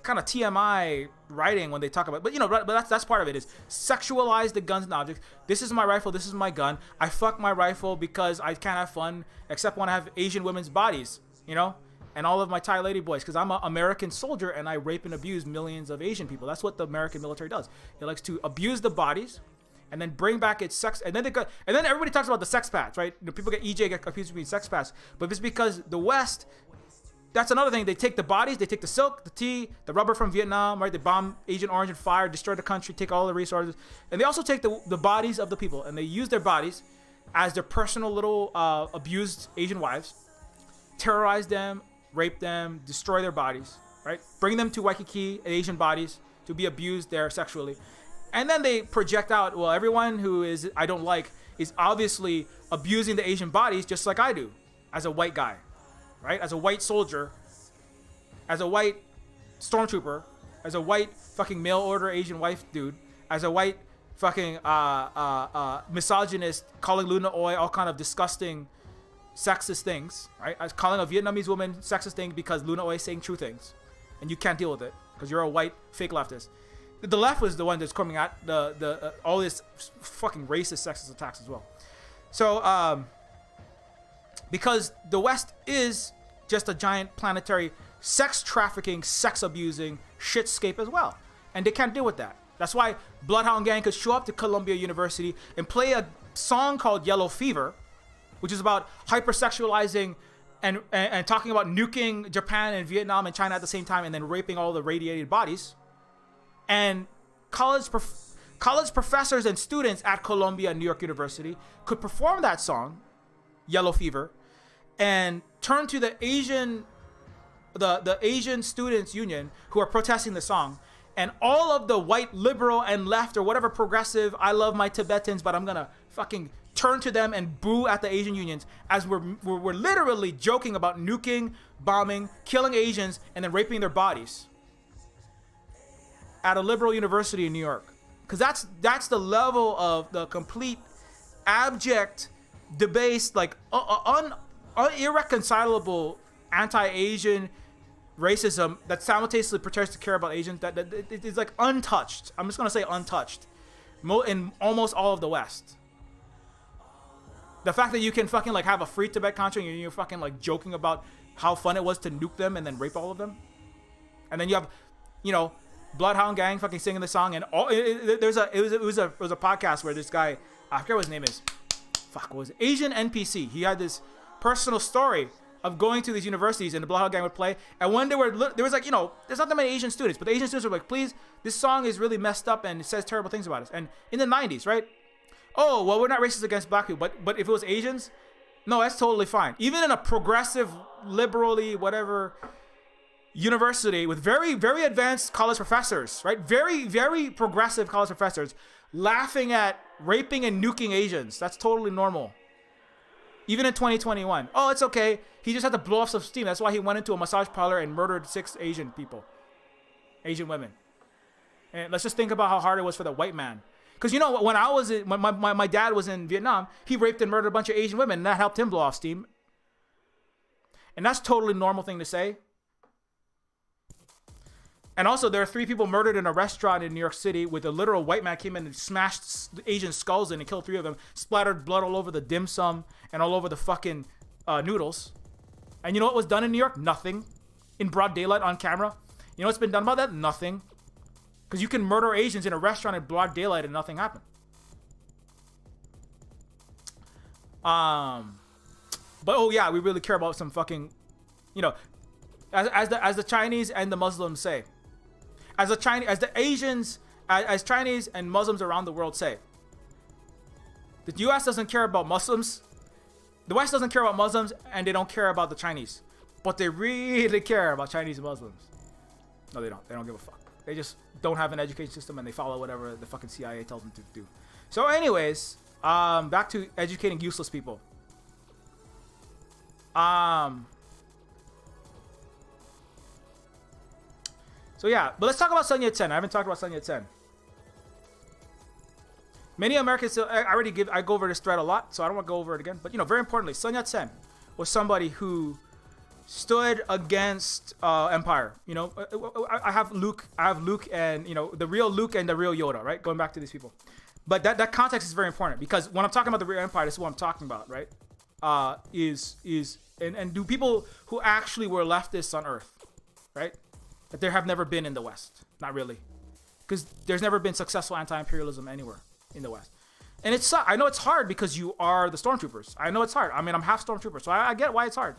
kind of TMI writing when they talk about, but that's part of it, is sexualize the guns and objects. This is my rifle, this is my gun. I fuck my rifle because I can't have fun except when I have Asian women's bodies, and all of my Thai lady boys, because I'm an American soldier and I rape and abuse millions of Asian people. That's what the American military does. It likes to abuse the bodies and then bring back its sex, and then everybody talks about the sex pats, right? People get confused between sex pats, but it's because the West. That's another thing. They take the bodies, they take the silk, the tea, the rubber from Vietnam, right? They bomb Agent Orange and fire, destroy the country, take all the resources. And they also take the bodies of the people, and they use their bodies as their personal little abused Asian wives, terrorize them, rape them, destroy their bodies, right? Bring them to Waikiki, Asian bodies, to be abused there sexually. And then they project out, well, everyone who I don't like is obviously abusing the Asian bodies just like I do as a white guy. right? As a white soldier, as a white stormtrooper, as a white fucking mail order Asian wife dude, as a white fucking misogynist, calling Luna Oi all kind of disgusting sexist things, right? As calling a Vietnamese woman sexist thing because Luna Oi is saying true things, and you can't deal with it because you're a white fake leftist. The left was the one that's coming at the all this fucking racist, sexist attacks as well. So because the West is just a giant planetary sex trafficking, sex abusing shitscape as well, and they can't deal with that. That's why Bloodhound Gang could show up to Columbia University and play a song called Yellow Fever, which is about hypersexualizing and talking about nuking Japan and Vietnam and China at the same time, and then raping all the radiated bodies. And college professors and students at Columbia and New York University could perform that song, Yellow Fever, and turn to the Asian Students Union who are protesting the song, and all of the white liberal and left or whatever progressive, I love my Tibetans, but I'm gonna fucking turn to them and boo at the Asian unions as we're literally joking about nuking, bombing, killing Asians, and then raping their bodies at a liberal university in New York. Because that's the level of the complete abject, debased, like irreconcilable anti-Asian racism that simultaneously pretends to care about Asians. That it is like untouched. I'm just gonna say untouched in almost all of the West. The fact that you can fucking like have a free Tibet country and you're fucking like joking about how fun it was to nuke them and then rape all of them, and then you have, you know, Bloodhound Gang fucking singing the song, and all it was a podcast where this guy, I forget what his name is, what was it? Asian NPC. He had this personal story of going to these universities, and the Bloodhound Gang would play, and when there was like, you know, there's not that many Asian students, but the Asian students were like, please, this song is really messed up and it says terrible things about us. And in the 90s, right? Oh, well, we're not racist against black people, but if it was Asians, no, that's totally fine. Even in a progressive, liberally, whatever university with very, very advanced college professors, right? Very, very progressive college professors laughing at raping and nuking Asians. That's totally normal. Even in 2021. Oh, it's okay. He just had to blow off some steam. That's why he went into a massage parlor and murdered 6 Asian people. Asian women. And let's just think about how hard it was for the white man. Because, you know, when my dad was in Vietnam, he raped and murdered a bunch of Asian women, and that helped him blow off steam. And that's totally normal thing to say. And also, there are 3 people murdered in a restaurant in New York City with a literal white man came in and smashed Asian skulls in and killed 3 of them, splattered blood all over the dim sum and all over the fucking noodles. And you know what was done in New York? Nothing. In broad daylight on camera. You know what's been done about that? Nothing. Because you can murder Asians in a restaurant in broad daylight and nothing happened. But oh yeah, we really care about some fucking, you know, as the Chinese and the Muslims say, as the Asians, as Chinese and Muslims around the world say, the U.S. doesn't care about Muslims, the West doesn't care about Muslims, and they don't care about the Chinese, but they really care about Chinese and Muslims. No, they don't. They don't give a fuck. They just don't have an education system and they follow whatever the fucking CIA tells them to do. So anyways, back to educating useless people. So yeah, but let's talk about Sun Yat-sen. I haven't talked about Sun Yat-sen. Many Americans, I go over this thread a lot, so I don't want to go over it again. But, you know, very importantly, Sun Yat-sen was somebody who stood against empire. You know, I have Luke, and, you know, the real Luke and the real Yoda, right? Going back to these people. But that context is very important, because when I'm talking about the real empire, this is what I'm talking about, right? And do people who actually were leftists on Earth, right? That there have never been in the West. Not really. Because there's never been successful anti-imperialism anywhere in the West. And I know it's hard because you are the stormtroopers. I know it's hard. I mean, I'm half stormtrooper, so I get why it's hard.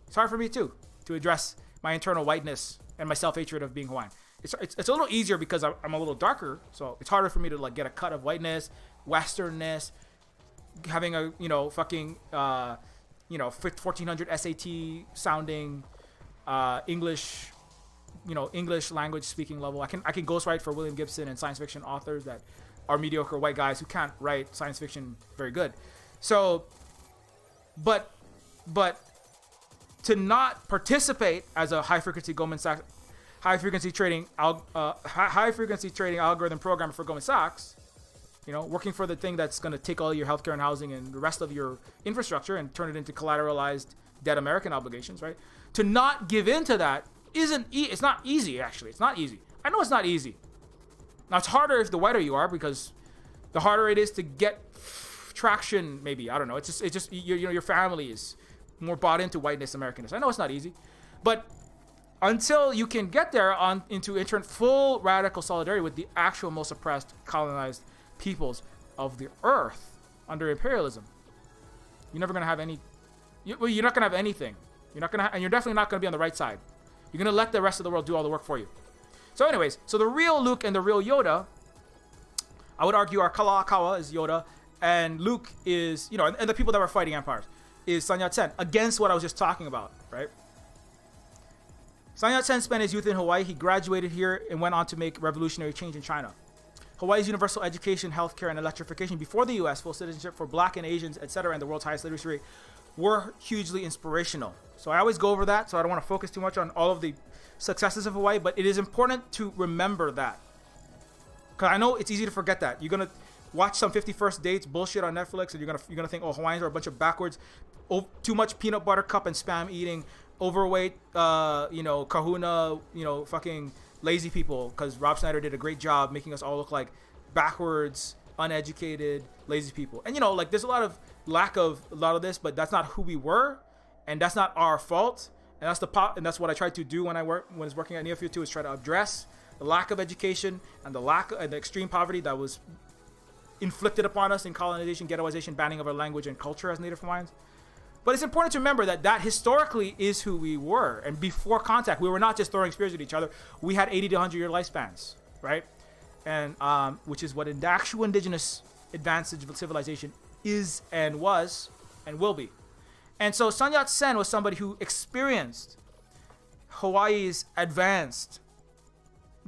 It's hard for me too to address my internal whiteness and my self-hatred of being Hawaiian. It's a little easier because I'm a little darker, so it's harder for me to like get a cut of whiteness, Westernness, having a, you know, fucking 1400 SAT sounding English, you know, English language speaking level. I can ghostwrite for William Gibson and science fiction authors that are mediocre white guys who can't write science fiction very good. So, but to not participate as a high-frequency Goldman Sachs, high-frequency trading algorithm programmer for Goldman Sachs, working for the thing that's going to take all your healthcare and housing and the rest of your infrastructure and turn it into collateralized debt American obligations, right? To not give in to that it's not easy, actually. It's not easy. I know it's not easy. Now, it's harder if the whiter you are, because the harder it is to get traction, maybe. I don't know. It's just your family is more bought into whiteness, Americanness. I know it's not easy. But until you can get there into full radical solidarity with the actual most oppressed, colonized peoples of the earth under imperialism, you're never going to have any... You're not going to have anything. And you're definitely not going to be on the right side. You're going to let the rest of the world do all the work for you. So anyways, so the real Luke and the real Yoda, I would argue, are Kalakaua is Yoda, and Luke is, and the people that were fighting empires is Sun Yat-sen, against what I was just talking about, right? Sun Yat-sen spent his youth in Hawaii. He graduated here and went on to make revolutionary change in China. Hawaii's universal education, healthcare, and electrification before the U.S., full citizenship for Black and Asians, etc., and the world's highest literacy rate were hugely inspirational. So I always go over that, so I don't want to focus too much on all of the successes of Hawaii, but it is important to remember that. Because I know it's easy to forget that. You're going to watch some 51st Dates bullshit on Netflix, and you're gonna think, oh, Hawaiians are a bunch of backwards, too much peanut butter cup and spam eating, overweight, kahuna, fucking lazy people, because Rob Schneider did a great job making us all look like backwards, uneducated, lazy people. And there's a lot of lack of a lot of this, but that's not who we were, and that's not our fault. And that's what I tried to do when I was working at Neofeud too, is try to address the lack of education and the extreme poverty that was inflicted upon us in colonization, ghettoization, banning of our language and culture as Native Hawaiians. But it's important to remember that historically is who we were. And before contact, we were not just throwing spears at each other. We had 80 to 100-year lifespans, right? And which is what the actual indigenous advantage of civilization is and was and will be. And so Sun Yat-sen was somebody who experienced Hawaii's advanced,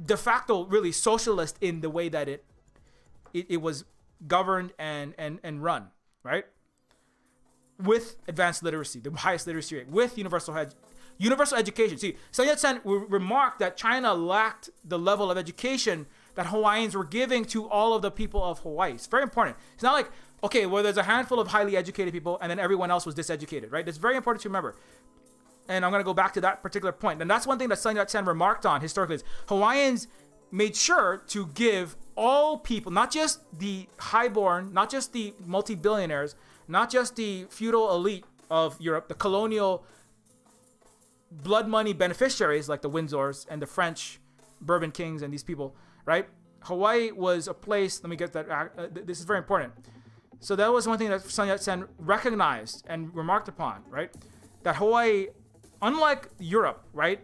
de facto, really socialist in the way that it was governed and run, right? With advanced literacy, the highest literacy rate, with universal education. See, Sun Yat-sen remarked that China lacked the level of education that Hawaiians were giving to all of the people of Hawaii. It's very important. It's not like, okay, well, there's a handful of highly educated people and then everyone else was diseducated, right? It's very important to remember. And I'm going to go back to that particular point. And that's one thing that Sun Yat-sen remarked on historically is Hawaiians made sure to give all people, not just the highborn, not just the multi-billionaires, not just the feudal elite of Europe, the colonial blood money beneficiaries like the Windsors and the French Bourbon kings and these people, right? Hawaii was a place, let me get that, this is very important. So that was one thing that Sun Yat-sen recognized and remarked upon, right? That Hawaii, unlike Europe, right?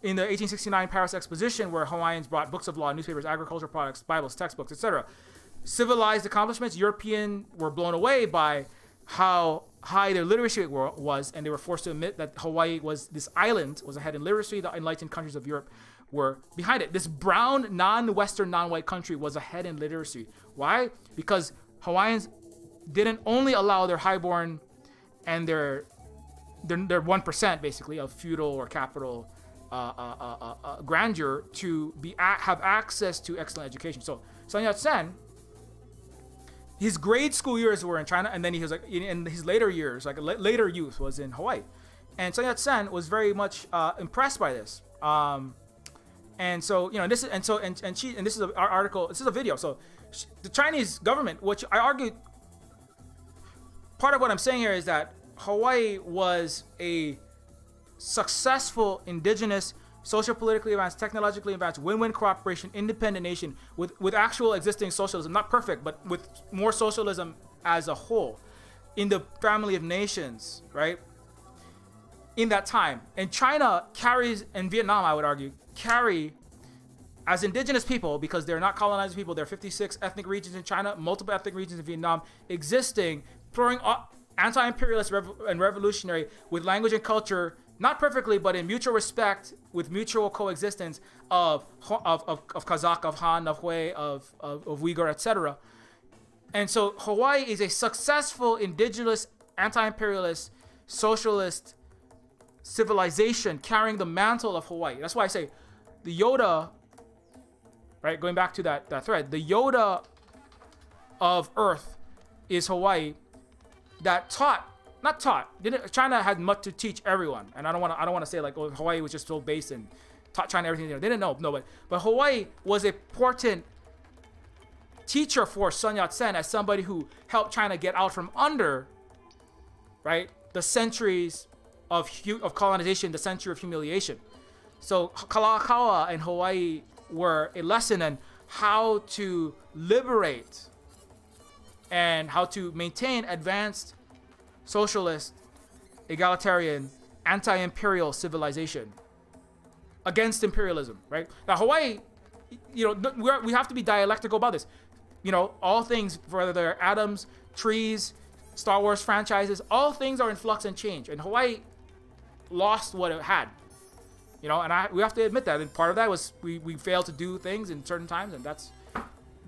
In the 1869 Paris Exposition, where Hawaiians brought books of law, newspapers, agricultural products, Bibles, textbooks, etc., civilized accomplishments, Europeans were blown away by how high their literacy rate was, and they were forced to admit that Hawaii was, this island was ahead in literacy. The enlightened countries of Europe were behind it. This brown, non-Western, non-white country was ahead in literacy. Why? Because Hawaiians didn't only allow their highborn and their 1% basically of feudal or capital grandeur to have access to excellent education. So Sun Yat-sen, his grade school years were in China, and then he was like in his later years, like later youth, was in Hawaii. And Sun Yat-sen was very much impressed by this. And so this is this is an article. This is a video. So the Chinese government, which I argue, part of what I'm saying here is that Hawaii was a successful indigenous, socio-politically advanced, technologically advanced, win-win cooperation, independent nation with actual existing socialism, not perfect, but with more socialism as a whole in the family of nations, right? In that time. And China carries, and Vietnam, I would argue, carry as indigenous people, because they're not colonized people, there are 56 ethnic regions in China, multiple ethnic regions in Vietnam existing, throwing anti-imperialist and revolutionary with language and culture, not perfectly, but in mutual respect, with mutual coexistence of Kazakh, of Han, of Hui, of Uyghur, etc. And so Hawaii is a successful indigenous, anti-imperialist, socialist civilization carrying the mantle of Hawaii. That's why I say the Yoda, right? Going back to that thread, the Yoda of Earth is Hawaii. That China had much to teach everyone, and I don't want to say like, oh, Hawaii was just so based and taught China everything. They didn't know, no, but Hawaii was a important teacher for Sun Yat-sen as somebody who helped China get out from under, right, the centuries of colonization, the century of humiliation. So Kalakaua and Hawaii were a lesson in how to liberate and how to maintain advanced socialist, egalitarian, anti-imperial civilization against imperialism, right? Now Hawaii, we have to be dialectical about this. All things, whether they're atoms, trees, Star Wars franchises, all things are in flux and change. And Hawaii lost what it had, and we have to admit that. And part of that was we failed to do things in certain times, and that's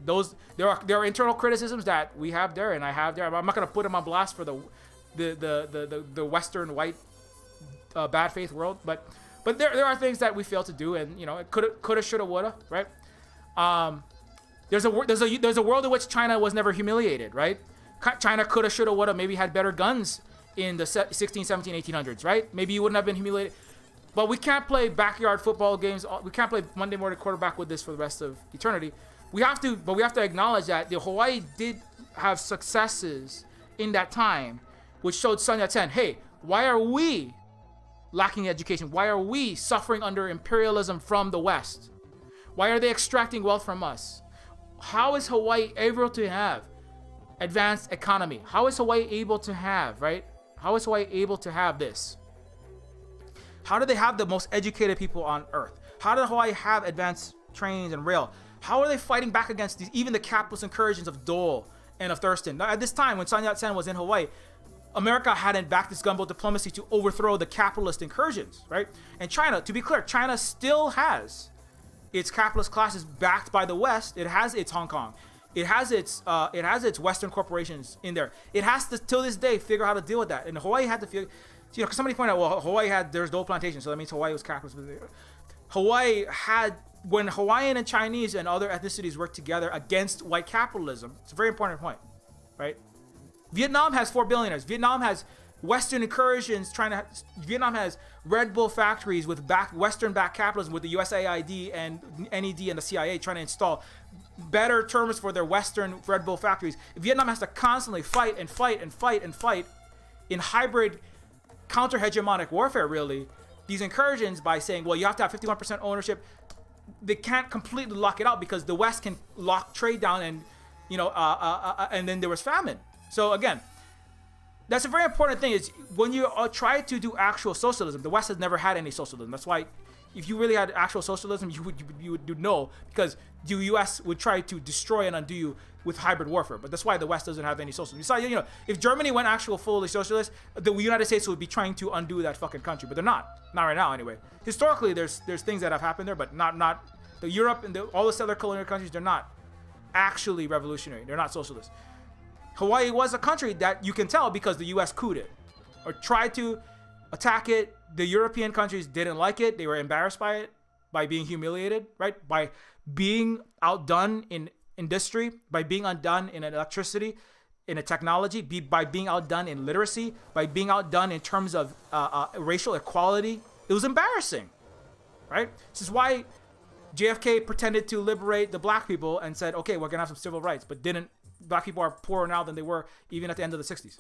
those. There are internal criticisms that we have there, and I have there. I'm not gonna put them on blast for the Western white bad faith world, but there are things that we failed to do, and it coulda, shoulda, woulda, right? There's a world in which China was never humiliated, right? China coulda, shoulda, woulda, maybe had better guns in the 16, 17, 1800s, right? Maybe you wouldn't have been humiliated. But we can't play backyard football games. We can't play Monday morning quarterback with this for the rest of eternity. We have to acknowledge that the Hawaii did have successes in that time, which showed Sun Yat-sen, hey, why are we lacking education? Why are we suffering under imperialism from the West? Why are they extracting wealth from us? How is Hawaii able to have advanced economy? How is Hawaii able to have, right? How is Hawaii able to have this? How do they have the most educated people on Earth? How did Hawaii have advanced trains and rail? How are they fighting back against even the capitalist incursions of Dole and of Thurston? Now, at this time, when Sun Yat-sen was in Hawaii, America hadn't backed this gunboat diplomacy to overthrow the capitalist incursions, right? And China, to be clear, China still has its capitalist classes backed by the West. It has its Hong Kong. It has its Western corporations in there. It has to, till this day, figure out how to deal with that. And Hawaii had to figure, because somebody pointed out, well, there's Dole plantation, so that means Hawaii was capitalist. Hawaii had, when Hawaiian and Chinese and other ethnicities worked together against white capitalism, it's a very important point, right? Vietnam has 4 billionaires. Vietnam has Western incursions Vietnam has Red Bull factories with Western-backed capitalism with the USAID and NED and the CIA trying to install better terms for their Western Red Bull factories. Vietnam has to constantly fight in hybrid counter-hegemonic warfare, really, these incursions by saying, well, you have to have 51% ownership. They can't completely lock it out because the West can lock trade down and, and then there was famine. So again, that's a very important thing. Is when you try to do actual socialism, the West has never had any socialism. That's why, if you really had actual socialism, you would know, because the U.S. would try to destroy and undo you with hybrid warfare. But that's why the West doesn't have any socialism. Besides, if Germany went actual fully socialist, the United States would be trying to undo that fucking country. But they're not right now anyway. Historically, there's things that have happened there, but not the Europe and all the settler colonial countries. They're not actually revolutionary. They're not socialist. Hawaii was a country that you can tell because the U.S. couped it or tried to attack it. The European countries didn't like it. They were embarrassed by it, by being humiliated, right? By being outdone in industry, by being outdone in electricity, in a technology, by being outdone in literacy, by being outdone in terms of racial equality. It was embarrassing, right? This is why JFK pretended to liberate the black people and said, okay, we're going to have some civil rights, but didn't. Black people are poorer now than they were even at the end of the 60s.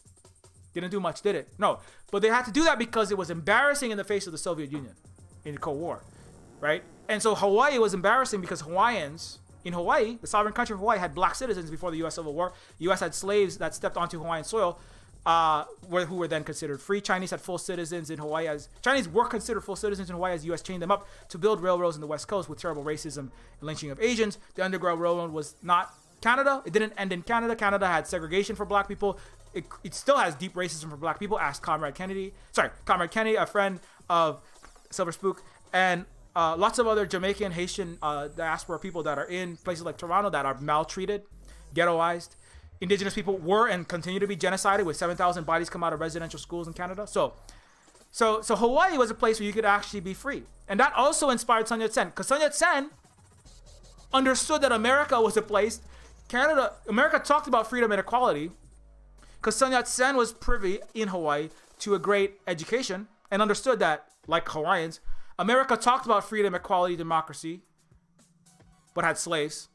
Didn't do much, did it? No. But they had to do that because it was embarrassing in the face of the Soviet Union in the Cold War, right? And so Hawaii was embarrassing because Hawaiians in Hawaii, the sovereign country of Hawaii, had black citizens before the U.S. Civil War. The U.S. had slaves that stepped onto Hawaiian soil who were then considered free. Chinese had full citizens in Hawaii Chinese were considered full citizens in Hawaii as the U.S. chained them up to build railroads in the West Coast with terrible racism and lynching of Asians. The Underground Railroad was not Canada. It didn't end in Canada. Canada had segregation for black people. It still has deep racism for black people. Ask Comrade Kennedy, a friend of Silver Spook, and lots of other Jamaican, Haitian diaspora people that are in places like Toronto that are maltreated, ghettoized. Indigenous people were and continue to be genocided with 7,000 bodies come out of residential schools in Canada. So So Hawaii was a place where you could actually be free. And that also inspired Sun Yat-sen, because Sun Yat-sen understood that America was a place, America talked about freedom and equality, because Sun Yat-sen was privy in Hawaii to a great education and understood that, like Hawaiians, America talked about freedom, equality, democracy, but had slaves,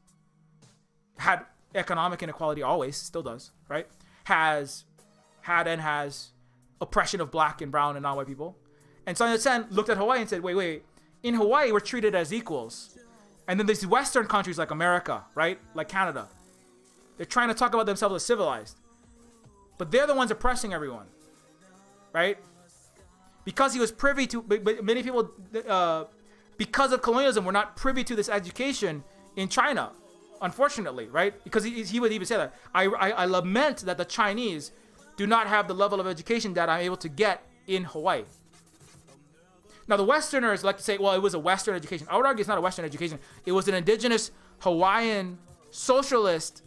had economic inequality always, still does, right? Had and has oppression of black and brown and non-white people. And Sun Yat-sen looked at Hawaii and said, wait, in Hawaii, we're treated as equals. And then these Western countries like America, right? Like Canada, they're trying to talk about themselves as civilized. But they're the ones oppressing everyone, right? Because he was privy to, but many people, because of colonialism, were not privy to this education in China, unfortunately, right? Because he would even say that. I lament that the Chinese do not have the level of education that I'm able to get in Hawaii. Now, the Westerners like to say, well, it was a Western education. I would argue it's not a Western education. It was an indigenous Hawaiian socialist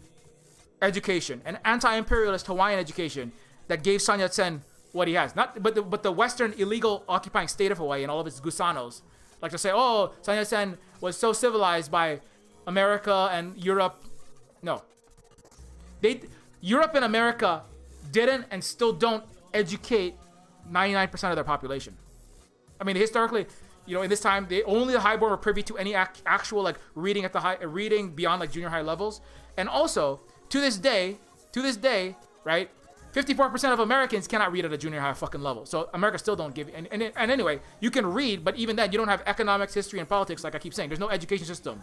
education, an anti-imperialist Hawaiian education that gave Sun Yat-sen what he has. But the Western illegal occupying state of Hawaii and all of its gusanos like to say, oh, Sun Yat-sen was so civilized by America and Europe. No. Europe and America didn't and still don't educate 99% of their population. I mean, historically, in this time, only the highborn were privy to any actual like reading at the reading beyond like junior high levels. And also, to this day, right, 54% of Americans cannot read at a junior high fucking level. So America still don't give. And anyway, you can read, but even then, you don't have economics, history, and politics. Like I keep saying, there's no education system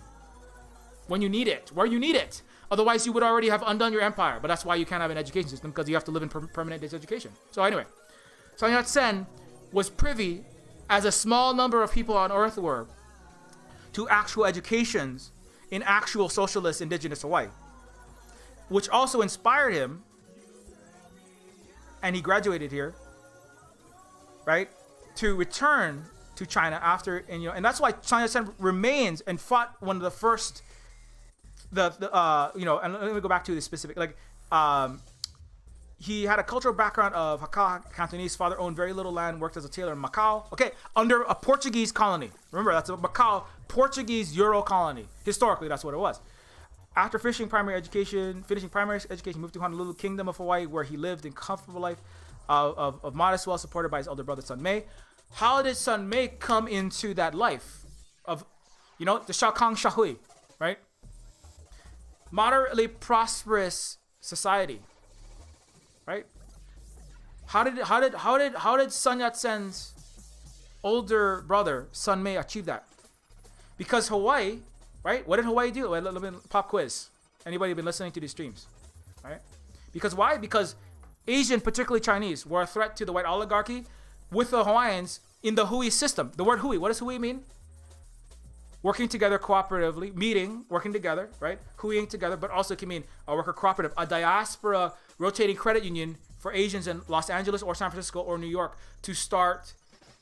when you need it, where you need it. Otherwise, you would already have undone your empire. But that's why you can't have an education system, because you have to live in permanent diseducation. So anyway, Sun Yat-sen was privy, as a small number of people on Earth were, to actual educations in actual socialist indigenous Hawaii, which also inspired him, and he graduated here, right, to return to China after, and that's why Sun Yat-sen remains and fought one of the first, and let me go back to the specific, he had a cultural background of Hakka Cantonese. Father owned very little land, worked as a tailor in Macau. Okay, under a Portuguese colony. Remember, that's a Macau Portuguese Euro colony. Historically, that's what it was. After finishing primary education, moved to Honolulu, Kingdom of Hawaii, where he lived in comfortable life of modest wealth, supported by his elder brother, Sun Mei. How did Sun Mei come into that life of, the Shakang Shahui, right? Moderately prosperous society, right? How did Sun Yat-sen's older brother, Sun Mei, achieve that? Because Hawaii, right? What did Hawaii do? Let me pop quiz. Anybody been listening to these streams, right? Because why? Because Asian, particularly Chinese, were a threat to the white oligarchy with the Hawaiians in the Hui system. The word Hui, what does Hui mean? Working together cooperatively, working together, right? Huiing together, but also can mean a worker cooperative, a diaspora rotating credit union for Asians in Los Angeles or San Francisco or New York to start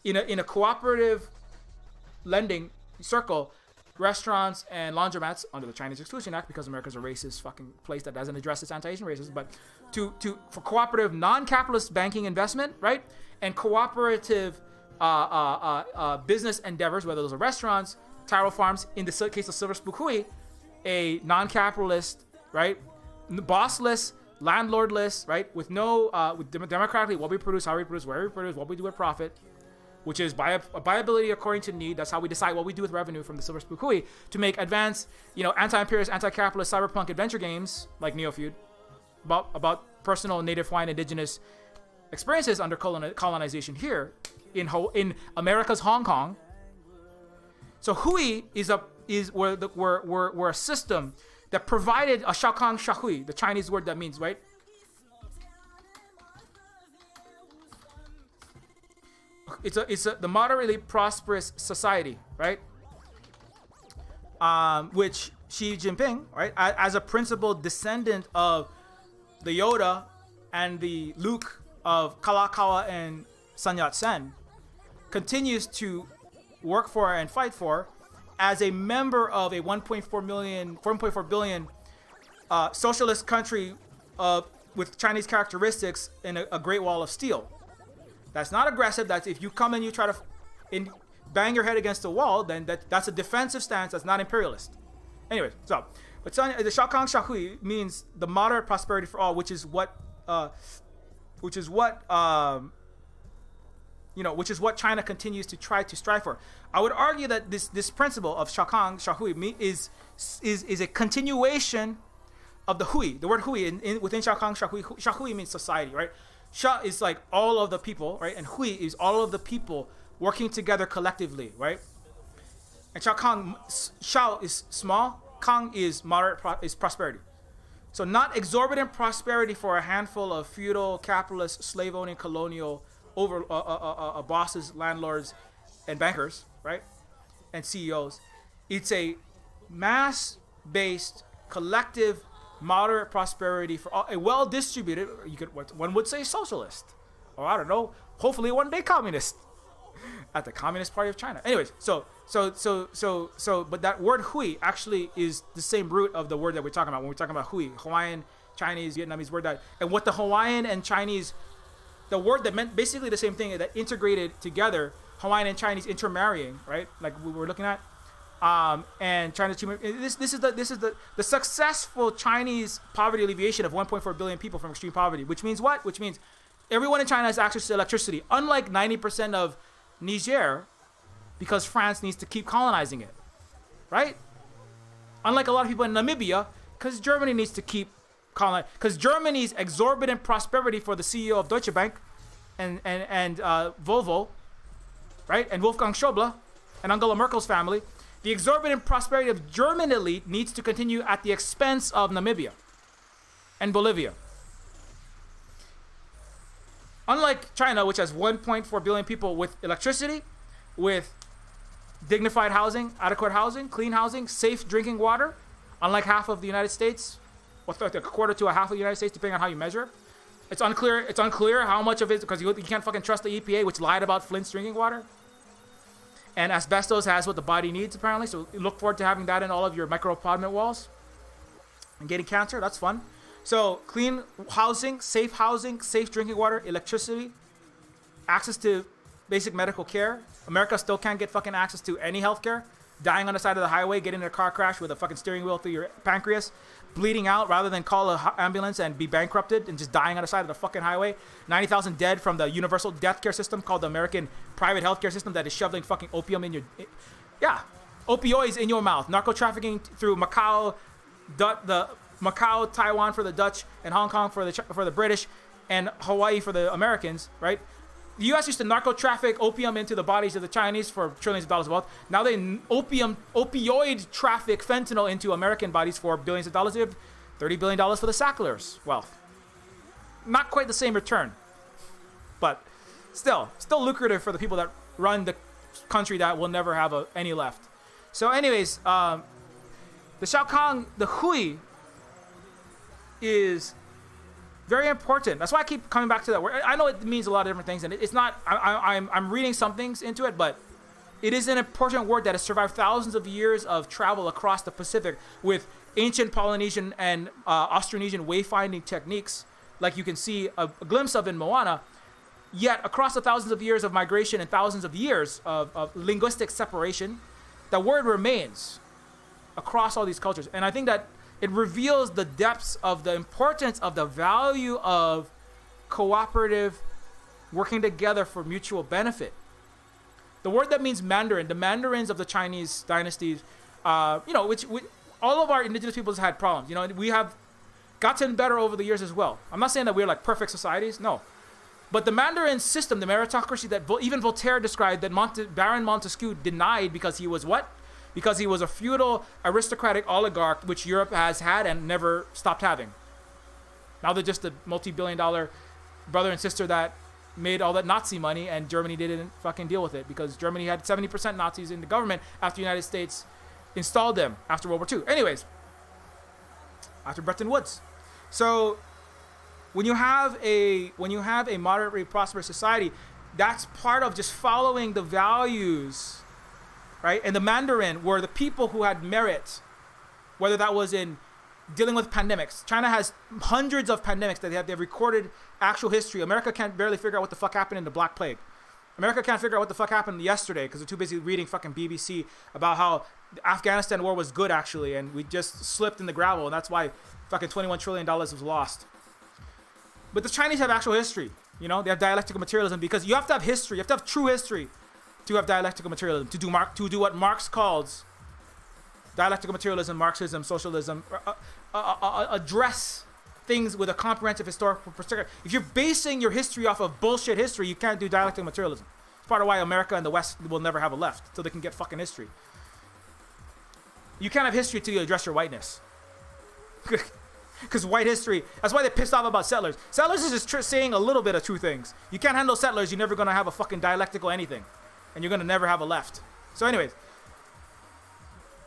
in a cooperative lending circle, restaurants and laundromats under the Chinese Exclusion Act, because America's a racist fucking place that doesn't address its anti-Asian racism, but for cooperative non-capitalist banking investment, right? And cooperative business endeavors, whether those are restaurants, taro farms, in the case of Silver Spook Hui, a non-capitalist, right? Bossless, landlordless, right? With no, democratically, what we produce, how we produce, where we produce, what we do with profit, which is viability according to need. That's how we decide what we do with revenue from the Silver Spook Hui to make advanced, anti-imperialist, anti-capitalist cyberpunk adventure games like Neofeud about personal native Hawaiian indigenous experiences under colonization here in America's Hong Kong. So Hui is a system that provided a Shaokang Shahui, the Chinese word that means, right? It's the moderately prosperous society, right? Which Xi Jinping, right, as a principal descendant of the Yoda and the Luke of Kalakaua and Sun Yat-sen, continues to work for and fight for as a member of a 1.4 billion socialist country with Chinese characteristics in a Great Wall of Steel. That's not aggressive. That's if you come and you try to bang your head against the wall, then that's a defensive stance. That's not imperialist. Anyways, so but the Xiaokang Xiaohui means the moderate prosperity for all, which is what China continues to try to strive for. I would argue that this principle of Xiaokang Xiaohui is a continuation of the Hui. The word Hui within Xiaokang Xiaohui. Xiaohui means society, right? Xia is like all of the people, right? And Hui is all of the people working together collectively, right? And Xiao is small, Kang is moderate, is prosperity. So not exorbitant prosperity for a handful of feudal, capitalist, slave-owning, colonial bosses, landlords, and bankers, right? And CEOs. It's a mass-based, collective, moderate prosperity for all, a well-distributed, one would say socialist, or I don't know, hopefully one day communist, at the Communist Party of China. Anyways, but that word Hui actually is the same root of the word that we're talking about when we're talking about Hui, Hawaiian, Chinese, Vietnamese word and what the Hawaiian and Chinese, the word that meant basically the same thing, that integrated together Hawaiian and Chinese intermarrying, right? Like we were looking at. And China's this is the successful Chinese poverty alleviation of 1.4 billion people from extreme poverty, which means what? Which means everyone in China has access to electricity, unlike 90% of Niger, because France needs to keep colonizing it, right? Unlike a lot of people in Namibia, because Germany needs to keep colonizing, because Germany's exorbitant prosperity for the CEO of Deutsche Bank and Volvo, right, and Wolfgang Schäuble and Angela Merkel's family. The exorbitant prosperity of German elite needs to continue at the expense of Namibia and Bolivia. Unlike China, which has 1.4 billion people with electricity, with dignified housing, adequate housing, clean housing, safe drinking water, unlike half of the United States, or a quarter to a half of the United States, depending on how you measure. It's unclear how much of it, because you can't fucking trust the EPA, which lied about Flint's drinking water. And asbestos has what the body needs, apparently. So look forward to having that in all of your microapartment walls. And getting cancer, that's fun. So clean housing, safe drinking water, electricity, access to basic medical care. America still can't get fucking access to any healthcare. Dying on the side of the highway, getting in a car crash with a fucking steering wheel through your pancreas, bleeding out rather than call an ambulance and be bankrupted and just dying on the side of the fucking highway. 90,000 dead from the universal death care system called the American private healthcare system that is shoveling fucking opium in your... Yeah, opioids in your mouth. Narco trafficking through Macau, Taiwan for the Dutch, and Hong Kong for the British, and Hawaii for the Americans, right? The U.S. used to narco traffic opium into the bodies of the Chinese for trillions of dollars of wealth. Now they opioid traffic fentanyl into American bodies for billions of dollars. They have $30 billion for the Sacklers' wealth. Not quite the same return, but still lucrative for the people that run the country that will never have any left. So anyways, the Xiaokang, the Hui, is very important. That's why I keep coming back to that word. I know it means a lot of different things, and it's not. I'm reading some things into it, but it is an important word that has survived thousands of years of travel across the Pacific with ancient Polynesian and Austronesian wayfinding techniques, like you can see a glimpse of in Moana. Yet across the thousands of years of migration and thousands of years of linguistic separation, the word remains across all these cultures, and I think that it reveals the depths of the importance of the value of cooperative working together for mutual benefit. The word that means Mandarin, the Mandarins of the Chinese dynasties, which all of our indigenous peoples had problems. We have gotten better over the years as well. I'm not saying that we're like perfect societies, no. But the Mandarin system, the meritocracy that even Voltaire described, that Baron Montesquieu denied because he was what? Because he was a feudal aristocratic oligarch, which Europe has had and never stopped having. Now they're just a multi-billion-dollar brother and sister that made all that Nazi money, and Germany didn't fucking deal with it because Germany had 70% Nazis in the government after the United States installed them after World War II. Anyways, after Bretton Woods. So when you have a moderately prosperous society, that's part of just following the values. Right? And the Mandarin were the people who had merit, whether that was in dealing with pandemics. China has hundreds of pandemics that they've recorded actual history. America can't barely figure out what the fuck happened in the Black Plague. America can't figure out what the fuck happened yesterday because they're too busy reading fucking BBC about how the Afghanistan war was good actually, and we just slipped in the gravel, and that's why fucking $21 trillion was lost. But the Chinese have actual history. You know, they have dialectical materialism because you have to have history. You have to have true history to have dialectical materialism, to do what Marx calls dialectical materialism, Marxism, socialism, address things with a comprehensive historical perspective. If you're basing your history off of bullshit history, you can't do dialectical materialism. It's part of why America and the West will never have a left, so they can get fucking history. You can't have history till you address your whiteness. Because white history, that's why they're pissed off about settlers. Settlers is just saying a little bit of true things. You can't handle settlers, you're never going to have a fucking dialectical anything. And you're going to never have a left. So anyways,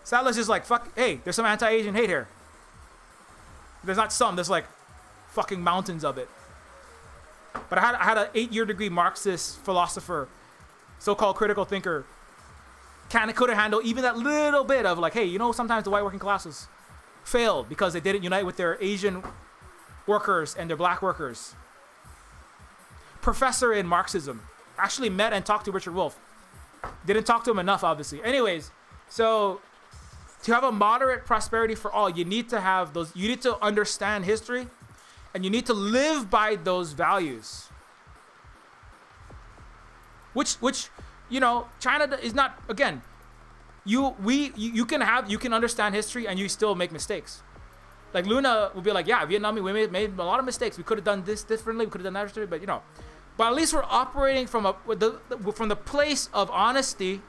settlers is like, fuck, hey, there's some anti-Asian hate here. There's not some, there's like fucking mountains of it. But I had an 8-year degree Marxist philosopher, so-called critical thinker, couldn't handle even that little bit of like, hey, you know, sometimes the white working classes failed because they didn't unite with their Asian workers and their black workers. Professor in Marxism. Actually met and talked to Richard Wolff. Didn't talk to him enough, obviously. Anyways, so to have a moderate prosperity for all, you need to have those, you need to understand history, and you need to live by those values. Which, you know, China is not, again, you can understand history and you still make mistakes. Like Luna would be like, yeah, Vietnam, we made a lot of mistakes. We could have done this differently. We could have done that differently, but you know. But at least we're operating from the place of honesty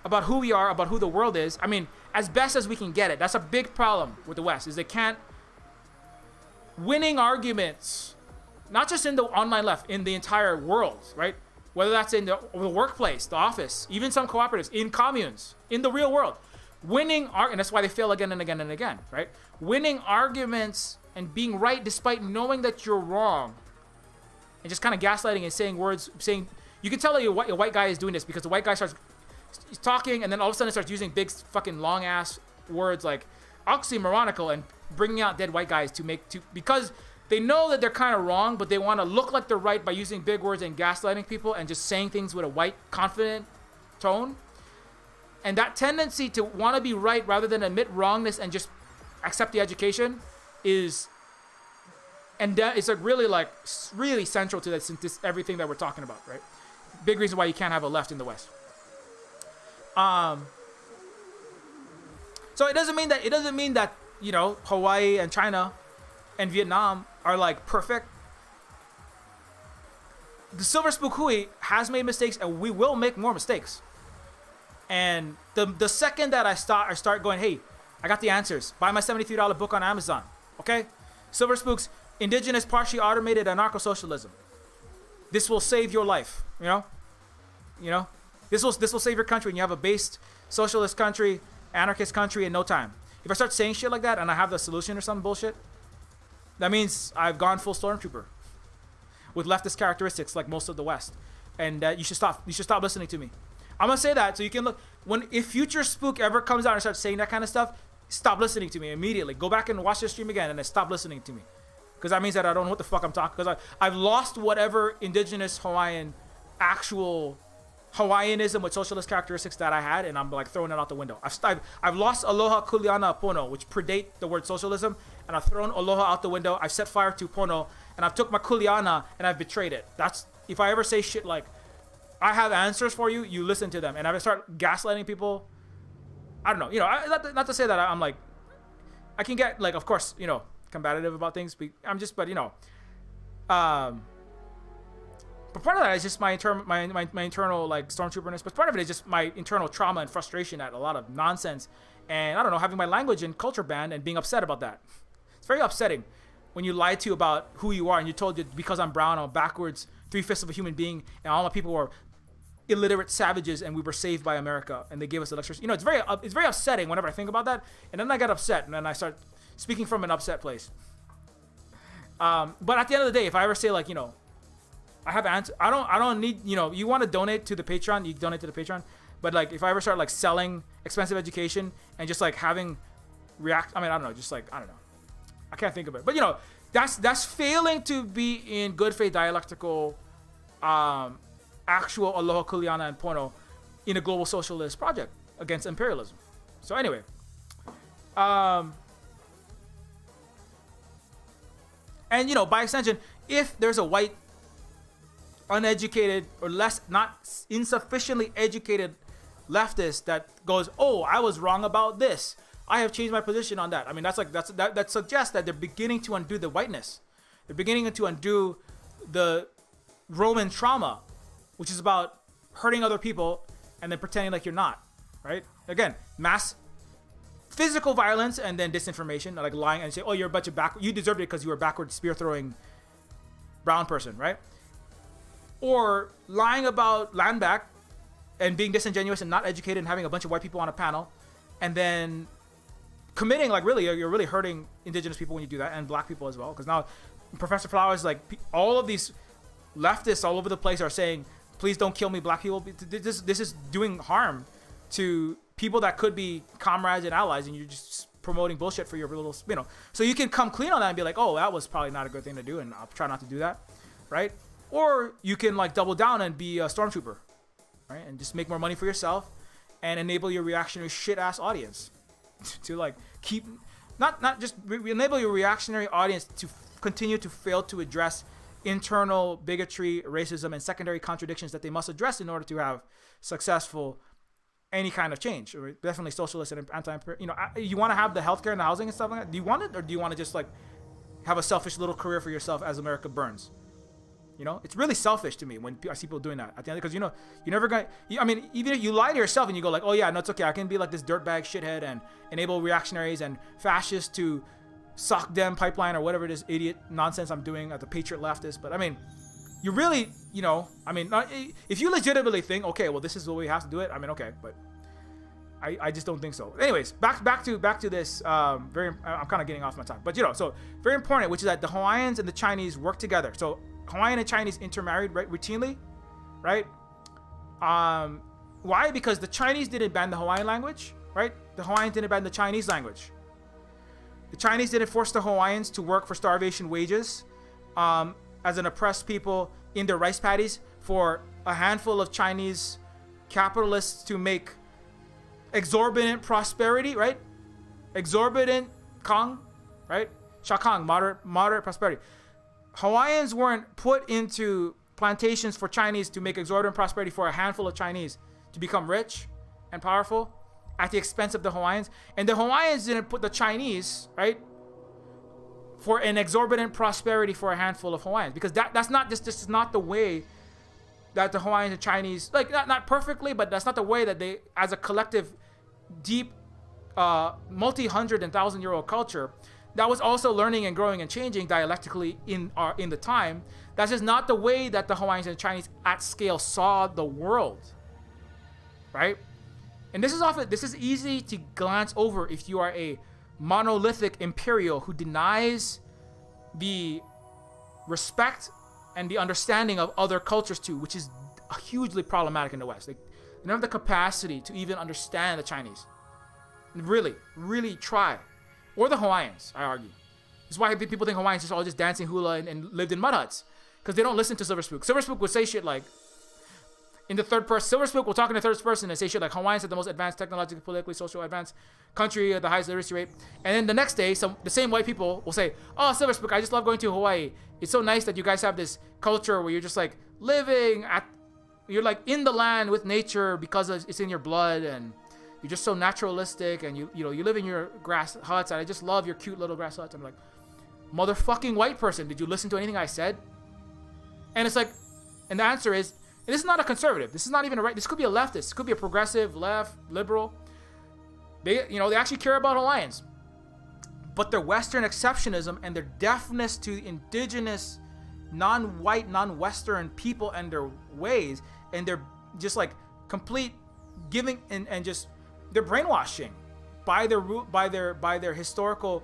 about who we are, about who the world is. I mean, as best as we can get it. That's a big problem with the West, is they can't winning arguments, not just in the online left, in the entire world, right? Whether that's in the workplace, the office, even some cooperatives, in communes, in the real world. And that's why they fail again and again and again, right? Winning arguments and being right despite knowing that you're wrong, and just kind of gaslighting and saying words, you can tell that a white guy is doing this because the white guy starts talking and then all of a sudden starts using big fucking long ass words like oxymoronical and bringing out dead white guys because they know that they're kind of wrong, but they want to look like they're right by using big words and gaslighting people and just saying things with a white confident tone. And that tendency to want to be right rather than admit wrongness and just accept the education is, and that is really central to this everything that we're talking about, right? Big reason why you can't have a left in the West. So it doesn't mean that you know, Hawaii and China and Vietnam are like perfect. The Silver Spook Hui has made mistakes, and we will make more mistakes. And the second that I start going, hey, I got the answers. Buy my $73 book on Amazon. Okay? Silver Spook's Indigenous Partially Automated Anarcho-Socialism. This will save your life. You know? This will save your country, and you have a based socialist country, anarchist country in no time. If I start saying shit like that and I have the solution or some bullshit, that means I've gone full stormtrooper with leftist characteristics like most of the West. And you should stop listening to me. I'm gonna say that so you can look. If Future Spook ever comes out and starts saying that kind of stuff, stop listening to me immediately. Go back and watch the stream again and then stop listening to me. Because that means that I don't know what the fuck I'm talking. Because I've lost whatever indigenous Hawaiian, actual Hawaiianism with socialist characteristics that I had, and I'm like throwing it out the window. I've lost Aloha Kuleana Pono, which predate the word socialism, and I've thrown Aloha out the window. I've set fire to Pono, and I've took my Kuleana and I've betrayed it. That's, if I ever say shit like, I have answers for you, you listen to them. And if I start gaslighting people, I don't know, you know, not to say that I'm like, I can get like, of course, you know, combative about things. But you know, but part of that is just my internal like stormtrooperness. But part of it is just my internal trauma and frustration at a lot of nonsense, and I don't know, having my language and culture banned and being upset about that. It's very upsetting when you lie to you about who you are and you're told that because I'm brown, I'm backwards, 3/5 of a human being, and all my people were illiterate savages, and we were saved by America, and they gave us the lectures. You know, it's very upsetting whenever I think about that, and then I get upset, and then I start speaking from an upset place. But at the end of the day, if I ever say like, you know, I have answer, I don't need, you know, you want to donate to the Patreon, you donate to the Patreon. But like, if I ever start like selling expensive education and just like having I don't know, just like, I don't know. I can't think of it. But that's failing to be in good faith dialectical, actual aloha kuleana and pono in a global socialist project against imperialism. So anyway, and by extension, if there's a white, uneducated or not insufficiently educated leftist that goes, oh, I was wrong about this, I have changed my position on that. I mean, that suggests that they're beginning to undo the whiteness. They're beginning to undo the Roman trauma, which is about hurting other people and then pretending like you're not, right? Again, mass physical violence and then disinformation, like lying and say, oh, you're a bunch of you deserved it because you were a backward spear throwing brown person, right? Or lying about land back and being disingenuous and not educated and having a bunch of white people on a panel, and then committing, like, really, you're really hurting indigenous people when you do that, and black people as well. Because now Professor Flowers, like, all of these leftists all over the place are saying, please don't kill me, black people. This is doing harm to people that could be comrades and allies, and you're just promoting bullshit for your little, So you can come clean on that and be like, oh, that was probably not a good thing to do, and I'll try not to do that, right? Or you can, like, double down and be a stormtrooper, right? And just make more money for yourself and enable your reactionary shit-ass audience to, like, keep... Not just enable your reactionary audience to continue to fail to address internal bigotry, racism, and secondary contradictions that they must address in order to have successful any kind of change. Or definitely socialist and anti... you want to have the healthcare and the housing and stuff like that? Do you want it? Or do you want to just, like, have a selfish little career for yourself as America burns? It's really selfish to me when I see people doing that at the end, because you're never gonna. Even if you lie to yourself and you go like, oh yeah, no, it's okay, I can be like this dirtbag shithead and enable reactionaries and fascists to suck them pipeline or whatever it is, idiot nonsense I'm doing at the patriot leftist. But you really, if you legitimately think, okay, well, this is what we have to do it. Okay, but I just don't think so. Anyways, back to this. I'm kind of getting off my time, but so very important, which is that the Hawaiians and the Chinese work together. So Hawaiian and Chinese intermarried, right, routinely, right? Why? Because the Chinese didn't ban the Hawaiian language, right? The Hawaiians didn't ban the Chinese language. The Chinese didn't force the Hawaiians to work for starvation wages as an oppressed people in their rice paddies for a handful of Chinese capitalists to make exorbitant prosperity, right? Exorbitant kang, right? Shakang, moderate prosperity. Hawaiians weren't put into plantations for Chinese to make exorbitant prosperity for a handful of Chinese to become rich and powerful at the expense of the Hawaiians. And the Hawaiians didn't put the Chinese, right, for an exorbitant prosperity for a handful of Hawaiians. Because that's not this is not the way that the Hawaiians and Chinese, like, not perfectly, but that's not the way that they, as a collective, deep, multi-hundred and thousand-year-old culture, that was also learning and growing and changing dialectically in the time. That's just not the way that the Hawaiians and Chinese at scale saw the world, right? And this is easy to glance over if you are a monolithic imperial who denies the respect and the understanding of other cultures too, which is hugely problematic in the West. They don't have the capacity to even understand the Chinese. Really, really try. Or the Hawaiians, I argue. This is why people think Hawaiians all just dancing hula and lived in mud huts. Because they don't listen to Silver Spook. Silver Spook would say shit like, in the third person, Silver Spook will talk in the third person and say shit like, Hawaiians are the most advanced, technologically, politically, social advanced country at the highest literacy rate. And then the next day, the same white people will say, oh, Silver Spook, I just love going to Hawaii. It's so nice that you guys have this culture where you're just like you're like in the land with nature because it's in your blood, and you're just so naturalistic, and you live in your grass huts, and I just love your cute little grass huts. I'm like, motherfucking white person, did you listen to anything I said? And it's like, and the answer is, and this is not a conservative. This is not even a right. This could be a leftist. This could be a progressive, left, liberal. They actually care about Hawaiians, but their Western exceptionism and their deafness to indigenous, non-white, non-Western people and their ways, and their just like complete giving and just their brainwashing by their historical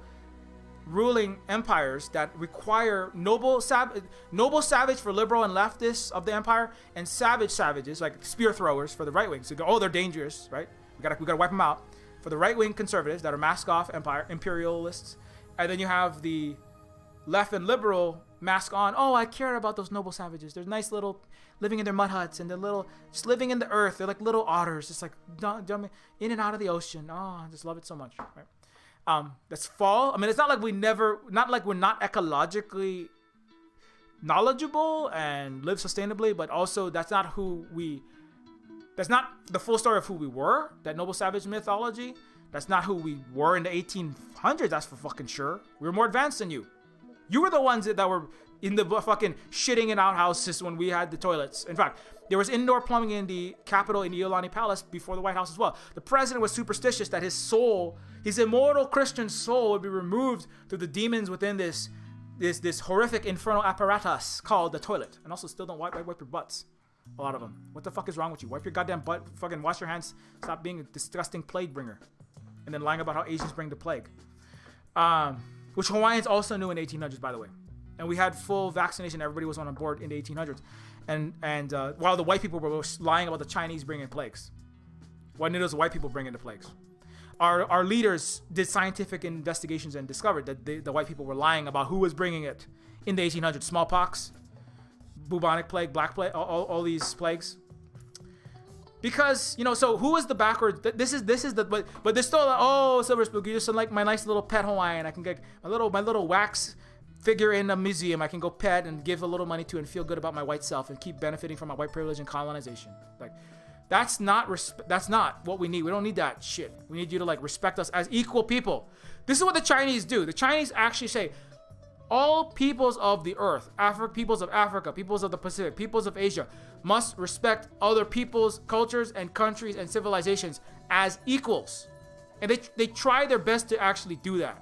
ruling empires that require noble savage for liberal and leftists of the empire, and savages like spear throwers for the right wing. So go, oh, they're dangerous, right? We gotta wipe them out. For the right wing conservatives that are mask off empire imperialists And then you have the left and liberal mask on. Oh, I care about those noble savages. They're nice little, living in their mud huts and they're little, just living in the earth. They're like little otters, just like in and out of the ocean. Oh, I just love it so much. Right? That's fall. I mean, it's not like we're not ecologically knowledgeable and live sustainably, but also that's not the full story of who we were. That noble savage mythology, that's not who we were in the 1800s. That's for fucking sure. We were more advanced than you. You were the ones that were in the fucking shitting in outhouses when we had the toilets. In fact, there was indoor plumbing in the Capitol in the Iolani Palace before the White House as well. The president was superstitious that his soul, his immortal Christian soul, would be removed through the demons within this horrific infernal apparatus called the toilet. And also still don't wipe your butts. A lot of them. What the fuck is wrong with you? Wipe your goddamn butt. Fucking wash your hands. Stop being a disgusting plague bringer. And then lying about how Asians bring the plague. Which Hawaiians also knew in the 1800s, by the way. And we had full vaccination. Everybody was on board in the 1800s. And while the white people were lying about the Chinese bringing plagues. What did those white people bring in the plagues? Our leaders did scientific investigations and discovered that the white people were lying about who was bringing it in the 1800s. Smallpox, bubonic plague, black plague, all these plagues. Because, so who is the backwards? This is the, but there's still, Silver Spook, you just like my nice little pet Hawaiian. I can get my little wax figure in a museum. I can go pet and give a little money to and feel good about my white self and keep benefiting from my white privilege and colonization. Like, that's not what we need. We don't need that shit. We need you to respect us as equal people. This is what the Chinese do. The Chinese actually say, all peoples of the earth, peoples of Africa, peoples of the Pacific, peoples of Asia, must respect other peoples, cultures, and countries and civilizations as equals. And they try their best to actually do that.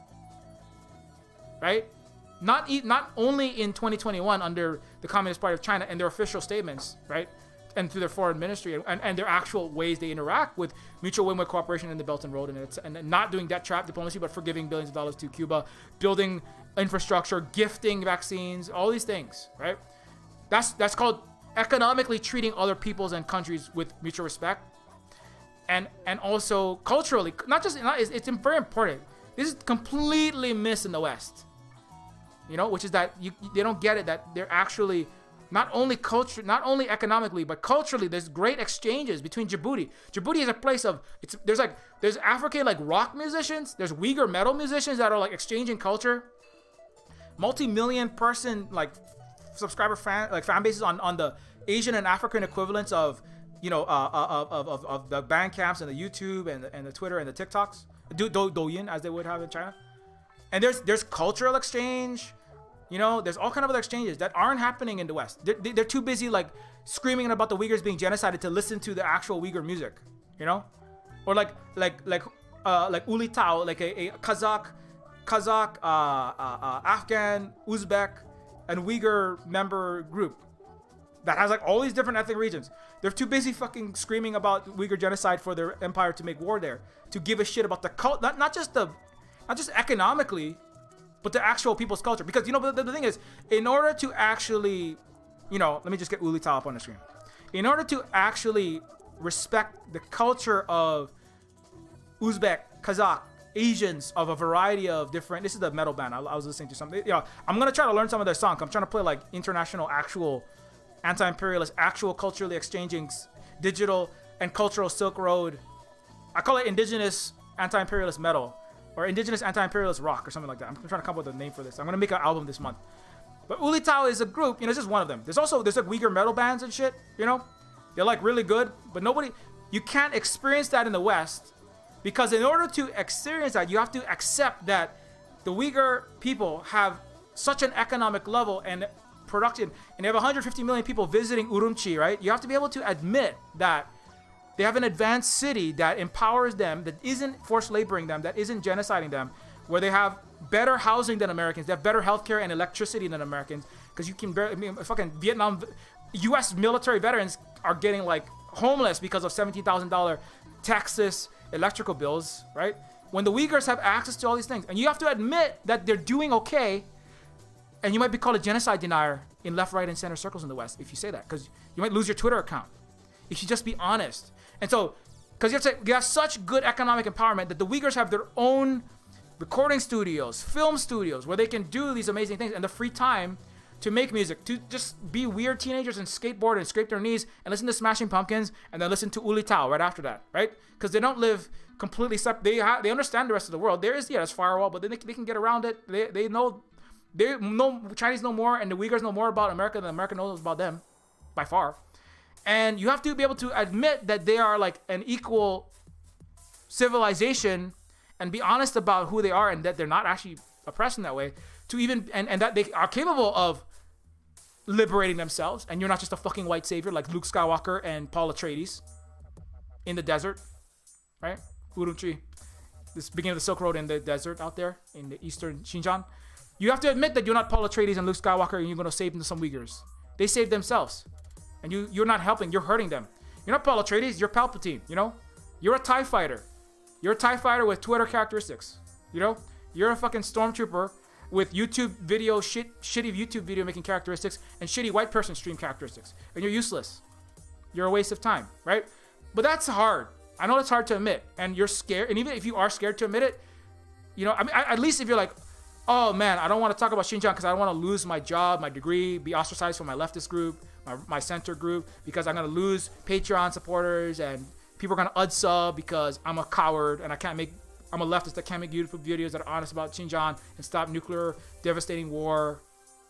Right? Not only in 2021 under the Communist Party of China and their official statements, right? And through their foreign ministry and their actual ways they interact with mutual win-win cooperation in the Belt and Road and not doing debt trap diplomacy, but forgiving billions of dollars to Cuba, building infrastructure, gifting vaccines, all these things, right? That's called economically treating other peoples and countries with mutual respect, and also culturally, it's very important. This is completely missed in the West, which is that they don't get it, that they're actually not only economically, but culturally, there's great exchanges between Djibouti. Djibouti is a place of, there's African rock musicians, there's Uyghur metal musicians that are exchanging culture. Multi-million person subscriber fan bases on the Asian and African equivalents of of the Bandcamps and the YouTube and the Twitter and the TikToks, Douyin as they would have in China. And there's cultural exchange. There's all kind of other exchanges that aren't happening in the West. They're too busy screaming about the Uyghurs being genocided to listen to the actual Uyghur music, or like Uli Tao, like a Kazakh, Afghan, Uzbek, and Uyghur member group that has all these different ethnic regions. They're too busy fucking screaming about Uyghur genocide for their empire to make war there, to give a shit about the cult, not just economically, but the actual people's culture. Because the thing is, in order to actually, let me just get Uli Tao up on the screen. In order to actually respect the culture of Uzbek, Kazakh, Asians of a variety of different, this is the metal band I was listening to something, I'm gonna try to learn some of their songs. I'm trying to play international, actual anti-imperialist, actual culturally exchanging digital and cultural Silk Road. I call it indigenous anti-imperialist metal or indigenous anti-imperialist rock or something like that. I'm trying to come up with a name for this. I'm gonna make an album this month. But Uli Tao is a group, it's just one of them. There's Uyghur metal bands and shit, they're really good, but you can't experience that in the West. Because in order to experience that, you have to accept that the Uyghur people have such an economic level and production, and they have 150 million people visiting Urumqi, right? You have to be able to admit that they have an advanced city that empowers them, that isn't forced laboring them, that isn't genociding them, where they have better housing than Americans, they have better healthcare and electricity than Americans, because you can barely, fucking Vietnam, U.S. military veterans are getting homeless because of $17,000 Texas electrical bills, right? When the Uyghurs have access to all these things, and you have to admit that they're doing okay, and you might be called a genocide denier in left, right, and center circles in the West if you say that, because you might lose your Twitter account. You should just be honest. And so, because you have such good economic empowerment that the Uyghurs have their own recording studios, film studios, where they can do these amazing things and the free time to make music, to just be weird teenagers and skateboard and scrape their knees and listen to Smashing Pumpkins and then listen to Uli Tao right after that, right? Because they don't live completely separate. They understand the rest of the world. There's firewall, but then they can get around it. They know Chinese know more and the Uyghurs know more about America than America knows about them, by far. And you have to be able to admit that they are like an equal civilization and be honest about who they are and that they're not actually oppressed in that way, to even and that they are capable of liberating themselves, and you're not just a fucking white savior like Luke Skywalker and Paul Atreides in the desert, right? Urumqi, this beginning of the Silk Road in the desert out there in the eastern Xinjiang. You have to admit that you're not Paul Atreides and Luke Skywalker and you're going to save them to some Uyghurs. They saved themselves. And you're not helping, you're hurting them. You're not Paul Atreides, you're Palpatine, you know? You're a TIE fighter. You're a TIE fighter with Twitter characteristics, you know? You're a fucking stormtrooper with YouTube video, shitty YouTube video making characteristics and shitty white person stream characteristics. And you're useless. You're a waste of time, right? But that's hard. I know it's hard to admit. And you're scared. And even if you are scared to admit it, you know, I mean, at least if you're like, oh man, I don't want to talk about Xinjiang because I don't want to lose my job, my degree, be ostracized from my leftist group, my center group, because I'm going to lose Patreon supporters and people are going to unsub because I'm a coward and I'm a leftist that can't make YouTube videos that are honest about Xinjiang and stop nuclear devastating war,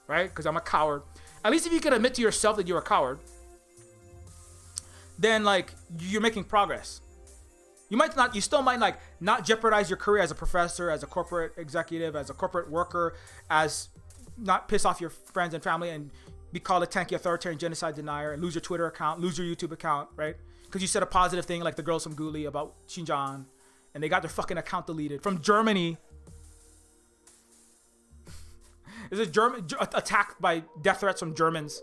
right? Because I'm a coward. At least if you can admit to yourself that you're a coward, then like you're making progress. You still might like not jeopardize your career as a professor, as a corporate executive, as a corporate worker, as not piss off your friends and family and be called a tanky authoritarian genocide denier and lose your Twitter account, lose your YouTube account, right? Because you said a positive thing like the girls from Guli about Xinjiang. And they got their fucking account deleted from Germany. There's a German attacked by death threats from Germans.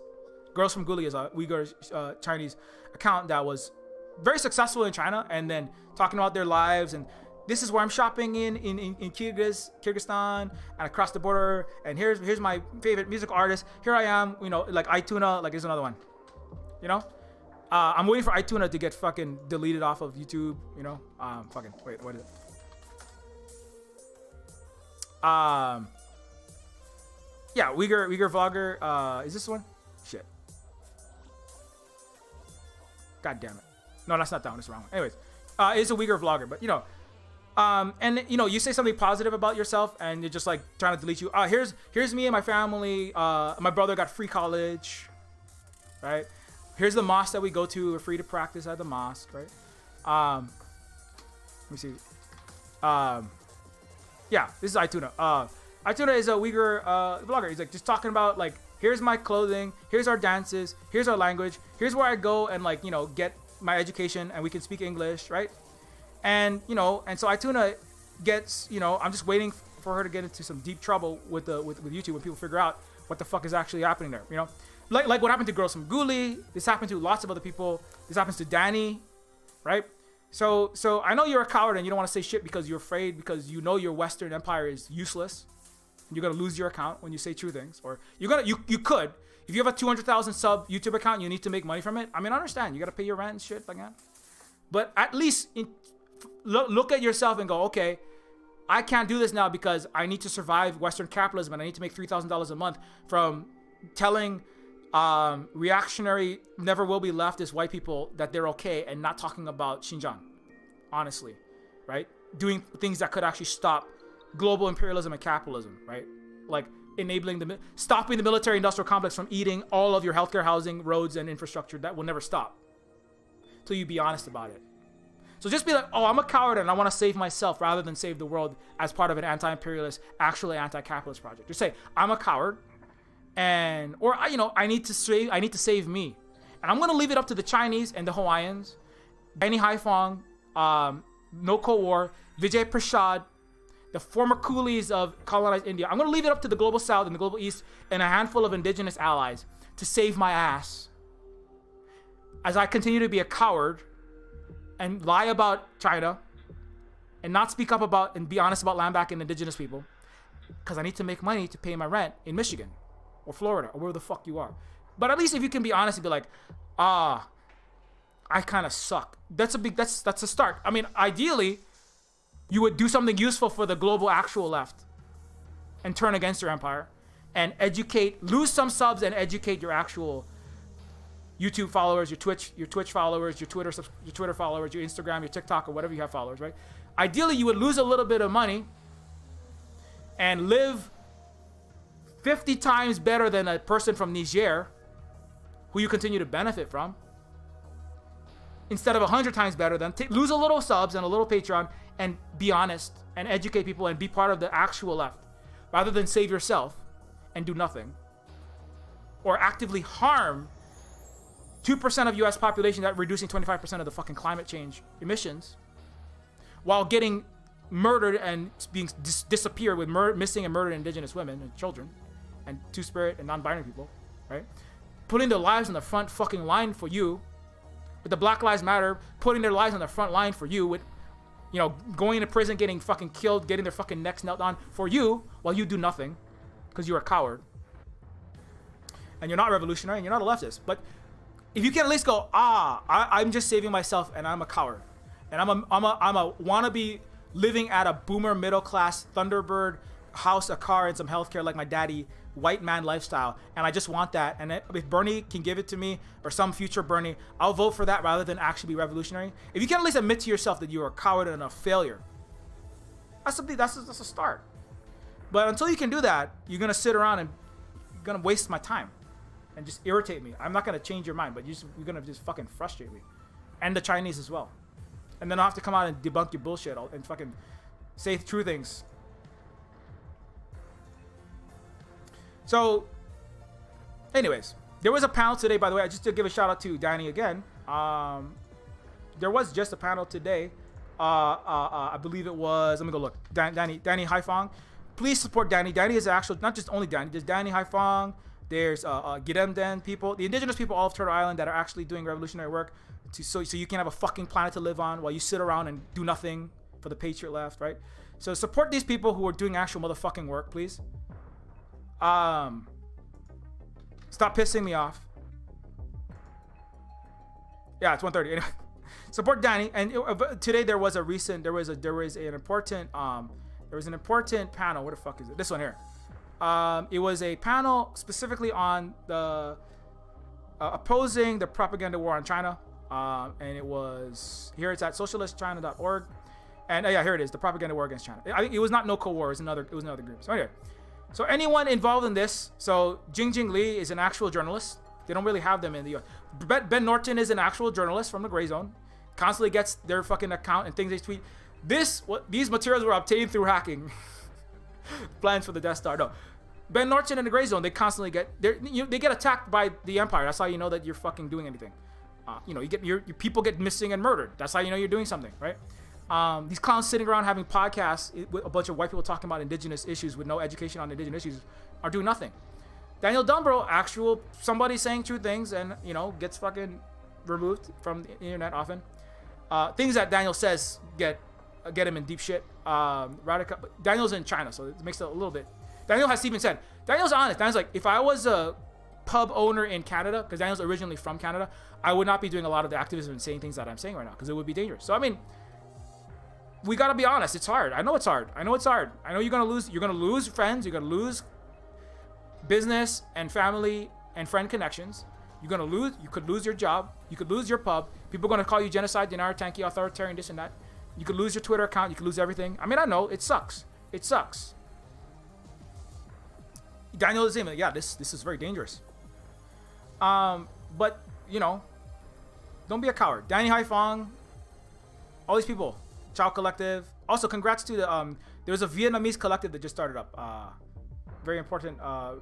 Girls from Guli is a Uyghur Chinese account that was very successful in China, and then talking about their lives and this is where I'm shopping in Kyrgyzstan and across the border, and here's my favorite music artist. Here I am, you know, like iTuna, like here's another one, you know. I'm waiting for iTuna to get fucking deleted off of YouTube, you know. Fucking wait, what is it? Yeah, Uyghur vlogger. Is this one? Shit. God damn it. No, that's not that one. It's the wrong one. Anyways, it's a Uyghur vlogger, but you know, and you know, you say something positive about yourself, and you're just like trying to delete you. Here's me and my family. My brother got free college, right? Here's the mosque that we go to. We're free to practice at the mosque, right? Let me see. Yeah, this is iTuna. iTuna is a Uyghur vlogger. He's like just talking about like, here's my clothing, here's our dances, here's our language, here's where I go and like, you know, get my education and we can speak English, right? And you know, and so iTuna gets, you know, I'm just waiting for her to get into some deep trouble with YouTube when people figure out what the fuck is actually happening there, you know? Like what happened to girls from Guli. This happened to lots of other people. This happens to Danny, right? So I know you're a coward and you don't want to say shit because you're afraid, because you know your Western empire is useless. You're gonna lose your account when you say true things, or you could. If you have a 200,000 sub YouTube account, you need to make money from it. I mean, I understand. You gotta pay your rent and shit like that. But at least look at yourself and go, okay, I can't do this now because I need to survive Western capitalism and I need to make $3,000 a month from telling reactionary, never will be leftist white people that they're okay and not talking about Xinjiang, honestly, right? Doing things that could actually stop global imperialism and capitalism, right? Like stopping the military industrial complex from eating all of your healthcare, housing, roads, and infrastructure. That will never stop till you be honest about it. So just be like, oh, I'm a coward and I want to save myself rather than save the world as part of an anti-imperialist, actually anti-capitalist project. Just say, I'm a coward. I need to save me, and I'm gonna leave it up to the Chinese and the Hawaiians, Benny Haifong, No Cold War, Vijay Prashad, the former coolies of colonized India. I'm gonna leave it up to the global South and the global East and a handful of indigenous allies to save my ass, as I continue to be a coward and lie about China and not speak up about and be honest about land back and indigenous people, because I need to make money to pay my rent in Michigan or Florida, or wherever the fuck you are. But at least if you can be honest and be like, I kind of suck. That's a start. I mean, ideally, you would do something useful for the global actual left and turn against your empire and lose some subs and educate your actual YouTube followers, your Twitch followers, your Twitter followers, your Instagram, your TikTok, or whatever you have followers, right? Ideally, you would lose a little bit of money and live 50 times better than a person from Niger who you continue to benefit from, instead of 100 times better than lose a little subs and a little Patreon and be honest and educate people and be part of the actual left, rather than save yourself and do nothing, or actively harm 2% of US population that reducing 25% of the fucking climate change emissions, while getting murdered and being disappeared with missing and murdered indigenous women and children and two-spirit and non-binary people, right? Putting their lives on the front fucking line for you, with the Black Lives Matter putting their lives on the front line for you, with, you know, going into prison, getting fucking killed, getting their fucking necks knelt on for you, while you do nothing because you're a coward and you're not revolutionary and you're not a leftist. But if you can at least go, I'm just saving myself and I'm a coward and I'm a wannabe living at a boomer middle class Thunderbird house, a car, and some healthcare like my daddy, white man lifestyle, and I just want that. And if Bernie can give it to me, or some future Bernie, I'll vote for that rather than actually be revolutionary. If you can at least admit to yourself that you're a coward and a failure, that's a start. But until you can do that, you're gonna sit around and you're gonna waste my time and just irritate me. I'm not gonna change your mind, but you're gonna just fucking frustrate me, and the Chinese as well. And then I'll have to come out and debunk your bullshit and fucking say true things. So, anyways, there was a panel today, by the way, just to give a shout out to Danny again. There was just a panel today. I believe it was, let me go look. Danny Haifong. Please support Danny. Danny is actual, not just only Danny, there's Danny Haifong, there's Gidemden people, the indigenous people all of Turtle Island that are actually doing revolutionary work so you can have a fucking planet to live on while you sit around and do nothing for the Patriot left, right? So support these people who are doing actual motherfucking work, please. Stop pissing me off. Yeah, it's 1:30. Anyway, support Danny. And today there was an important panel. What the fuck is it? This one here. It was a panel specifically on the opposing the propaganda war on China. And it was here. It's at socialistchina.org. And yeah, here it is. The propaganda war against China. I think it was not No Cold War. It was another group. So anyway. So anyone involved in this, so Jingjing Li is an actual journalist. They don't really have them in the US. Ben Norton is an actual journalist from the Gray Zone. Constantly gets their fucking account and things they tweet. These materials were obtained through hacking. Plans for the Death Star. No. Ben Norton and the Gray Zone, they constantly they get attacked by the Empire. That's how you know that you're fucking doing anything. Your people get missing and murdered. That's how you know you're doing something, right? These clowns sitting around having podcasts with a bunch of white people talking about indigenous issues with no education on indigenous issues are doing nothing. Daniel Dumbro, somebody saying true things and, gets fucking removed from the internet often. Things that Daniel says get him in deep shit. Daniel's in China, so it makes it a little bit. Daniel has even said, Daniel's honest. Daniel's like, if I was a pub owner in Canada, because Daniel's originally from Canada, I would not be doing a lot of the activism and saying things that I'm saying right now, because it would be dangerous. So, I mean, we gotta be honest. It's hard. I know it's hard. I know you're gonna lose. You're gonna lose friends. You're gonna lose business and family and friend connections. You could lose your job. You could lose your pub. People are gonna call you genocide, denier, tanky, authoritarian, this and that. You could lose your Twitter account. You could lose everything. I mean, I know it sucks. It sucks. Daniel is saying, yeah, this is very dangerous. But don't be a coward. Danny Haifong, all these people. Chow Collective. Also, congrats to there was a Vietnamese collective that just started up. Very important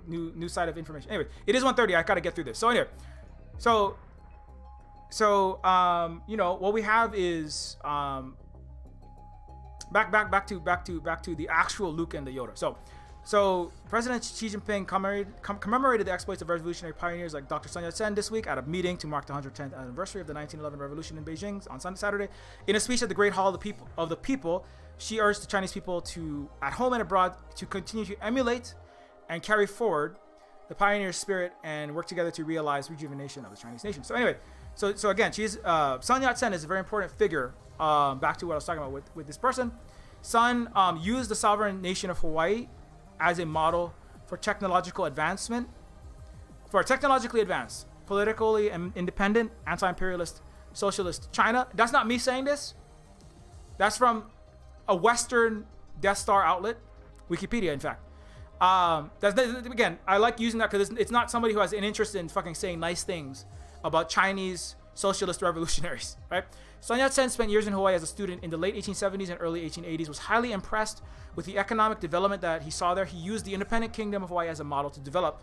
new side of information. Anyway, it is 1:30. I gotta get through this. So anyway, what we have is back to the actual Luke and the Yoda. So President Xi Jinping commemorated the exploits of revolutionary pioneers like Dr. Sun Yat-sen this week at a meeting to mark the 110th anniversary of the 1911 revolution in Beijing on Saturday. In a speech at the Great Hall of the People, she urged the Chinese people at home and abroad to continue to emulate and carry forward the pioneer spirit and work together to realize rejuvenation of the Chinese nation. So anyway, So again, Sun Yat-sen is a very important figure. Back to what I was talking about with this person. Sun used the sovereign nation of Hawaii as a model for technological advancement, for a technologically advanced, politically independent, anti-imperialist, socialist China. That's not me saying this. That's from a Western Death Star outlet, Wikipedia, in fact. Again, I like using that because it's not somebody who has an interest in fucking saying nice things about Chinese socialist revolutionaries, right? Sun Yat-sen spent years in Hawaii as a student in the late 1870s and early 1880s, was highly impressed with the economic development that he saw there. He used the independent kingdom of Hawaii as a model to develop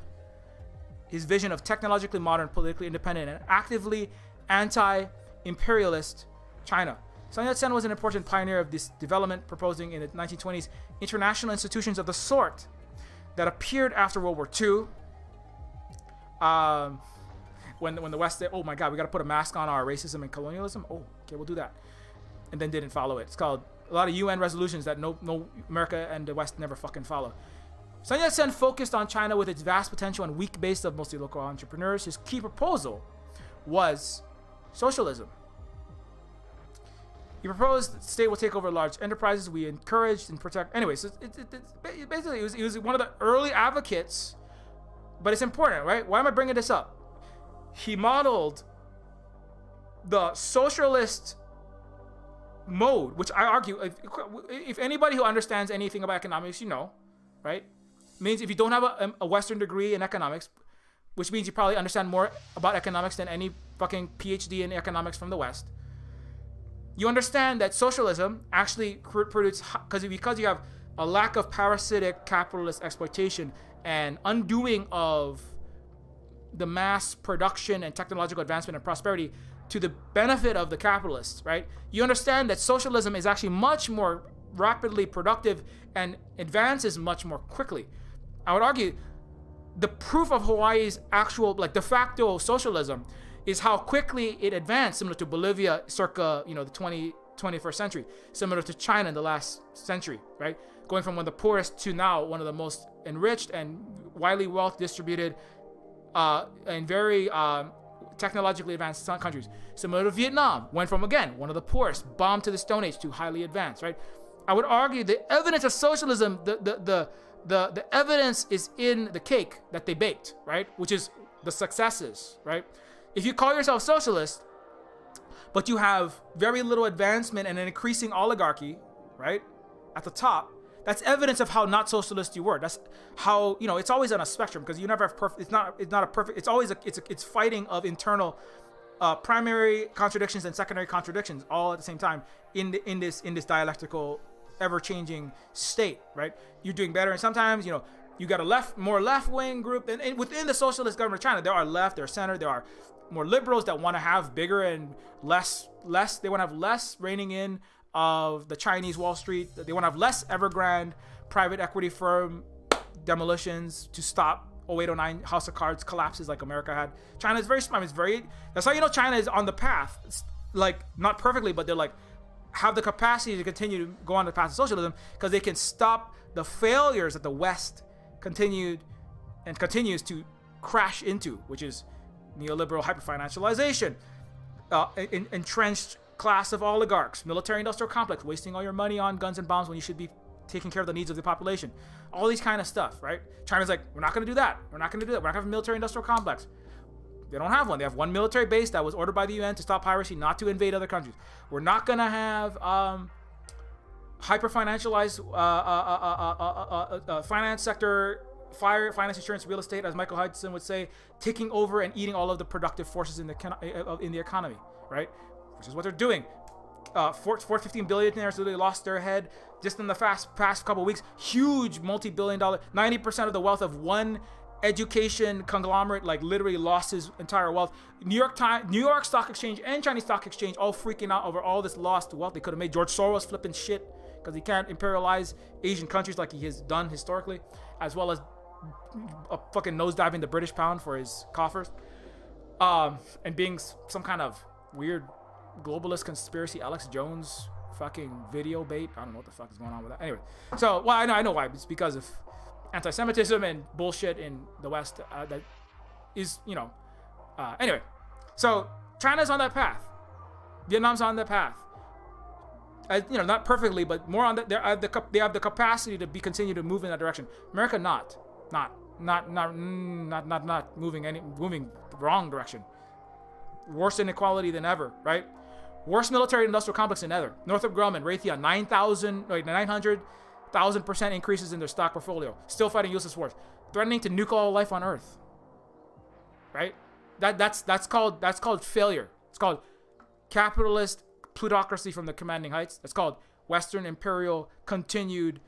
his vision of technologically modern, politically independent, and actively anti-imperialist China. Sun Yat-sen was an important pioneer of this development, proposing in the 1920s international institutions of the sort that appeared after World War II. When the West said, oh my God, we got to put a mask on our racism and colonialism. Oh, okay, we'll do that. And then didn't follow it. It's called a lot of UN resolutions that no America and the West never fucking follow. Sun Yat-sen focused on China with its vast potential and weak base of mostly local entrepreneurs. His key proposal was socialism. He proposed the state will take over large enterprises. We encouraged and protect. Anyway, so basically, he was one of the early advocates, but it's important, right? Why am I bringing this up? He modeled the socialist mode, which I argue, if anybody who understands anything about economics, you know, right? Means if you don't have a Western degree in economics, which means you probably understand more about economics than any fucking PhD in economics from the West, you understand that socialism actually produces, because you have a lack of parasitic capitalist exploitation and undoing of the mass production and technological advancement and prosperity to the benefit of the capitalists, right? You understand that socialism is actually much more rapidly productive and advances much more quickly. I would argue the proof of Hawaii's actual, like, de facto socialism is how quickly it advanced, similar to Bolivia circa, the 21st century, similar to China in the last century, right? Going from one of the poorest to now one of the most enriched and widely wealth distributed and very technologically advanced countries. Similar to Vietnam, went from, again, one of the poorest, bombed to the Stone Age, to highly advanced, right? I would argue the evidence of socialism, the evidence is in the cake that they baked, right? Which is the successes, right? If you call yourself socialist, but you have very little advancement and an increasing oligarchy, right, at the top, that's evidence of how not socialist you were. That's how, it's always on a spectrum, because you never have perfect. It's not a perfect. It's always it's fighting of internal, primary contradictions and secondary contradictions all at the same time in this dialectical, ever-changing state, right? You're doing better, and sometimes you got a more left-wing group, and within the socialist government of China, there are left, there are center, there are more liberals that want to have bigger and less. They want to have less reining in of the Chinese Wall Street. They want to have less Evergrande private equity firm demolitions to stop 0809 House of Cards collapses like America had. China is very smart. That's how China is on the path. It's like, not perfectly, but they're like, have the capacity to continue to go on the path of socialism because they can stop the failures that the West continues to crash into, which is neoliberal hyperfinancialization, entrenched class of oligarchs, military-industrial complex, wasting all your money on guns and bombs when you should be taking care of the needs of the population. All these kind of stuff, right? China's like, we're not going to do that. We're not going to do that. We're not going to have a military-industrial complex. They don't have one. They have one military base that was ordered by the UN to stop piracy, not to invade other countries. We're not going to have hyper-financialized finance sector, finance, insurance, real estate, as Michael Hudson would say, taking over and eating all of the productive forces in the economy, right? Which is what they're doing. 415 billionaires literally lost their head just in the past couple of weeks. Huge multi-billion-dollar, 90% of the wealth of one education conglomerate, like, literally lost his entire wealth. New York Stock Exchange and Chinese Stock Exchange all freaking out over all this lost wealth they could have made. George Soros flipping shit because he can't imperialize Asian countries like he has done historically, as well as fucking nosediving the British pound for his coffers, and being some kind of weird globalist conspiracy Alex Jones fucking video bait. I don't know what the fuck is going on with that. Anyway, so, well, I know why. It's because of anti-Semitism and bullshit in the West that is, anyway. So China's on that path. Vietnam's on that path. Not perfectly, but more on that. They have the capacity to continue to move in that direction. America not moving the wrong direction. Worse inequality than ever, right? Worst military industrial complex than ever. Northrop Grumman, Raytheon, 900,000% increases in their stock portfolio. Still fighting useless wars, threatening to nuke all life on Earth. Right? That's called failure. It's called capitalist plutocracy from the commanding heights. That's called Western imperial continued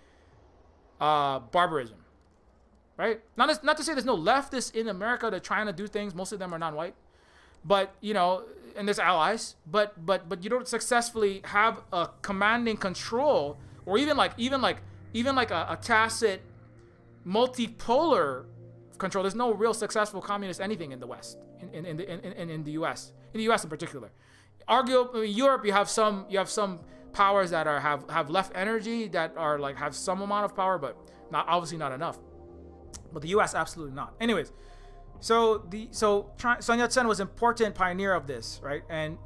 barbarism. Right? Not to say there's no leftists in America that are trying to do things. Most of them are non-white, but and there's allies. But you don't successfully have a commanding control, or even like a tacit multipolar control. There's no real successful communist anything in the West, in the U.S. In the U.S. in particular. Arguably, Europe, you have some powers that have left energy, that are like have some amount of power, but obviously not enough. But the U.S. absolutely not. Anyways, so Sun Yat-sen was an important pioneer of this, right? And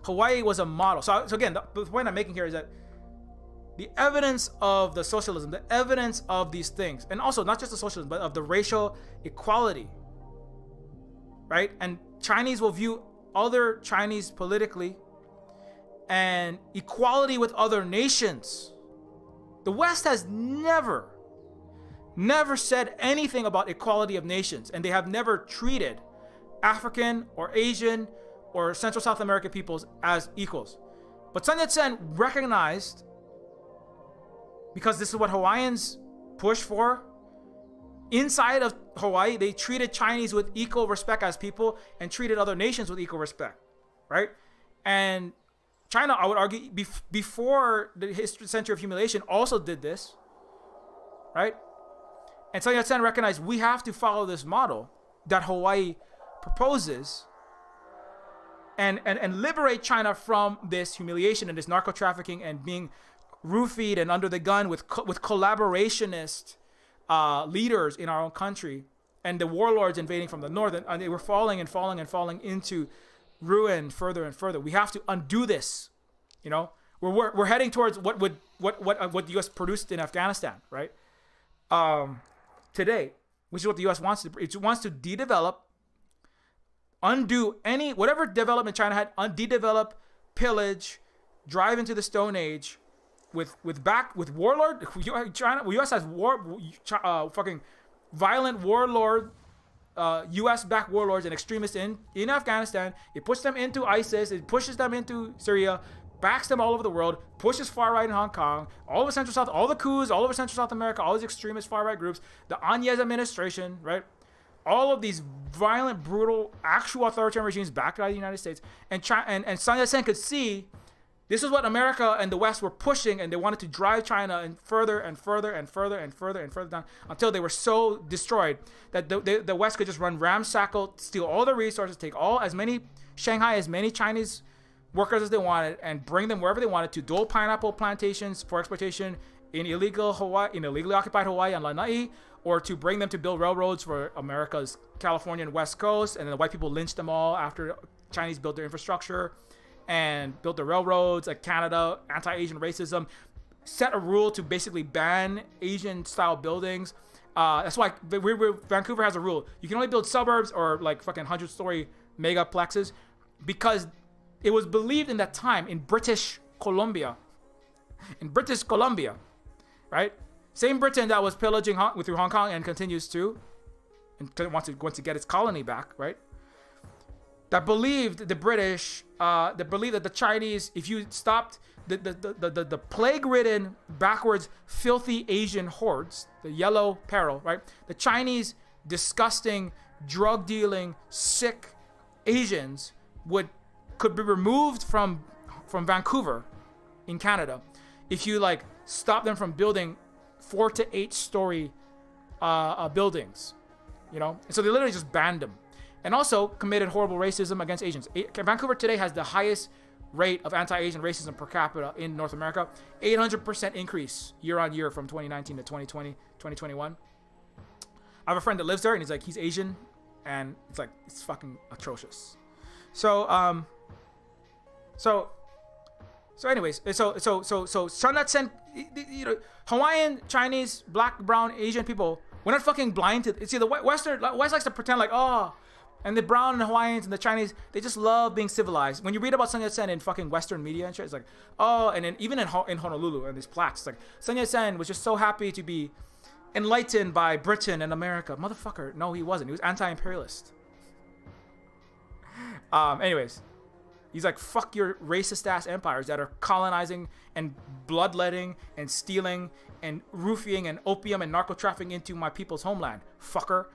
Hawaii was a model. So again, the point I'm making here is that the evidence of the socialism, the evidence of these things, and also not just the socialism, but of the racial equality, right? And Chinese will view other Chinese politically and equality with other nations. The West has never said anything about equality of nations, and they have never treated African or Asian or Central South American peoples as equals. But Sun Yat-sen recognized, because this is what Hawaiians push for, inside of Hawaii, they treated Chinese with equal respect as people and treated other nations with equal respect, right? And China, I would argue, before the century of humiliation, also did this, right? And Sun Yat-sen recognized we have to follow this model that Hawaii proposes and liberate China from this humiliation and this narco trafficking and being roofied and under the gun with collaborationist leaders in our own country, and the warlords invading from the north, and they were falling into ruin further and further. We have to undo this. We're heading towards what the U.S. produced in Afghanistan, right? Today, which is what the U.S. wants to do. It wants to de-develop, undo whatever development China had, de-develop, pillage, drive into the Stone Age, with warlord. U.S. has fucking violent warlord, U.S.-backed warlords and extremists in Afghanistan. It puts them into ISIS. It pushes them into Syria. Backs them all over the world, pushes far right in Hong Kong, all over Central South, all the coups all over Central South America, all these extremist far right groups, the Agnes administration, right? All of these violent, brutal, actual authoritarian regimes backed by the United States. And Sun Yat-sen could see this is what America and the West were pushing, and they wanted to drive China and further and further and further and further and further down until they were so destroyed that the West could just run ramshackle, steal all the resources, take as many Chinese workers as they wanted, and bring them wherever they wanted to. Dual pineapple plantations for exploitation in illegally occupied Hawaii and Lanai, or to bring them to build railroads for America's California and West Coast, and then the white people lynched them all after Chinese built their infrastructure and built the railroads. Like Canada, anti-Asian racism, set a rule to basically ban Asian-style buildings. That's why Vancouver has a rule: you can only build suburbs or like fucking 100-story megaplexes, because it was believed in that time in British Columbia, right? Same Britain that was pillaging through Hong Kong and continues to, and wants to get its colony back, right? That believed the British, that believed that the Chinese, if you stopped the plague-ridden, backwards, filthy Asian hordes, the yellow peril, right? The Chinese, disgusting, drug-dealing, sick Asians could be removed from Vancouver in Canada if you stop them from building 4 to 8 story buildings, and so they literally just banned them, and also committed horrible racism against Asians. Vancouver today has the highest rate of anti-Asian racism per capita in North America, 800% increase year on year from 2019 to 2020, 2021. I have a friend that lives there, and he's Asian, and it's fucking atrocious. So anyways, so Sun Yat-sen, you know, Hawaiian, Chinese, black, brown, Asian people, we're not fucking blind to. See, the West likes to pretend like, oh, and the brown and the Hawaiians and the Chinese, they just love being civilized. When you read about Sun Yat-sen in fucking Western media and shit, it's like, oh, and then even in Honolulu and these plaques, it's like Sun Yat-sen was just so happy to be enlightened by Britain and America. Motherfucker, no, he wasn't. He was anti-imperialist. Anyways. He's like, fuck your racist ass empires that are colonizing and bloodletting and stealing and roofing and opium and narco trafficking into my people's homeland, fucker.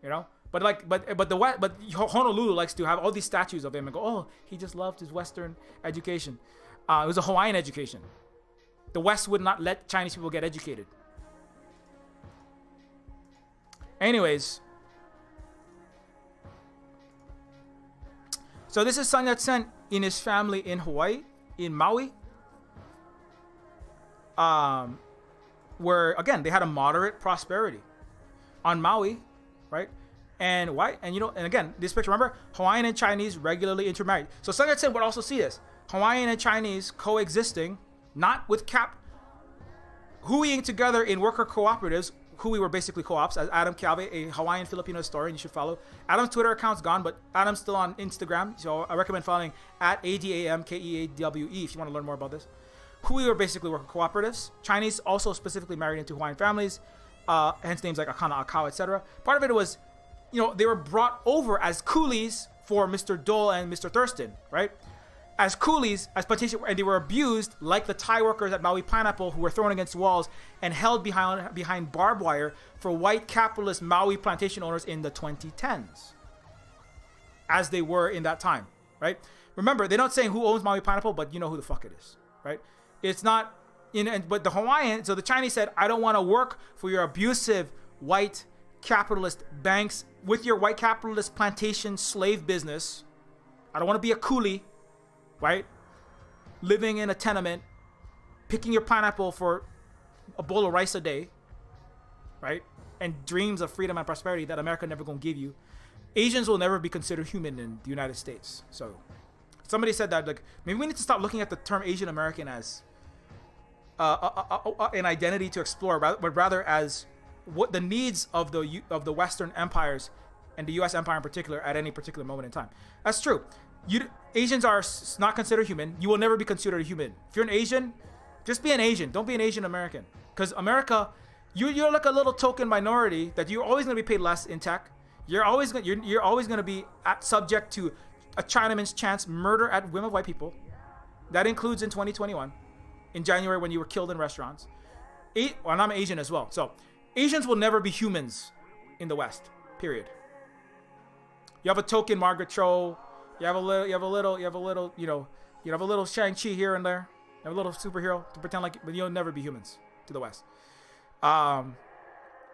You know? But Honolulu likes to have all these statues of him and go, oh, he just loved his Western education. It was a Hawaiian education. The West would not let Chinese people get educated. Anyways. So this is Sun Yat-sen in his family in Hawaii, in Maui. Where, again, they had a moderate prosperity. On Maui, right? And again, this picture, remember, Hawaiian and Chinese regularly intermarried. So Sun Yat-sen would also see this. Hawaiian and Chinese coexisting, not with hooeying together in worker cooperatives. Hui were basically co-ops, as Adam Calve, a Hawaiian Filipino historian, you should follow. Adam's Twitter account's gone, but Adam's still on Instagram, so I recommend following at ADAMKEAWE if you want to learn more about this. Hui were basically worker cooperatives. Chinese also specifically married into Hawaiian families, hence names like Akana, Akau, etc. Part of it was, they were brought over as coolies for Mr. Dole and Mr. Thurston, right? As coolies, as plantation, and they were abused like the Thai workers at Maui Pineapple who were thrown against walls and held behind barbed wire for white capitalist Maui plantation owners in the 2010s, as they were in that time, right? Remember, they're not saying who owns Maui Pineapple, but you know who the fuck it is, right? It's not, but the Hawaiian, so the Chinese said, I don't want to work for your abusive white capitalist banks with your white capitalist plantation slave business. I don't want to be a coolie. Right? Living in a tenement, picking your pineapple for a bowl of rice a day, right? And dreams of freedom and prosperity that America never gonna give you. Asians will never be considered human in the United States. So somebody said that, like, maybe we need to stop looking at the term Asian American as an identity to explore, but rather as what the needs of the Western empires and the U.S. empire in particular at any particular moment in time. That's true. Asians are not considered human. You will never be considered a human. If you're an Asian, just be an Asian. Don't be an Asian American. Because America, you're like a little token minority that you're always going to be paid less in tech. You're always going to be subject to a Chinaman's chance murder at whim of white people. That includes in 2021, in January when you were killed in restaurants. And I'm Asian as well. So Asians will never be humans in the West. Period. You have a token Margaret Cho. You have a little Shang-Chi here and there. You have a little superhero to pretend like, but you'll never be humans to the West.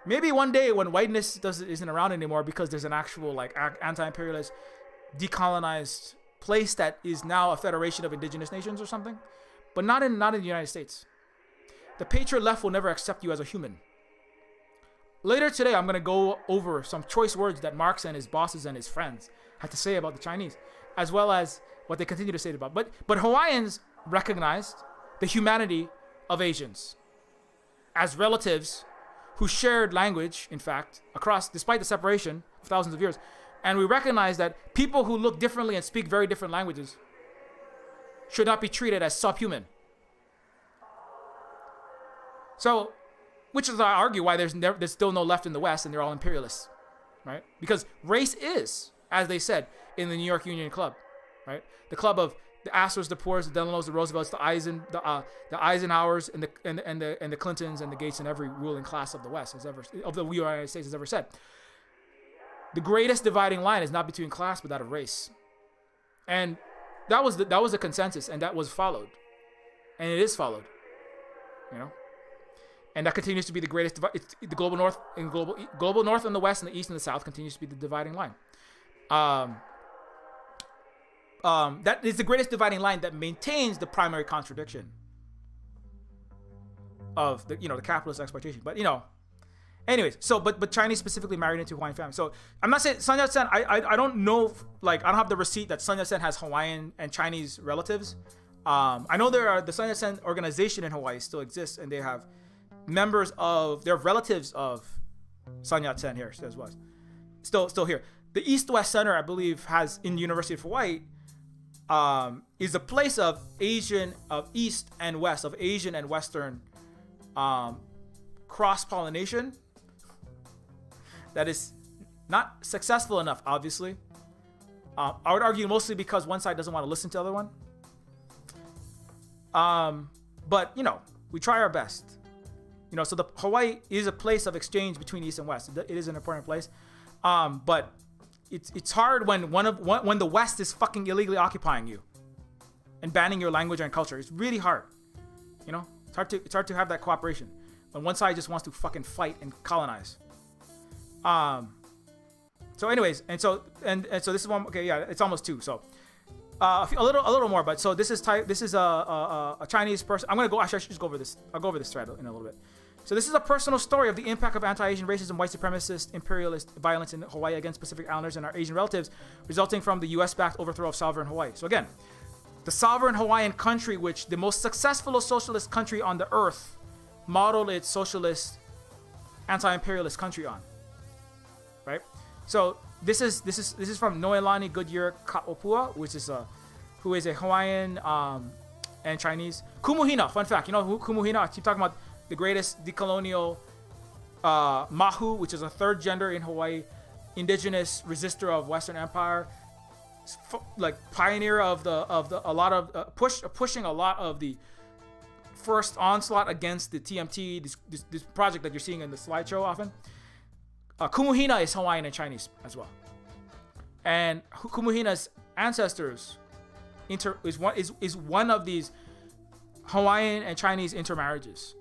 Maybe one day when whiteness isn't around anymore because there's an actual like anti-imperialist, decolonized place that is now a federation of indigenous nations or something, but not in the United States. The patriot left will never accept you as a human. Later today, I'm gonna go over some choice words that Marx and his bosses and his friends had to say about the Chinese, as well as what they continue to say about. But Hawaiians recognized the humanity of Asians as relatives who shared language, in fact, despite the separation of thousands of years. And we recognize that people who look differently and speak very different languages should not be treated as subhuman. So, which is, I argue, why there's still no left in the West and they're all imperialists, right? Because race is, as they said in the New York Union Club, right? The club of the Astors, the Poors, the Delanos, the Roosevelts, the Eisenhowers, and the Clintons and the Gates, and every ruling class of the West of the United States has ever said. The greatest dividing line is not between class, but that of race. And that was the consensus, and that was followed, and it is followed, you know. And that continues to be the greatest divide. It's the global north and global north and the west and the east and the south continues to be the dividing line. That is the greatest dividing line that maintains the primary contradiction of the capitalist exploitation. But Anyways, so but Chinese specifically married into Hawaiian family. So I'm not saying Sun Yat-sen. I don't know, like I don't have the receipt that Sun Yat-sen has Hawaiian and Chinese relatives. I know the Sun Yat-sen organization in Hawaii still exists, and they have they're relatives of Sun Yat-sen here as well. Still here. The East-West Center, I believe, has in the University of Hawaii, is a place of East and West, of Asian and Western cross-pollination that is not successful enough, obviously. I would argue mostly because one side doesn't want to listen to the other one. But, you know, we try our best. You know, so the Hawaii is a place of exchange between East and West. It is an important place. But it's hard when when the West is fucking illegally occupying you and banning your language and culture. It's really hard. You know, it's hard to have that cooperation when one side just wants to fucking fight and colonize. So anyways, and so this is one. Okay, yeah, it's almost 2. So a little more, but so this is a Chinese person. I'm gonna go. Actually, I should just go over this. I'll go over this thread in a little bit. So this is a personal story of the impact of anti-Asian racism, white supremacist, imperialist violence in Hawaii against Pacific Islanders and our Asian relatives, resulting from the U.S.-backed overthrow of sovereign Hawaii. So again, the sovereign Hawaiian country, which the most successful socialist country on the earth, modeled its socialist, anti-imperialist country on. Right. So this is from Noelani Goodyear Kaopua, who is a Hawaiian and Chinese. Kumuhina, fun fact. You know who Kumuhina? I keep talking about the greatest decolonial mahu, which is a third gender in Hawaii, indigenous resistor of Western Empire, like pioneer of a lot of pushing a lot of the first onslaught against the TMT, this project that you're seeing in the slideshow often. Kumuhina is Hawaiian and Chinese as well, and Kumuhina's ancestors is one of these Hawaiian and Chinese intermarriages.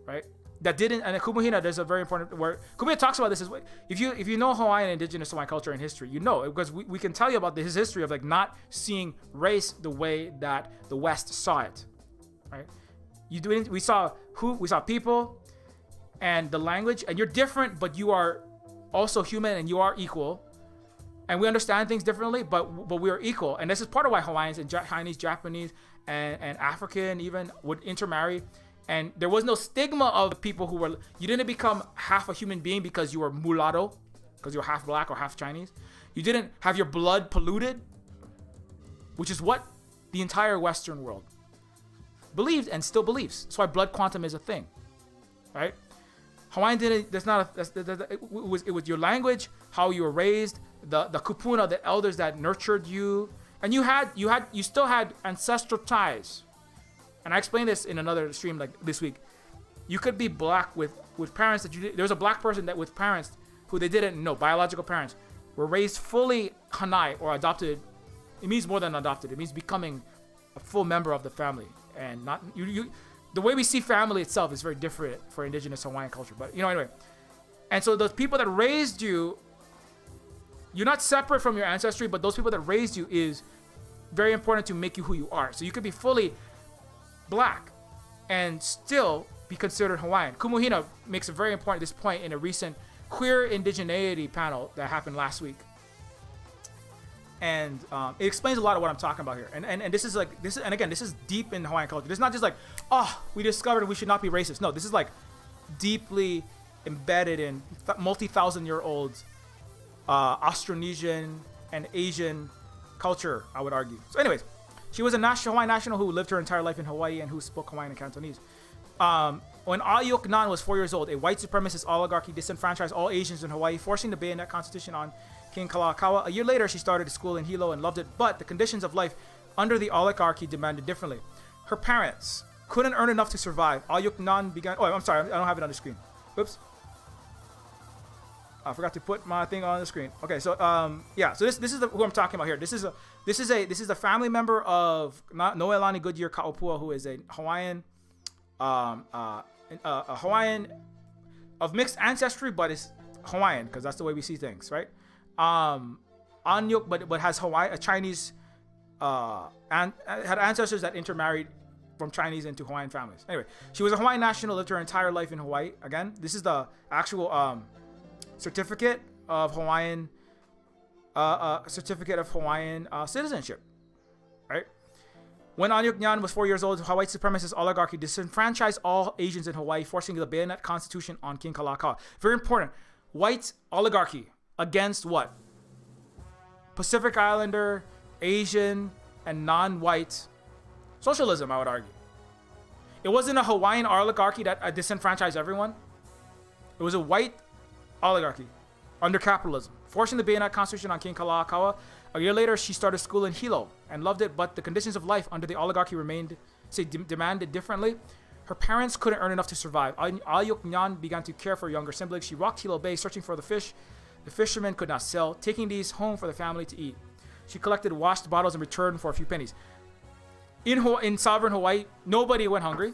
Right? That didn't, and Kumuhina, there's a very important word. Kumuhina talks about this as if you know Hawaiian indigenous Hawaiian culture and history, you know, because we can tell you about his history of like not seeing race the way that the West saw it. Right? We saw people and the language, and you're different, but you are also human and you are equal. And we understand things differently, but we are equal. And this is part of why Hawaiians and Chinese, Japanese, and African even would intermarry. And there was no stigma of people who were, you didn't become half a human being because you were mulatto, because you were half black or half Chinese. You didn't have your blood polluted, which is what the entire Western world believed and still believes. That's why blood quantum is a thing, right? Hawaiian didn't, it was your language, how you were raised, the kupuna, the elders that nurtured you. And you still had ancestral ties. And I explained this in another stream like this week. You could be black with parents that there was a black person that with parents who they didn't know, biological parents, were raised fully hanai or adopted. It means more than adopted. It means becoming a full member of the family. And not the way we see family itself is very different for indigenous Hawaiian culture. But anyway. And so those people that raised you, you're not separate from your ancestry, but those people that raised you is very important to make you who you are. So you could be fully black and still be considered Hawaiian. Kumuhina makes a very important this point in a recent queer indigeneity panel that happened last week, and it explains a lot of what I'm talking about here. And this is deep in Hawaiian culture. It's not just like, oh, we discovered we should not be racist. No, this is like deeply embedded in multi-thousand-year-old Austronesian and Asian culture, I would argue. So anyways, she was a Hawaiian national who lived her entire life in Hawaii and who spoke Hawaiian and Cantonese. When Ayuk Nan was 4 years old, a white supremacist oligarchy disenfranchised all Asians in Hawaii, forcing the Bayonet Constitution on King Kalakaua. A year later, she started a school in Hilo and loved it, but the conditions of life under the oligarchy demanded differently. Her parents couldn't earn enough to survive. Ayuk Nan began... Oh, I'm sorry. I don't have it on the screen. Oops. I forgot to put my thing on the screen. Okay, so yeah, so this is who I'm talking about here. This is a family member of Noelani Goodyear Kaopua, who is a Hawaiian, a Hawaiian of mixed ancestry, but is Hawaiian because that's the way we see things, right? Anyuk, but has a Chinese and had ancestors that intermarried from Chinese into Hawaiian families. Anyway, she was a Hawaiian national, lived her entire life in Hawaii. Again, this is the actual certificate of Hawaiian citizenship, right? When Anyuk Nyan was 4 years old, Hawaii supremacist oligarchy disenfranchised all Asians in Hawaii, forcing the bayonet constitution on King Kalakaua. Very important. White oligarchy against what? Pacific Islander, Asian, and non-white socialism, I would argue. It wasn't a Hawaiian oligarchy that disenfranchised everyone. It was a white oligarchy under capitalism, forcing the bayonet constitution on King Kalakaua. A year later, she started school in Hilo and loved it, but the conditions of life under the oligarchy demanded differently. Her parents couldn't earn enough to survive. Anyuk Nyan began to care for younger siblings. She rocked Hilo Bay, searching for the fish the fishermen could not sell, taking these home for the family to eat. She collected washed bottles in return for a few pennies. In sovereign Hawaii, nobody went hungry.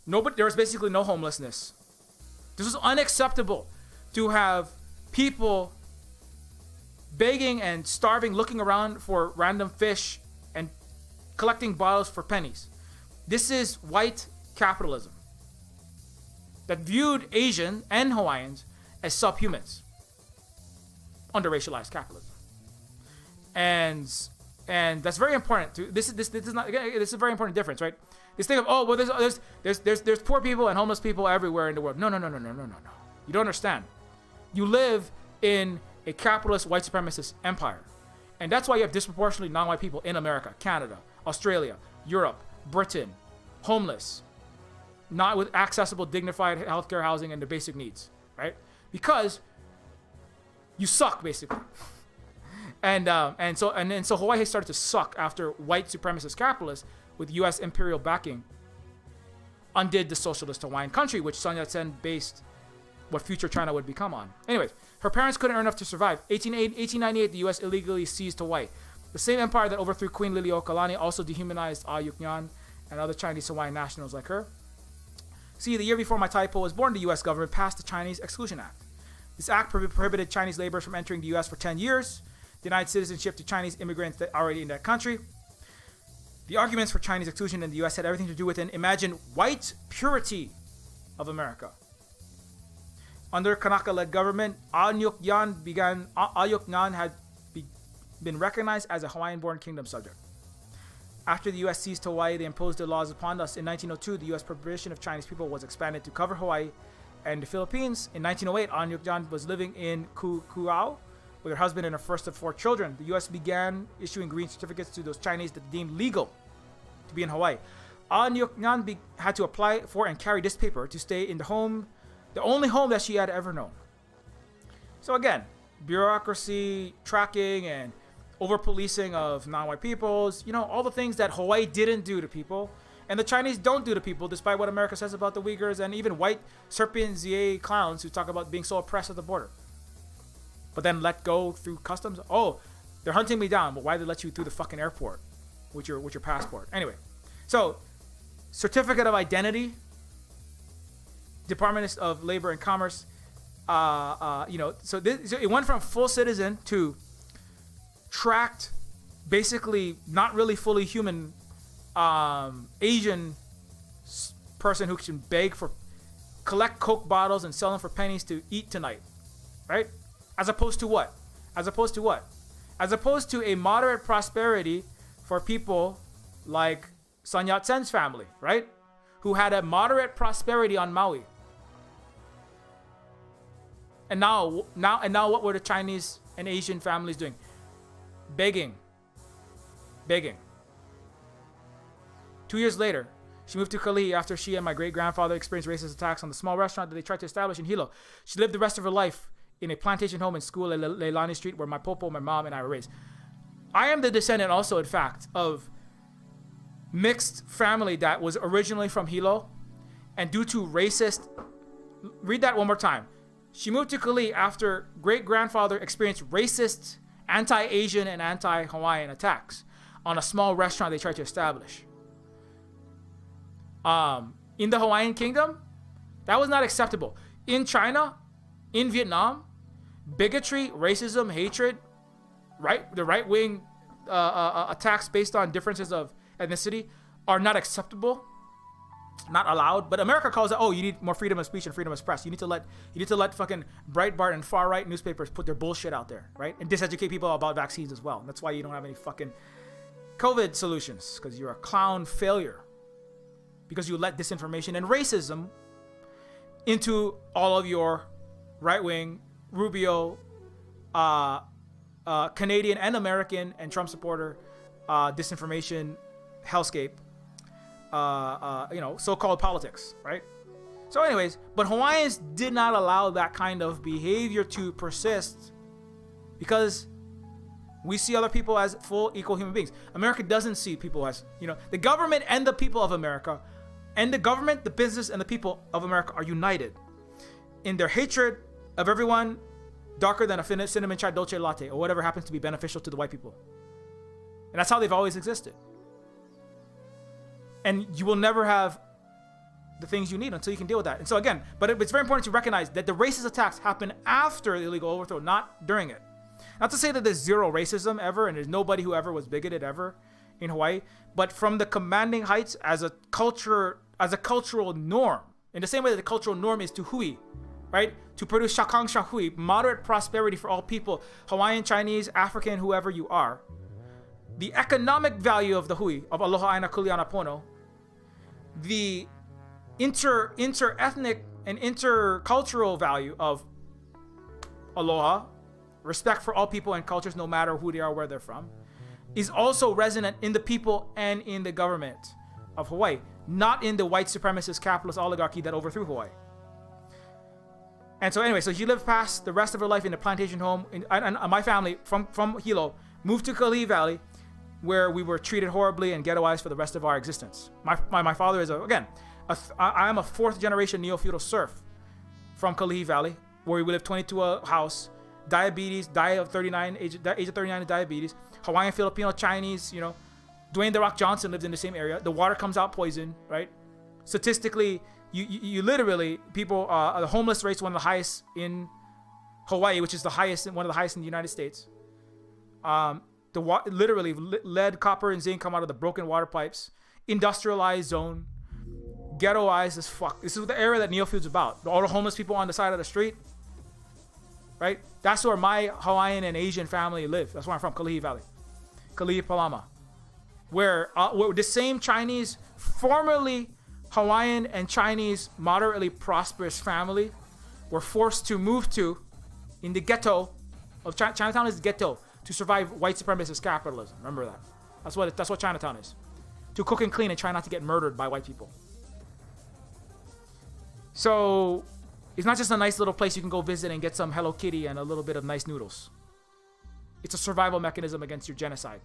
There was basically no homelessness. This was unacceptable to have people begging and starving, looking around for random fish and collecting bottles for pennies. This is white capitalism that viewed Asian and Hawaiians as subhumans under racialized capitalism. And that's very important. This is a very important difference, right? This thing of there's poor people and homeless people everywhere in the world. No. You don't understand. You live in a capitalist white supremacist empire, and that's why you have disproportionately non-white people in America, Canada, Australia, Europe, Britain, homeless, not with accessible, dignified healthcare, housing, and the basic needs, right? Because you suck, basically. And so Hawaii has started to suck after white supremacist capitalists with U.S. imperial backing undid the socialist Hawaiian country, which Sun Yat-sen based what future China would become on. Anyways, her parents couldn't earn enough to survive. 1898, the U.S. illegally seized Hawaii. The same empire that overthrew Queen Liliuokalani also dehumanized Anyuk Nyan and other Chinese Hawaiian nationals like her. See, the year before my taipo was born, the U.S. government passed the Chinese Exclusion Act. This act prohibited Chinese laborers from entering the U.S. for 10 years, denied citizenship to Chinese immigrants that are already in that country. The arguments for Chinese exclusion in the U.S. had everything to do with an imagined white purity of America. Under Kanaka-led government, Anyuk Nyan had been recognized as a Hawaiian-born kingdom subject. After the U.S. seized Hawaii, they imposed their laws upon us. In 1902, the U.S. prohibition of Chinese people was expanded to cover Hawaii and the Philippines. In 1908, Anyuk Nyan was living in Ku'au with her husband and her first of 4 children. The U.S. began issuing green certificates to those Chinese that deemed legal to be in Hawaii. Anyuk Nyan had to apply for and carry this paper to stay in the only home that she had ever known. So again, bureaucracy, tracking, and over-policing of non-white peoples, all the things that Hawaii didn't do to people, and the Chinese don't do to people, despite what America says about the Uyghurs and even white serpent clowns who talk about being so oppressed at the border. But then let go through customs. Oh, they're hunting me down, but why did they let you through the fucking airport with your passport? Anyway, so certificate of identity, Department of Labor and Commerce, so it went from full citizen to tracked, basically not really fully human Asian person who can collect Coke bottles and sell them for pennies to eat tonight, right? As opposed to what? As opposed to a moderate prosperity for people like Sun Yat-sen's family, right? Who had a moderate prosperity on Maui. And now what were the Chinese and Asian families doing? Begging. 2 years later, she moved to Kalihi after she and my great-grandfather experienced racist attacks on the small restaurant that they tried to establish in Hilo. She lived the rest of her life in a plantation home and school at Leilani Street, where my popo, my mom, and I were raised. I am the descendant also, in fact, of mixed family that was originally from Hilo, and due to racist... Read that one more time. She moved to Kalihi after great-grandfather experienced racist, anti-Asian, and anti-Hawaiian attacks on a small restaurant they tried to establish. In the Hawaiian Kingdom, that was not acceptable. In China, in Vietnam, bigotry, racism, hatred, the right-wing attacks based on differences of ethnicity are not acceptable, not allowed. But America calls it, oh, you need more freedom of speech and freedom of press. You need to let fucking Breitbart and far right newspapers put their bullshit out there, right? And diseducate people about vaccines as well. And that's why you don't have any fucking COVID solutions, because you're a clown failure. Because you let disinformation and racism into all of your right-wing, Rubio, Canadian and American and Trump supporter disinformation hellscape, so-called politics, right? So anyways, but Hawaiians did not allow that kind of behavior to persist because we see other people as full equal human beings. America doesn't see people as, the government and the people of America, and the government, the business, and the people of America are united in their hatred of everyone darker than a cinnamon chai dolce latte or whatever happens to be beneficial to the white people. And that's how they've always existed. And you will never have the things you need until you can deal with that. And so again, but it's very important to recognize that the racist attacks happen after the illegal overthrow, not during it. Not to say that there's zero racism ever and there's nobody who ever was bigoted ever in Hawaii, but from the commanding heights as a cultural norm, in the same way that the cultural norm is to hui, right? To produce shakang shahui, moderate prosperity for all people, Hawaiian, Chinese, African, whoever you are. The economic value of the hui, of aloha aina kuleana pono, the inter-ethnic and intercultural value of aloha, respect for all people and cultures no matter who they are, where they're from, is also resonant in the people and in the government of Hawaii, not in the white supremacist capitalist oligarchy that overthrew Hawaii. And so anyway, so she lived past the rest of her life in a plantation home, and my family from Hilo moved to Kalihi Valley, where we were treated horribly and ghettoized for the rest of our existence. My father is I am a fourth generation Neofeudal serf from Kalihi Valley, where we lived 22 a house, diabetes, age of 39 of diabetes, Hawaiian, Filipino, Chinese, Dwayne The Rock Johnson lived in the same area. The water comes out poison, right? Statistically, you literally, people, the homeless rate's one of the highest in Hawaii, which is one of the highest in the United States. Literally lead, copper, and zinc come out of the broken water pipes. Industrialized zone, ghettoized as fuck. This is the area that Neofeud's about. All the homeless people on the side of the street, right? That's where my Hawaiian and Asian family live. That's where I'm from, Kalihi Valley, Kalihi Palama, where the same Chinese, formerly Hawaiian and Chinese moderately prosperous family were forced to move to in the ghetto of Chinatown is the ghetto to survive white supremacist capitalism. Remember that. That's what Chinatown is. To cook and clean and try not to get murdered by white people. So it's not just a nice little place you can go visit and get some Hello Kitty and a little bit of nice noodles. It's a survival mechanism against your genocide.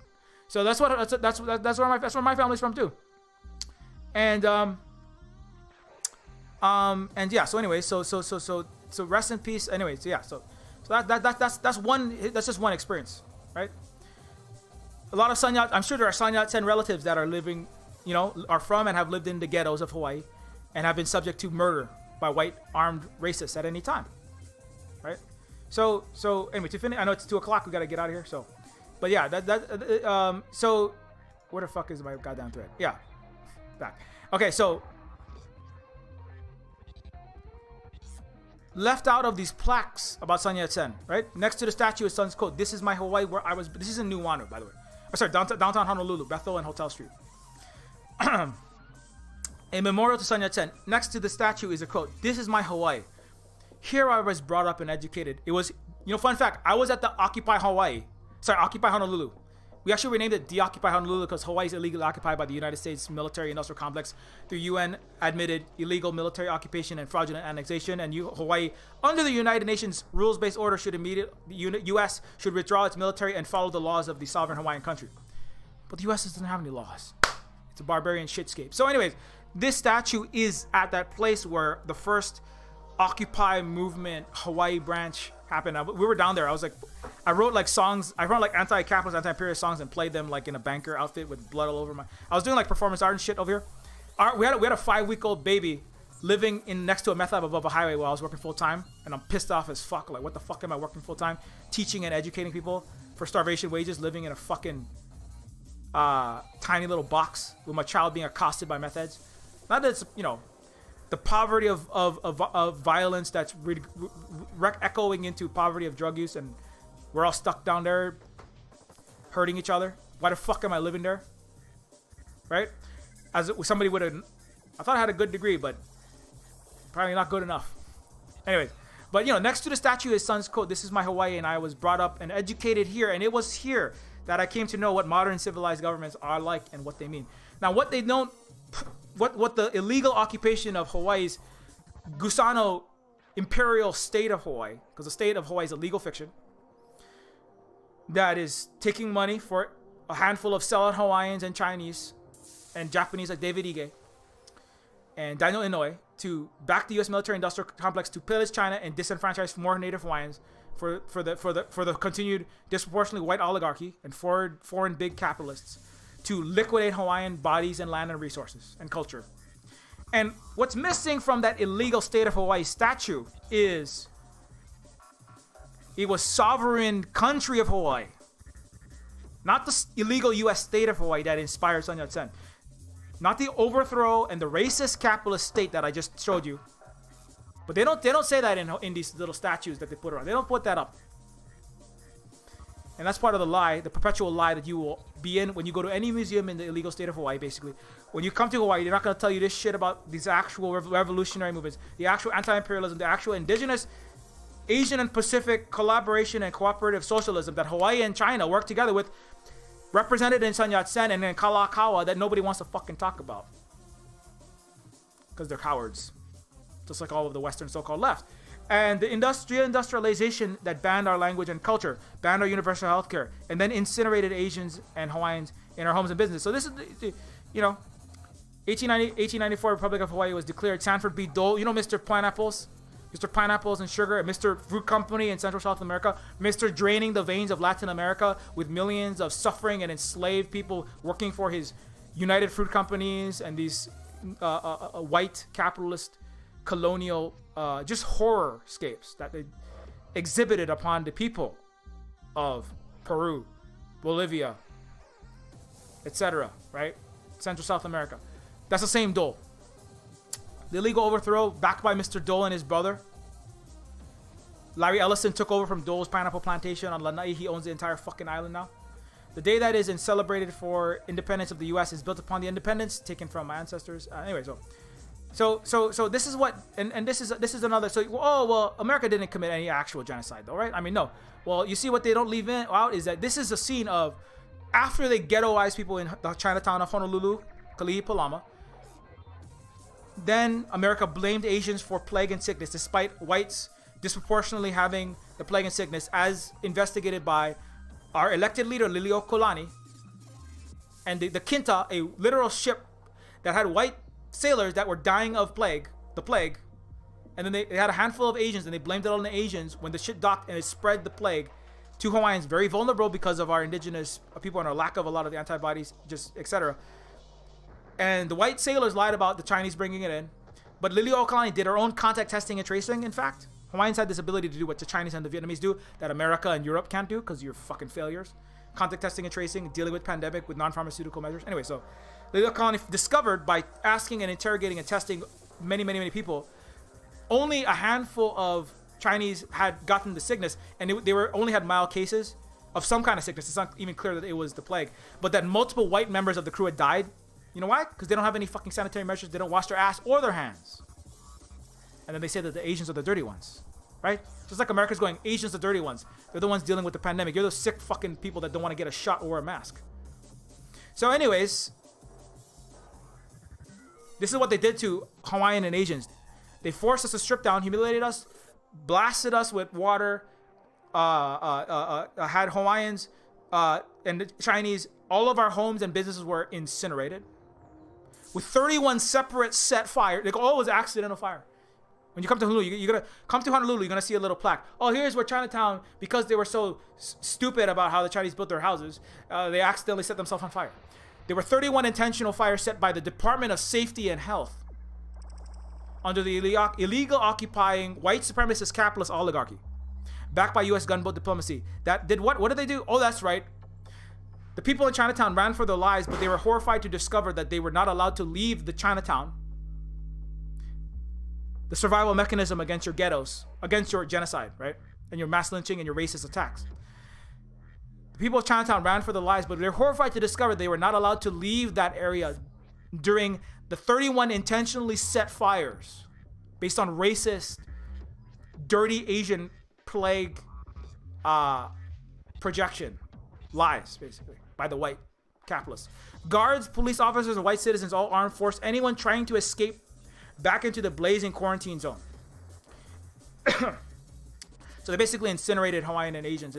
So that's where my family's from too. And yeah. So anyway, so rest in peace. Anyway, so yeah. So that's just one experience, right? A lot of I'm sure there are San Yat-sen relatives that are living, are from and have lived in the ghettos of Hawaii, and have been subject to murder by white armed racists at any time, right? So anyway, to finish, I know it's 2:00. We gotta get out of here. So, but yeah, so where the fuck is my goddamn thread? Yeah, back. Okay, so left out of these plaques about Sun Yat-sen, right? Next to the statue is Sun's quote, "This is my Hawaii where I was." This is in Nuuanu, by the way. Oh, sorry, downtown Honolulu, Bethel and Hotel Street. A memorial to Sun Yat-sen. Next to the statue is a quote, "This is my Hawaii. Here I was brought up and educated." It was, fun fact, I was at the Occupy Honolulu. We actually renamed it De-Occupy Honolulu because Hawaii is illegally occupied by the United States military industrial complex through UN admitted illegal military occupation and fraudulent annexation. And Hawaii, under the United Nations rules-based order, the U.S. should withdraw its military and follow the laws of the sovereign Hawaiian country. But the U.S. doesn't have any laws. It's a barbarian shitscape. So anyways, this statue is at that place where the first Occupy movement Hawaii branch happened. We were down there. I wrote like songs. I wrote like anti-capitalist, anti-imperialist songs and played them like in a banker outfit with blood all over I was doing like performance art and shit over here. We had a 5-week-old baby living next to a meth lab above a highway while I was working full time, and I'm pissed off as fuck. Like, what the fuck am I working full time, teaching and educating people for starvation wages, living in a fucking tiny little box with my child being accosted by meth heads. Not that it's, you know, the poverty of violence that's echoing into poverty of drug use, and we're all stuck down there hurting each other. Why the fuck am I living there? Right? As somebody would have, I thought I had a good degree, but probably not good enough. Anyways, but you know, next to the statue is Sun's Coat. This is my Hawaii, and I was brought up and educated here, and it was here that I came to know what modern civilized governments are like and what they mean. Now, what they don't, what the illegal occupation of Hawaii's Gusano imperial state of Hawaii, because the state of Hawaii is a legal fiction that is taking money for a handful of sellout Hawaiians and Chinese and Japanese like David Ige and Daniel Inouye to back the U.S. military-industrial complex to pillage China and disenfranchise more Native Hawaiians for the continued disproportionately white oligarchy and foreign big capitalists to liquidate Hawaiian bodies and land and resources and culture. And what's missing from that illegal state of Hawaii statue is it was sovereign country of Hawaii, not the illegal U.S. state of Hawaii that inspired Sun Yat-sen. Not the overthrow and the racist capitalist state that I just showed you. But they don't say that in these little statues that they put around. They don't put that up. And that's part of the lie, the perpetual lie that you will be in when you go to any museum in the illegal state of Hawaii, basically. When you come to Hawaii, they're not going to tell you this shit about these actual revolutionary movements, the actual anti-imperialism, the actual indigenous Asian and Pacific collaboration and cooperative socialism that Hawaii and China work together with, represented in Sun Yat-sen and in Kalakaua, that nobody wants to fucking talk about. Because they're cowards. Just like all of the Western so-called left. And the industrialization that banned our language and culture, banned our universal health care, and then incinerated Asians and Hawaiians in our homes and business. So this is, you know, 1894 Republic of Hawaii was declared. Sanford B. Dole, you know Mr. Pineapples? Mr. Pineapples and Sugar, Mr. Fruit Company in Central South America, Mr. Draining the Veins of Latin America with millions of suffering and enslaved people working for his United Fruit Companies and these white capitalist colonial just horrorscapes that they exhibited upon the people of Peru, Bolivia, etc., right? Central South America. That's the same Dole. The illegal overthrow backed by Mr. Dole and his brother. Larry Ellison took over from Dole's pineapple plantation on Lanai. He owns the entire fucking island now. The day that is celebrated for independence of the U.S. is built upon the independence taken from my ancestors. Anyway, so this is what, and this is another. So, oh well, America didn't commit any actual genocide, though, right? I mean, no. Well, you see what they don't leave out is that this is a scene of after they ghettoized people in the Chinatown of Honolulu, Kalihi-Palama. Then America blamed Asians for plague and sickness, despite whites disproportionately having the plague and sickness, as investigated by our elected leader, Liliuokalani, and the Kinta, a literal ship that had white sailors that were dying of the plague, and then they had a handful of Asians, and they blamed it on the Asians when the ship docked, and it spread the plague to Hawaiians, very vulnerable because of our indigenous people and our lack of a lot of the antibodies, just etc. And the white sailors lied about the Chinese bringing it in. But Liliuokalani did her own contact testing and tracing, in fact. Hawaiians had this ability to do what the Chinese and the Vietnamese do that America and Europe can't do because you're fucking failures. Contact testing and tracing, dealing with pandemic with non-pharmaceutical measures. Anyway, so Liliuokalani discovered by asking and interrogating and testing many people, only a handful of Chinese had gotten the sickness, and they only had mild cases of some kind of sickness. It's not even clear that it was the plague. But that multiple white members of the crew had died. You know why? Because they don't have any fucking sanitary measures. They don't wash their ass or their hands. And then they say that the Asians are the dirty ones, right? Just like America's going, Asians are the dirty ones. They're the ones dealing with the pandemic. You're those sick fucking people that don't want to get a shot or a mask. So anyways, this is what they did to Hawaiian and Asians. They forced us to strip down, humiliated us, blasted us with water, had Hawaiians and the Chinese, all of our homes and businesses were incinerated. With 31 separate set fire. They go, oh, it was accidental fire. When you come to Honolulu, you're going to come to Honolulu, you're going to see a little plaque. Oh, here's where Chinatown, because they were so stupid about how the Chinese built their houses, they accidentally set themselves on fire. There were 31 intentional fires set by the Department of Safety and Health under the illegal occupying white supremacist capitalist oligarchy, backed by U.S. gunboat diplomacy. That did what? What did they do? Oh, that's right. The people in Chinatown ran for their lives, but they were horrified to discover that they were not allowed to leave the Chinatown. The survival mechanism against your ghettos, against your genocide, right? And your mass lynching and your racist attacks. The people of Chinatown ran for their lives, but they were horrified to discover they were not allowed to leave that area during the 31 intentionally set fires based on racist, dirty Asian plague projection. Lies, basically, by the white capitalists. Guards, police officers, and white citizens, all armed, forced anyone trying to escape back into the blazing quarantine zone. So they basically incinerated Hawaiian and Asians.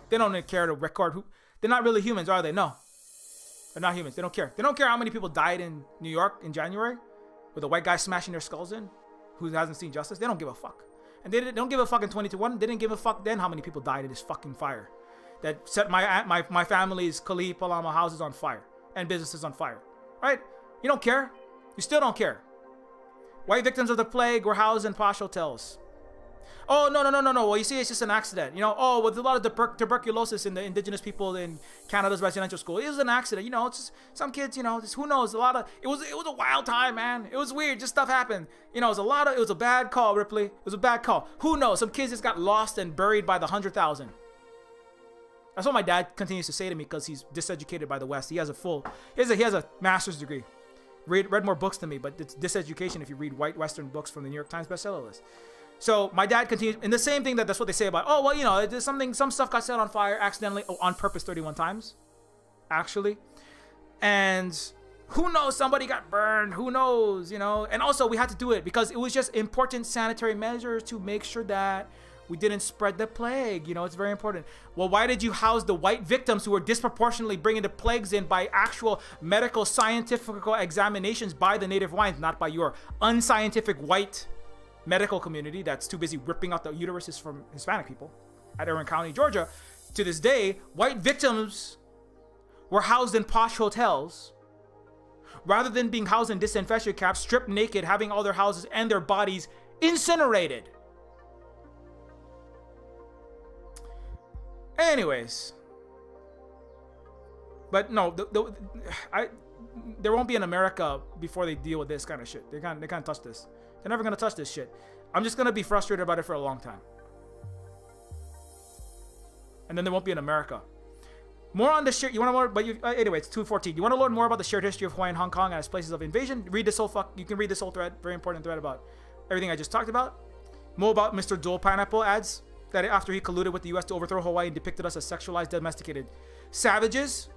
They don't care to record who. They're not really humans, are they? No. They're not humans. They don't care. They don't care how many people died in New York in January with a white guy smashing their skulls in who hasn't seen justice. They don't give a fuck. And they don't give a fuck in 2021. They didn't give a fuck then how many people died in this fucking fire that set my family's Kalihi Palama houses on fire and businesses on fire. Right? You don't care. You still don't care. White victims of the plague were housed in posh hotels. Oh, no. Well, you see, it's just an accident. You know, oh, with a lot of tuberculosis in the indigenous people in Canada's residential school. It was an accident. You know, it's just some kids, you know, just who knows? It was a wild time, man. It was weird. Just stuff happened. You know, it was a bad call, Ripley. It was a bad call. Who knows? Some kids just got lost and buried by the 100,000. That's what my dad continues to say to me because he's diseducated by the West. He has a master's degree. Read more books than me, but it's diseducation if you read white Western books from the New York Times bestseller list. So my dad continues, and the same thing that's what they say about, oh, well, you know, there's some stuff got set on fire accidentally, on purpose 31 times, actually. And who knows, somebody got burned, who knows, you know. And also we had to do it because it was just important sanitary measures to make sure that we didn't spread the plague. You know, it's very important. Well, why did you house the white victims who were disproportionately bringing the plagues in by actual medical scientific examinations by the native Hawaiians, not by your unscientific white medical community that's too busy ripping out the uteruses from Hispanic people at Erin County, Georgia? To this day, white victims were housed in posh hotels rather than being housed in disinfection camps, stripped naked, having all their houses and their bodies incinerated. Anyways, but no, there won't be an America before they deal with this kind of shit. They can't touch this. They're never gonna touch this shit. I'm just gonna be frustrated about it for a long time, and then there won't be an America. More on the shit. You want to more? But anyway, it's 2:14. You want to learn more about the shared history of Hawaii and Hong Kong as places of invasion? Read this whole You can read this whole thread. Very important thread about everything I just talked about. More about Mr. Dole Pineapple adds that after he colluded with the U.S. to overthrow Hawaii and depicted us as sexualized, domesticated savages.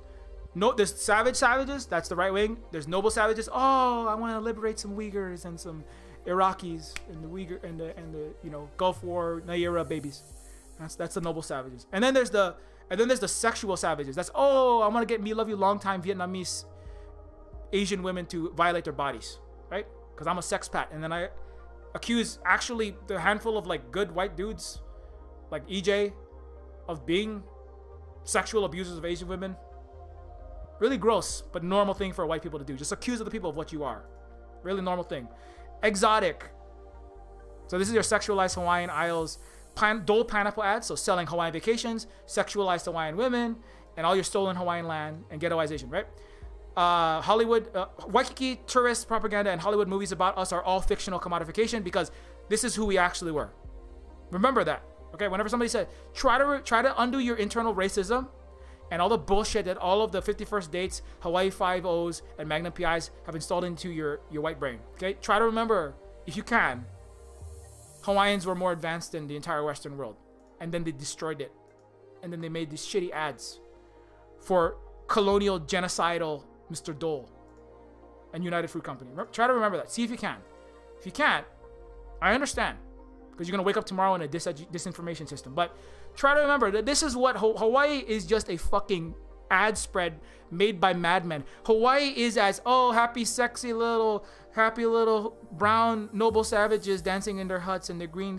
No, there's savages. That's the right wing. There's noble savages. Oh, I want to liberate some Uyghurs and some Iraqis and the Uyghur and the Gulf War Naira babies. That's the noble savages. And then there's the sexual savages. That's I want to get me love you long time Vietnamese Asian women to violate their bodies, right? Because I'm a sexpat, and then I accuse actually the handful of like good white dudes like EJ of being sexual abusers of Asian women. Really gross, but normal thing for white people to do. Just accuse other people of what you are. Really normal thing. Exotic. So this is your sexualized Hawaiian Isles Dole Pineapple ads. So selling Hawaiian vacations, sexualized Hawaiian women, and all your stolen Hawaiian land and ghettoization, right? Hollywood, Waikiki tourist propaganda and Hollywood movies about us are all fictional commodification because this is who we actually were. Remember that. Okay, whenever somebody said, try to undo your internal racism and all the bullshit that all of the 51st dates, Hawaii 5-0s, and Magnum PIs have installed into your white brain. Okay, try to remember, if you can, Hawaiians were more advanced than the entire Western world. And then they destroyed it. And then they made these shitty ads for colonial genocidal Mr. Dole and United Fruit Company. Try to remember that. See if you can. If you can't, I understand. Because you're going to wake up tomorrow in a disinformation system. But try to remember that this is what Hawaii is, just a fucking ad spread made by madmen. Hawaii is as, happy, sexy little brown noble savages dancing in their huts and their green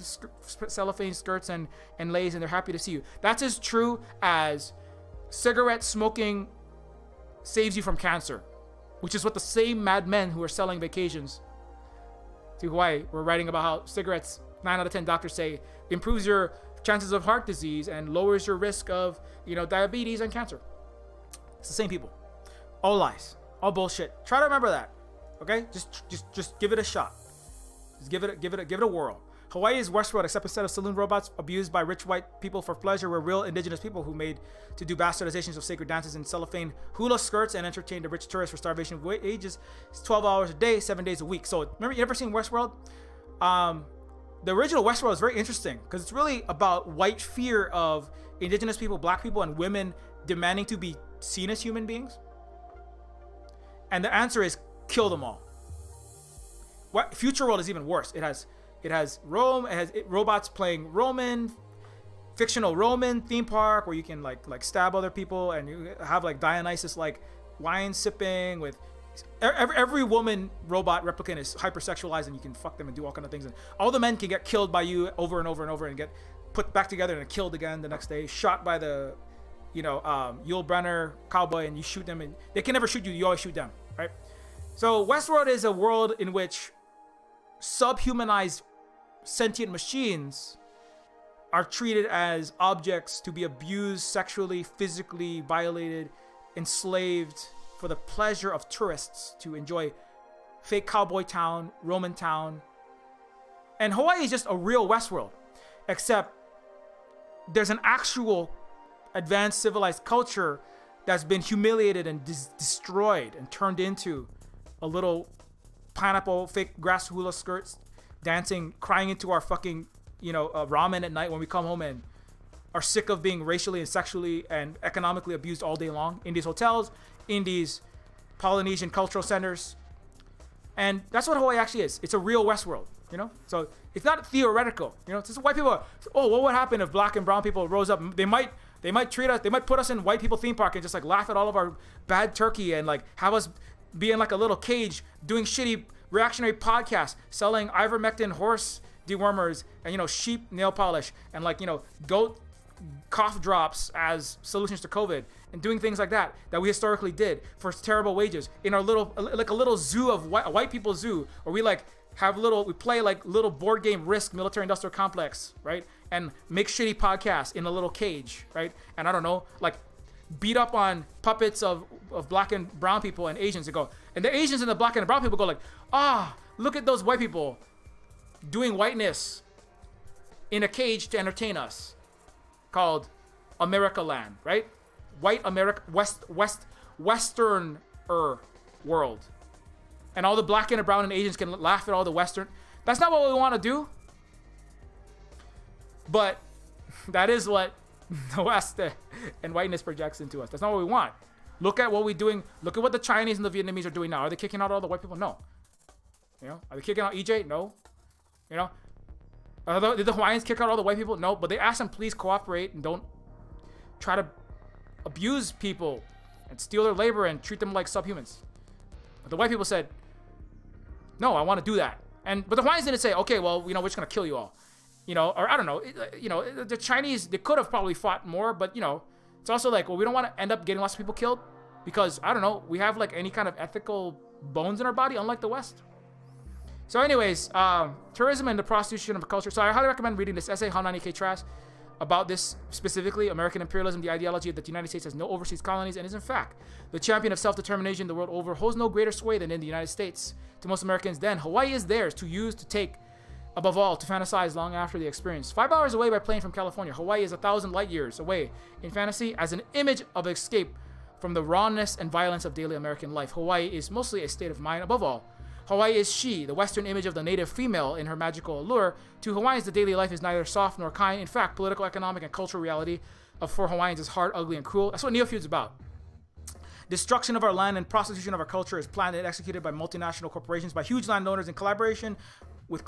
cellophane skirts and leis, and they're happy to see you. That's as true as cigarette smoking saves you from cancer, which is what the same madmen who are selling vacations to Hawaii were writing about, how cigarettes, 9 out of 10 doctors say, improves your chances of heart disease and lowers your risk of, diabetes and cancer. It's the same people. All lies. All bullshit. Try to remember that. Okay? Just give it a shot. Just give it a whirl. Hawaii is Westworld, except instead of saloon robots abused by rich white people for pleasure, we're real indigenous people who made to do bastardizations of sacred dances in cellophane hula skirts and entertain the rich tourists for starvation wages. It's 12 hours a day, 7 days a week. So remember, you ever seen Westworld? The original Westworld is very interesting because it's really about white fear of indigenous people, black people, and women demanding to be seen as human beings. And the answer is kill them all. What Future World is even worse. It has robots playing fictional Roman theme park where you can like stab other people, and you have like Dionysus like wine sipping with every woman robot replicant is hypersexualized, and you can fuck them and do all kind of things, and all the men can get killed by you over and over and over and get put back together and killed again the next day, shot by the Yul Brynner cowboy, and you shoot them and they can never shoot you always shoot them, right? So Westworld is a world in which subhumanized sentient machines are treated as objects to be abused, sexually, physically violated, enslaved for the pleasure of tourists to enjoy fake cowboy town, Roman town. And Hawaii is just a real Westworld, except there's an actual advanced civilized culture that's been humiliated and destroyed and turned into a little pineapple fake grass hula skirts dancing, crying into our fucking ramen at night when we come home, and are sick of being racially and sexually and economically abused all day long in these hotels, in these Polynesian cultural centers. And that's what Hawaii actually is. It's a real Westworld, so it's not theoretical. It's just white people what would happen if black and brown people rose up? They might put us in white people theme park and just like laugh at all of our bad turkey and like have us be in like a little cage doing shitty reactionary podcasts, selling ivermectin horse dewormers and sheep nail polish and like goat cough drops as solutions to COVID, and doing things like that we historically did for terrible wages in our little like a little zoo of white people zoo, where we like we play like little board game Risk military industrial complex, right? And make shitty podcasts in a little cage, right? And I don't know, like beat up on puppets of black and brown people and Asians, and the Asians and the black and the brown people go like, look at those white people doing whiteness in a cage to entertain us, called America Land, right? White America, Western world. And all the black and the brown and Asians can laugh at all the Western. That's not what we want to do. But that is what the West and whiteness projects into us. That's not what we want. Look at what we're doing. Look at what the Chinese and the Vietnamese are doing now. Are they kicking out all the white people? No. Are they kicking out EJ? No. Did the Hawaiians kick out all the white people? No. But they asked them, please cooperate and don't try to abuse people and steal their labor and treat them like subhumans. But the white people said, no, I want to do that. But the Hawaiians didn't say, okay, well, we're just going to kill you all. Or I don't know, the Chinese, they could have probably fought more, but it's also like, well, we don't want to end up getting lots of people killed because, I don't know, we have like any kind of ethical bones in our body, unlike the West. So anyways, tourism and the prostitution of culture. So I highly recommend reading this essay, How 90K Trash, about this specifically, American imperialism, the ideology that the United States has no overseas colonies and is in fact the champion of self-determination the world over, holds no greater sway than in the United States. To most Americans then, Hawaii is theirs to use, to take, above all, to fantasize long after the experience. 5 hours away by plane from California, Hawaii is 1,000 light years away in fantasy as an image of escape from the rawness and violence of daily American life. Hawaii is mostly a state of mind. Above all, Hawaii is she, the Western image of the native female in her magical allure. To Hawaiians, the daily life is neither soft nor kind. In fact, political, economic, and cultural reality for Hawaiians is hard, ugly, and cruel. That's what Neofeud's about. Destruction of our land and prostitution of our culture is planned and executed by multinational corporations, by huge landowners in collaboration with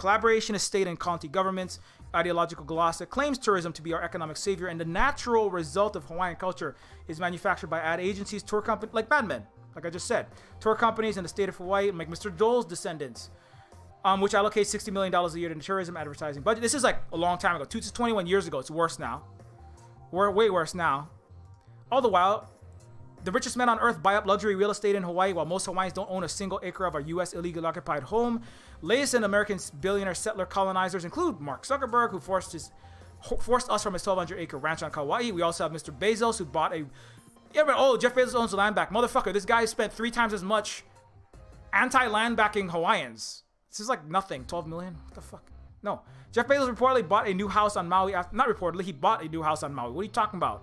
state and county governments. Ideological gloss claims tourism to be our economic savior, and the natural result of Hawaiian culture is manufactured by ad agencies, tour companies, like Mad Men, like I just said, tour companies in the state of Hawaii, like Mr. Joel's descendants, which allocates $60 million a year to tourism advertising budget. This is like a long time ago, 21 years ago. It's worse now. We're way worse now. All the while, the richest men on earth buy up luxury real estate in Hawaii, while most Hawaiians don't own a single acre of our U.S. illegally occupied home. Latest in American billionaire settler colonizers include Mark Zuckerberg, who forced us from his 1,200-acre ranch on Kauai. We also have Mr. Bezos, who bought Yeah, but oh, Jeff Bezos owns the land back. Motherfucker, this guy spent 3 times as much anti-land backing Hawaiians. This is like nothing. 12 million? What the fuck? No. Jeff Bezos reportedly bought a new house on Maui. Not reportedly, he bought a new house on Maui. What are you talking about?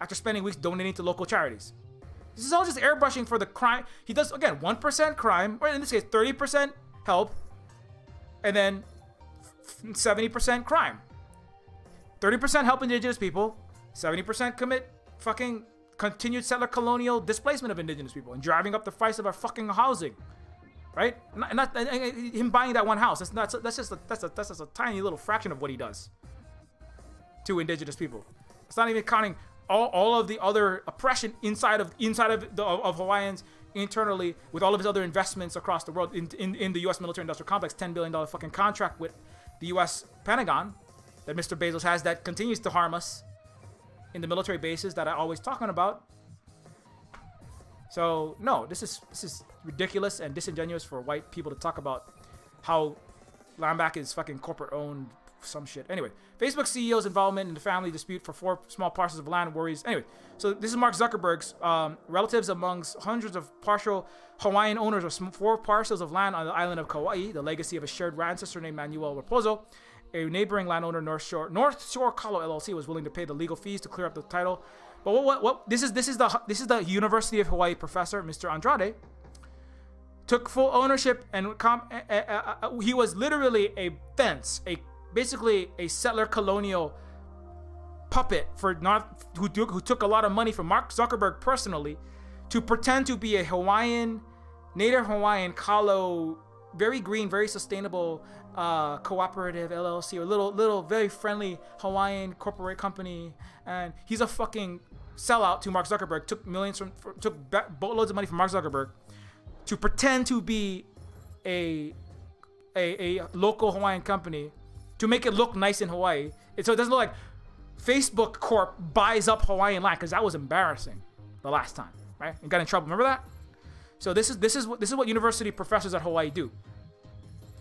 After spending weeks donating to local charities. This is all just airbrushing for the crime. He does, again, 1% crime, or in this case, 30% help, and then 70% crime. 30% help indigenous people, 70% commit fucking continued settler colonial displacement of indigenous people and driving up the price of our fucking housing, right? And him buying that one house. That's just a tiny little fraction of what he does to indigenous people. It's not even counting all of the other oppression inside of Hawaiians internally, with all of his other investments across the world in the U.S. military-industrial complex, $10 billion fucking contract with the U.S. Pentagon that Mr. Bezos has that continues to harm us in the military bases that I'm always talking about. So no, this is ridiculous and disingenuous for white people to talk about how Lambach is fucking corporate owned, some shit. Anyway, Facebook CEO's involvement in the family dispute for 4 small parcels of land worries. Anyway, so this is Mark Zuckerberg's relatives amongst hundreds of partial Hawaiian owners of 4 parcels of land on the island of Kauai, the legacy of a shared ancestor named Manuel Raposo. A neighboring landowner, North Shore Kalo LLC, was willing to pay the legal fees to clear up the title. But what this is the University of Hawaii professor, Mr. Andrade, took full ownership and he was literally a fence, basically a settler colonial puppet for who took a lot of money from Mark Zuckerberg personally to pretend to be a native Hawaiian Kalo, very green, very sustainable cooperative LLC, or little very friendly Hawaiian corporate company. And he's a fucking sellout to Mark Zuckerberg. Took boatloads of money from Mark Zuckerberg to pretend to be a local Hawaiian company to make it look nice in Hawaii. So it doesn't look like Facebook Corp buys up Hawaiian land, because that was embarrassing the last time, right? And got in trouble. Remember that? So this is what university professors at Hawaii do.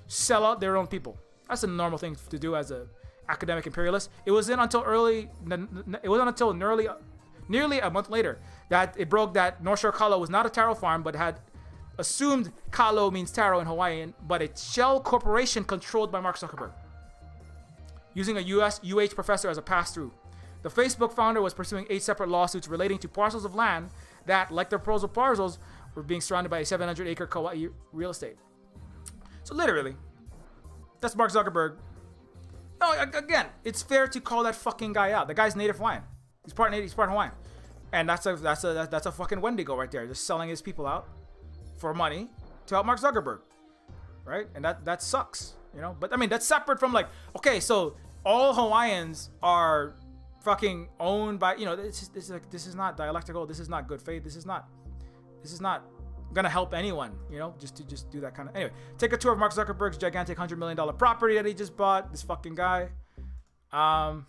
Sell out their own people. That's a normal thing to do as a academic imperialist. It wasn't until nearly a month later that it broke that North Shore Kalo was not a taro farm, but had assumed Kalo means taro in Hawaiian, but a shell corporation controlled by Mark Zuckerberg, using a UH professor as a pass-through. The Facebook founder was pursuing 8 separate lawsuits relating to parcels of land that, like their proposal parcels, were being surrounded by a 700-acre Kauai real estate. So literally, that's Mark Zuckerberg. No, again, it's fair to call that fucking guy out. The guy's native Hawaiian. He's part native, he's part Hawaiian, and that's a fucking Wendigo right there, just selling his people out for money to help Mark Zuckerberg, right? And that sucks, you know. But I mean, that's separate from like, okay, so all Hawaiians are fucking owned by, you know, this is not dialectical. This is not good faith. This is not gonna help anyone, you know, just to do that kind of. Anyway, take a tour of Mark Zuckerberg's gigantic $100 million property that he just bought. This fucking guy, Oracle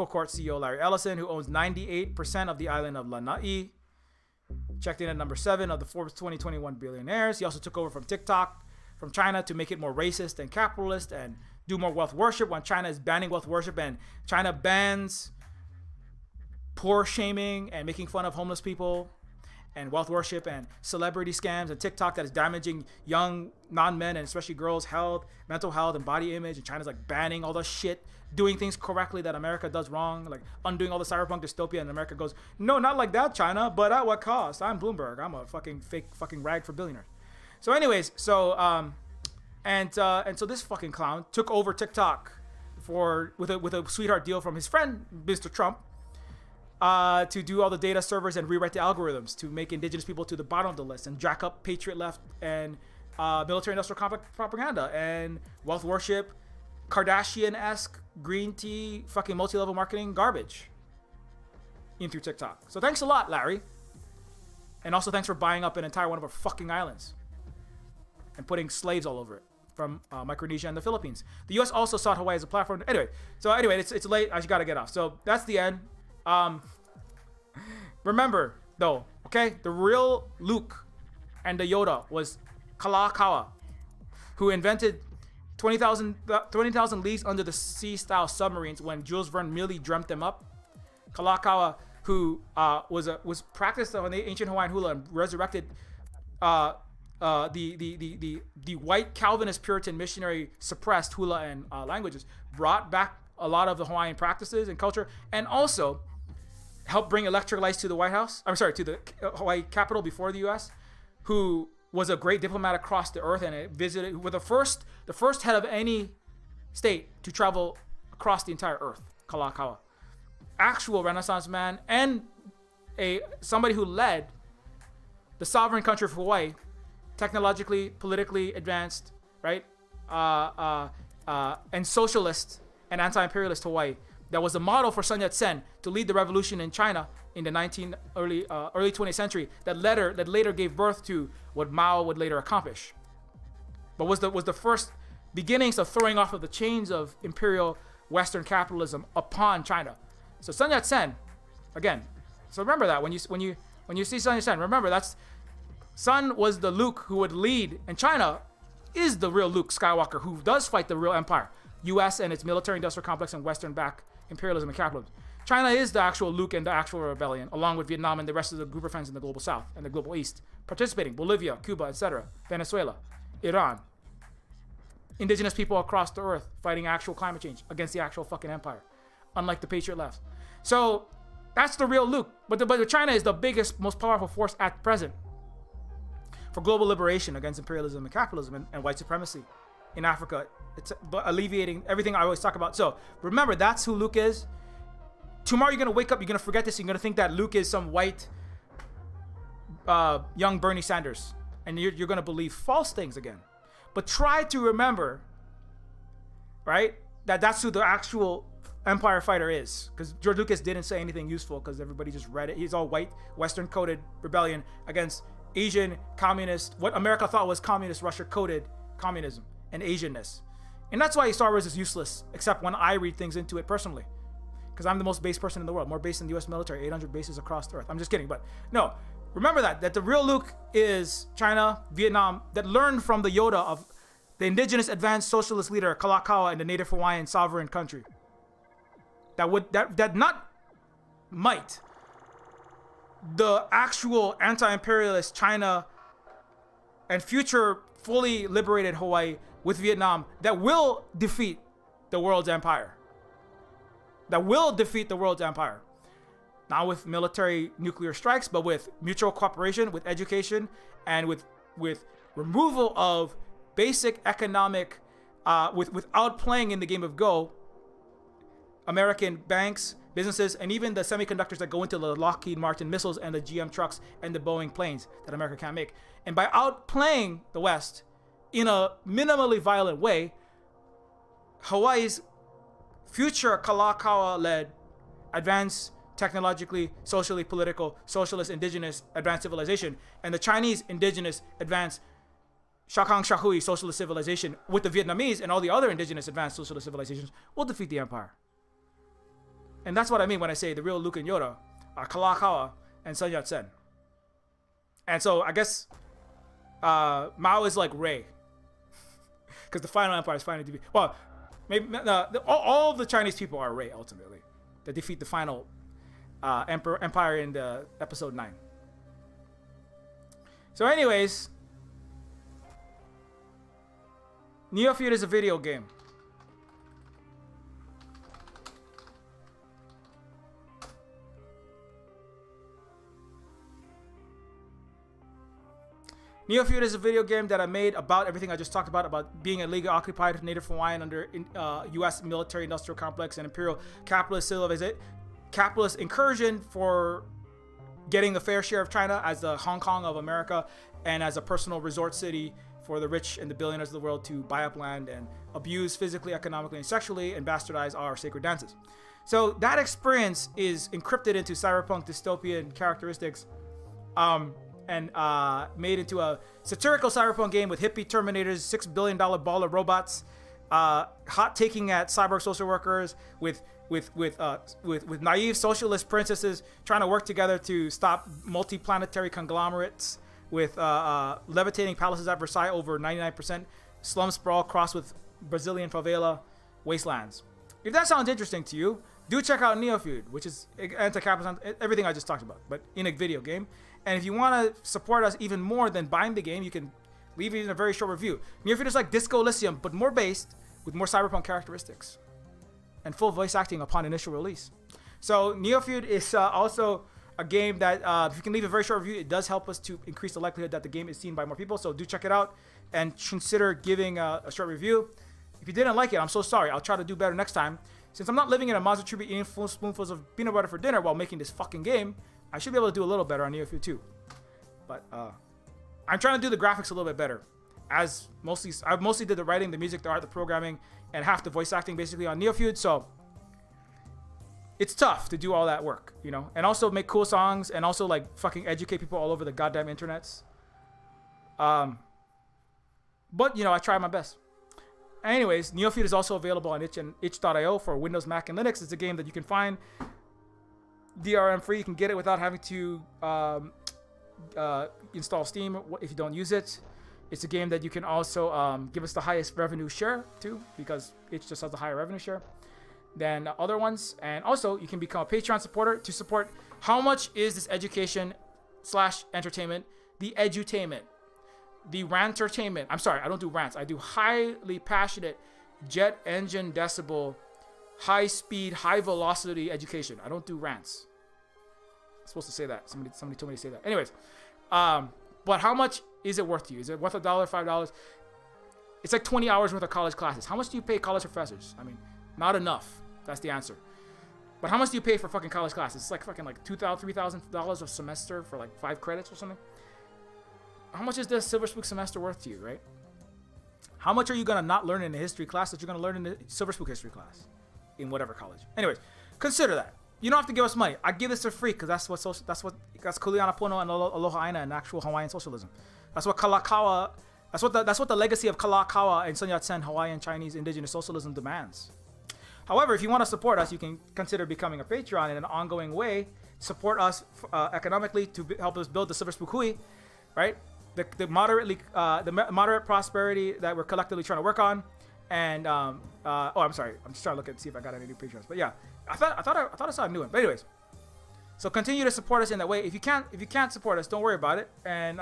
Court CEO Larry Ellison, who owns 98% of the island of Lanai, checked in at number 7 of the Forbes 2021 billionaires. He also took over from TikTok from China to make it more racist and capitalist and do more wealth worship, when China is banning wealth worship, and China bans poor shaming and making fun of homeless people and wealth worship and celebrity scams, and TikTok that is damaging young non-men and especially girls' health, mental health, and body image. And China's like banning all the shit, doing things correctly that America does wrong, like undoing all the cyberpunk dystopia. And America goes, no, not like that, China, but at what cost? I'm Bloomberg. I'm a fucking fake fucking rag for billionaires. So anyways, so this fucking clown took over TikTok with a sweetheart deal from his friend Mr. Trump, to do all the data servers and rewrite the algorithms to make indigenous people to the bottom of the list and jack up patriot left and military-industrial complex propaganda and wealth worship, Kardashian-esque green tea, fucking multi-level marketing garbage in through TikTok. So thanks a lot, Larry. And also thanks for buying up an entire one of our fucking islands and putting slaves all over it from Micronesia and the Philippines. The U.S. also sought Hawaii as a platform. Anyway, it's late. I just gotta get off. So that's the end. Remember though, okay, the real Luke and the Yoda was Kalakaua, who invented 20,000 Leagues Under the Sea style submarines when Jules Verne merely dreamt them up. Kalakaua, who was practiced on the ancient Hawaiian hula and resurrected the white Calvinist Puritan missionary suppressed hula and languages, brought back a lot of the Hawaiian practices and culture, and also helped bring electric lights to the White House. I'm sorry, to the Hawaii capital before the U.S., who was a great diplomat across the earth, and it visited with the first head of any state to travel across the entire earth, Kalakaua. Actual Renaissance man and somebody who led the sovereign country of Hawaii, technologically, politically advanced, right? And socialist and anti-imperialist Hawaii. That was a model for Sun Yat-sen to lead the revolution in China in the early 20th century. That later gave birth to what Mao would later accomplish. But was the first beginnings of throwing off of the chains of imperial Western capitalism upon China. So Sun Yat-sen, again. So remember that when you see Sun Yat-sen, remember Sun was the Luke who would lead, and China is the real Luke Skywalker who does fight the real empire, U.S. and its military-industrial complex and Western-backed imperialism and capitalism. China is the actual Luke and the actual rebellion, along with Vietnam and the rest of the group of friends in the global South and the global East, participating, Bolivia, Cuba, etc., Venezuela, Iran, indigenous people across the earth fighting actual climate change against the actual fucking empire, unlike the Patriot left. So that's the real Luke. But China is the biggest, most powerful force at present for global liberation against imperialism and capitalism and white supremacy in Africa. It's alleviating everything I always talk about. So remember, that's who Luke is. Tomorrow you're going to wake up, you're going to forget this, you're going to think that Luke is some white young Bernie Sanders. And you're going to believe false things again. But try to remember, right, that's who the actual empire fighter is. Because George Lucas didn't say anything useful because everybody just read it. He's all white, Western-coded rebellion against Asian communist, what America thought was communist Russia-coded communism and Asianness. And that's why Star Wars is useless, except when I read things into it personally. Because I'm the most based person in the world, more based in the US military, 800 bases across the earth. I'm just kidding, but no. Remember that the real Luke is China, Vietnam, that learned from the Yoda of the indigenous advanced socialist leader, Kalakaua, in the native Hawaiian sovereign country. That not might. The actual anti-imperialist China and future fully liberated Hawaii with Vietnam that will defeat the world's empire. That will defeat the world's empire. Not with military nuclear strikes, but with mutual cooperation, with education, and with removal of basic economic, without playing in the game of Go, American banks, businesses, and even the semiconductors that go into the Lockheed Martin missiles and the GM trucks and the Boeing planes that America can't make. And by outplaying the West in a minimally violent way, Hawaii's future Kalakaua-led advanced technologically, socially, political, socialist, indigenous, advanced civilization, and the Chinese indigenous, advanced Shakang Shahui socialist civilization with the Vietnamese and all the other indigenous advanced socialist civilizations will defeat the empire. And that's what I mean when I say the real Luke and Yoda are Kalakaua and Sun Yat-sen. And so I guess Mao is like Rey. Because the final empire is finally defeated. Well, maybe all of the Chinese people are Rey ultimately. They defeat the final empire in the episode 9. So anyways, Neofeud is a video game. Neofeud is a video game that I made about everything I just talked about being illegally occupied native Hawaiian under U.S. military-industrial complex and imperial capitalist capitalist incursion for getting a fair share of China as the Hong Kong of America and as a personal resort city for the rich and the billionaires of the world to buy up land and abuse physically, economically, and sexually and bastardize our sacred dances. So that experience is encrypted into cyberpunk dystopian characteristics and made into a satirical cyberpunk game with hippie Terminators, $6 billion ball of robots, hot taking at cyborg social workers, with naive socialist princesses trying to work together to stop multi-planetary conglomerates, with levitating palaces at Versailles over 99% slum sprawl crossed with Brazilian favela wastelands. if that sounds interesting to you, do check out Neofeud, which is anti-capitalist, everything I just talked about, but in a video game. And if you want to support us even more than buying the game, you can leave it in a very short review. Neofeud is like Disco Elysium, but more based with more cyberpunk characteristics and full voice acting upon initial release. So Neofeud is also a game that if you can leave a very short review, it does help us to increase the likelihood that the game is seen by more people. So do check it out and consider giving a short review. If you didn't like it, I'm so sorry. I'll try to do better next time. Since I'm not living in a Mazda tribute eating full spoonfuls of peanut butter for dinner while making this fucking game, I should be able to do a little better on Neofeud too. But I'm trying to do the graphics a little bit better. I mostly did the writing, the music, the art, the programming, and half the voice acting basically on Neofeud. So it's tough to do all that work, you know, and also make cool songs and also like fucking educate people all over the goddamn internets. But you know, I try my best. Anyways, Neofeud is also available on itch.io for Windows, Mac, and Linux. It's a game that you can find DRM free. You can get it without having to install Steam if you don't use it. It's a game that you can also give us the highest revenue share to, because itch just has the higher revenue share than other ones. And also, you can become a Patreon supporter to support. How much is this education / entertainment? The edutainment. The rantertainment. I'm sorry, I don't do rants. I do highly passionate, jet engine decibel, high speed, high velocity education. I don't do rants. I'm supposed to say that. Somebody told me to say that. Anyways, but how much is it worth to you? Is it worth $1, $5? It's like 20 hours worth of college classes. How much do you pay college professors? I mean, not enough. That's the answer. But how much do you pay for fucking college classes? It's like fucking like $2,000, $3,000 a semester for like 5 credits or something. How much is this Silver Spook semester worth to you, right? How much are you gonna not learn in a history class that you're gonna learn in the Silver Spook history class in whatever college? Anyways, consider that. You don't have to give us money. I give this for free because that's Kuleana Pono and Aloha Aina and actual Hawaiian socialism. That's what Kalakaua. That's what the legacy of Kalakaua and Sun Yat-sen Hawaiian Chinese indigenous socialism demands. However, if you want to support us, you can consider becoming a Patreon in an ongoing way. Support us economically to help us build the Silver Spook Hui, right? The moderate prosperity that we're collectively trying to work on, and I'm sorry, I'm just trying to look at see if I got any new patrons. But yeah, I thought I saw a new one. But anyways, so continue to support us in that way. If you can't support us, don't worry about it, and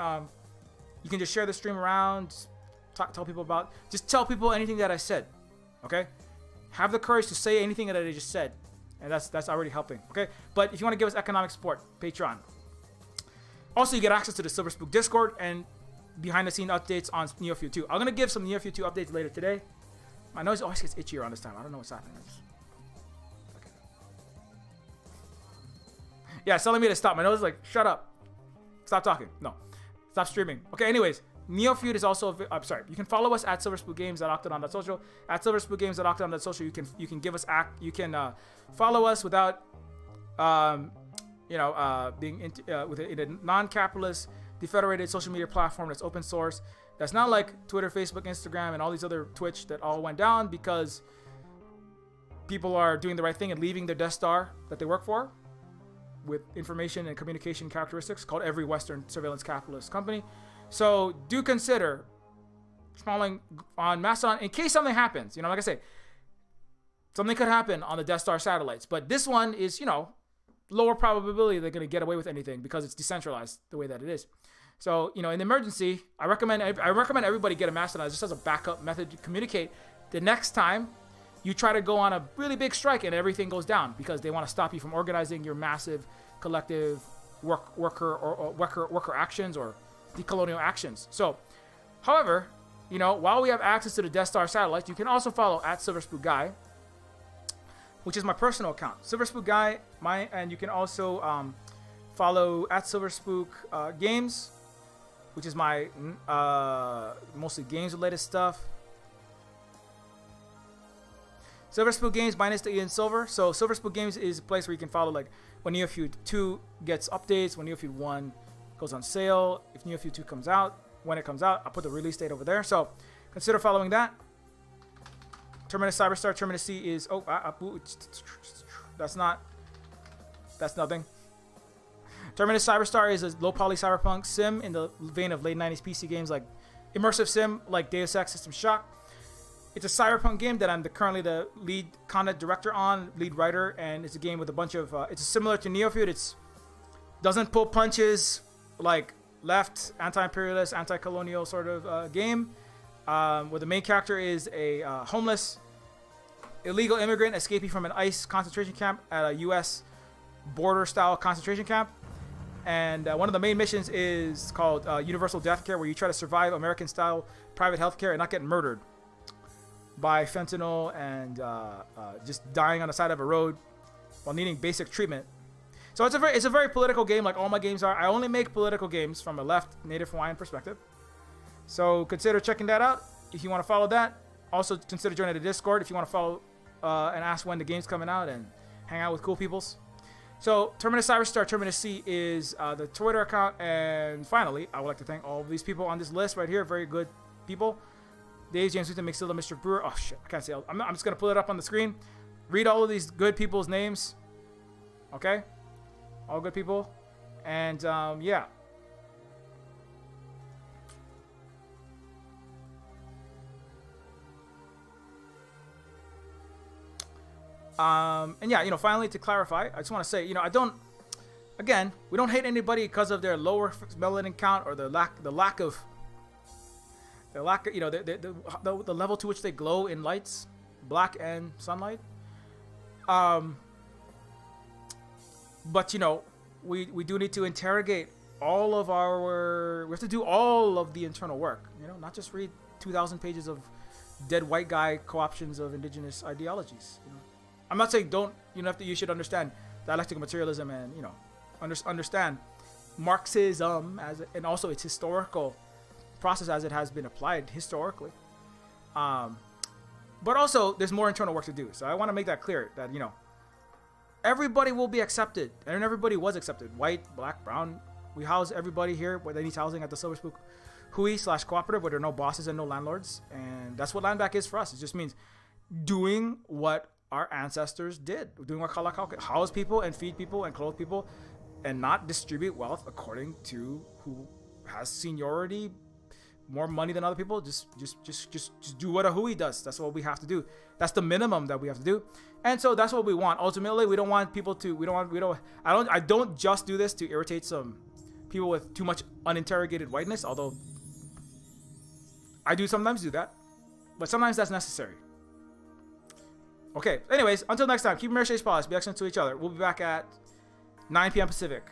you can just share the stream around, tell people anything that I said. Okay, have the courage to say anything that I just said, and that's already helping. Okay, but if you want to give us economic support, Patreon. Also, you get access to the Silver Spook Discord and behind-the-scene updates on Neofeud 2. I'm going to give some Neofeud 2 updates later today. My nose always gets itchy around this time. I don't know what's happening. Okay. Yeah, it's telling me to stop. My nose is like, shut up. Stop talking. No. Stop streaming. Okay, anyways. Neofeud is also... I'm sorry. You can follow us at silverspookgames.octodon.social. At silverspookgames.octodon.social, you can give us... You can follow us without... being in a non-capitalist, defederated social media platform that's open source. That's not like Twitter, Facebook, Instagram, and all these other Twitch that all went down because people are doing the right thing and leaving their Death Star that they work for with information and communication characteristics called every Western surveillance capitalist company. So do consider following on Mastodon in case something happens. You know, like I say, something could happen on the Death Star satellites, but this one is, lower probability they're going to get away with anything because it's decentralized the way that it is. So, in emergency, I recommend everybody get a Mastodon just as a backup method to communicate the next time you try to go on a really big strike and everything goes down because they want to stop you from organizing your massive collective worker actions or decolonial actions. So, however, while we have access to the Death Star satellites, you can also follow at SilverSpookGuy, which is my personal account, SilverSpookGuy. And you can also follow at SilverSpook Games, which is my mostly games-related stuff. SilverSpook Games minus the Ian Silver. So SilverSpook Games is a place where you can follow like when Neofeud 2 gets updates, when Neofeud 1 goes on sale, if Neofeud 2 comes out, when it comes out, I'll put the release date over there. So consider following that. Terminus Cyberstar, Terminus C is that's nothing. Terminus Cyberstar is a low poly cyberpunk sim in the vein of late 90s PC games like immersive sim like Deus Ex, System Shock. It's a cyberpunk game that I'm currently the lead content director on, lead writer, and it's a game with a bunch of. It's similar to Neofeud. It's doesn't pull punches like left anti-imperialist, anti-colonial sort of game. Where the main character is a homeless, illegal immigrant escaping from an ICE concentration camp at a U.S. border-style concentration camp. And one of the main missions is called Universal Death Care, where you try to survive American-style private health care and not get murdered by fentanyl and just dying on the side of a road while needing basic treatment. So it's a very political game, like all my games are. I only make political games from a left Native Hawaiian perspective. So consider checking that out if you want to follow that. Also consider joining the Discord if you want to follow and ask when the game's coming out and hang out with cool peoples. So Terminus Cyberstar, Terminus C is the Twitter account. And finally, I would like to thank all of these people on this list right here. Very good people. Dave, James Wheaton, McSilla, Mr. Brewer. Oh shit, I can't say. I'm just going to pull it up on the screen. Read all of these good people's names. Okay? All good people. And yeah. And yeah, finally to clarify, I just want to say, we don't hate anybody because of their lower melanin count or the lack of, the level to which they glow in lights, black and sunlight. But we do need to interrogate we have to do all of the internal work, not just read 2,000 pages of dead white guy co-options of indigenous ideologies. I'm not saying you should understand dialectical materialism and understand Marxism and also its historical process as it has been applied historically. But also there's more internal work to do. So I want to make that clear that everybody will be accepted, and everybody was accepted. White, black, brown. We house everybody here where they need housing at the Silver Spook Hui/cooperative where there are no bosses and no landlords. And that's what land back is for us. It just means doing what our ancestors did, doing what Kalakau, house people and feed people and clothe people and not distribute wealth according to who has seniority, more money than other people. Just do what a Hui does. That's what we have to do. That's the minimum that we have to do. And so that's what we want. Ultimately, we don't want people to, I don't just do this to irritate some people with too much uninterrogated whiteness, although I do sometimes do that, but sometimes that's necessary. Okay, anyways, until next time, keep Mercedes Palace, be excellent to each other. We'll be back at 9 p.m. Pacific.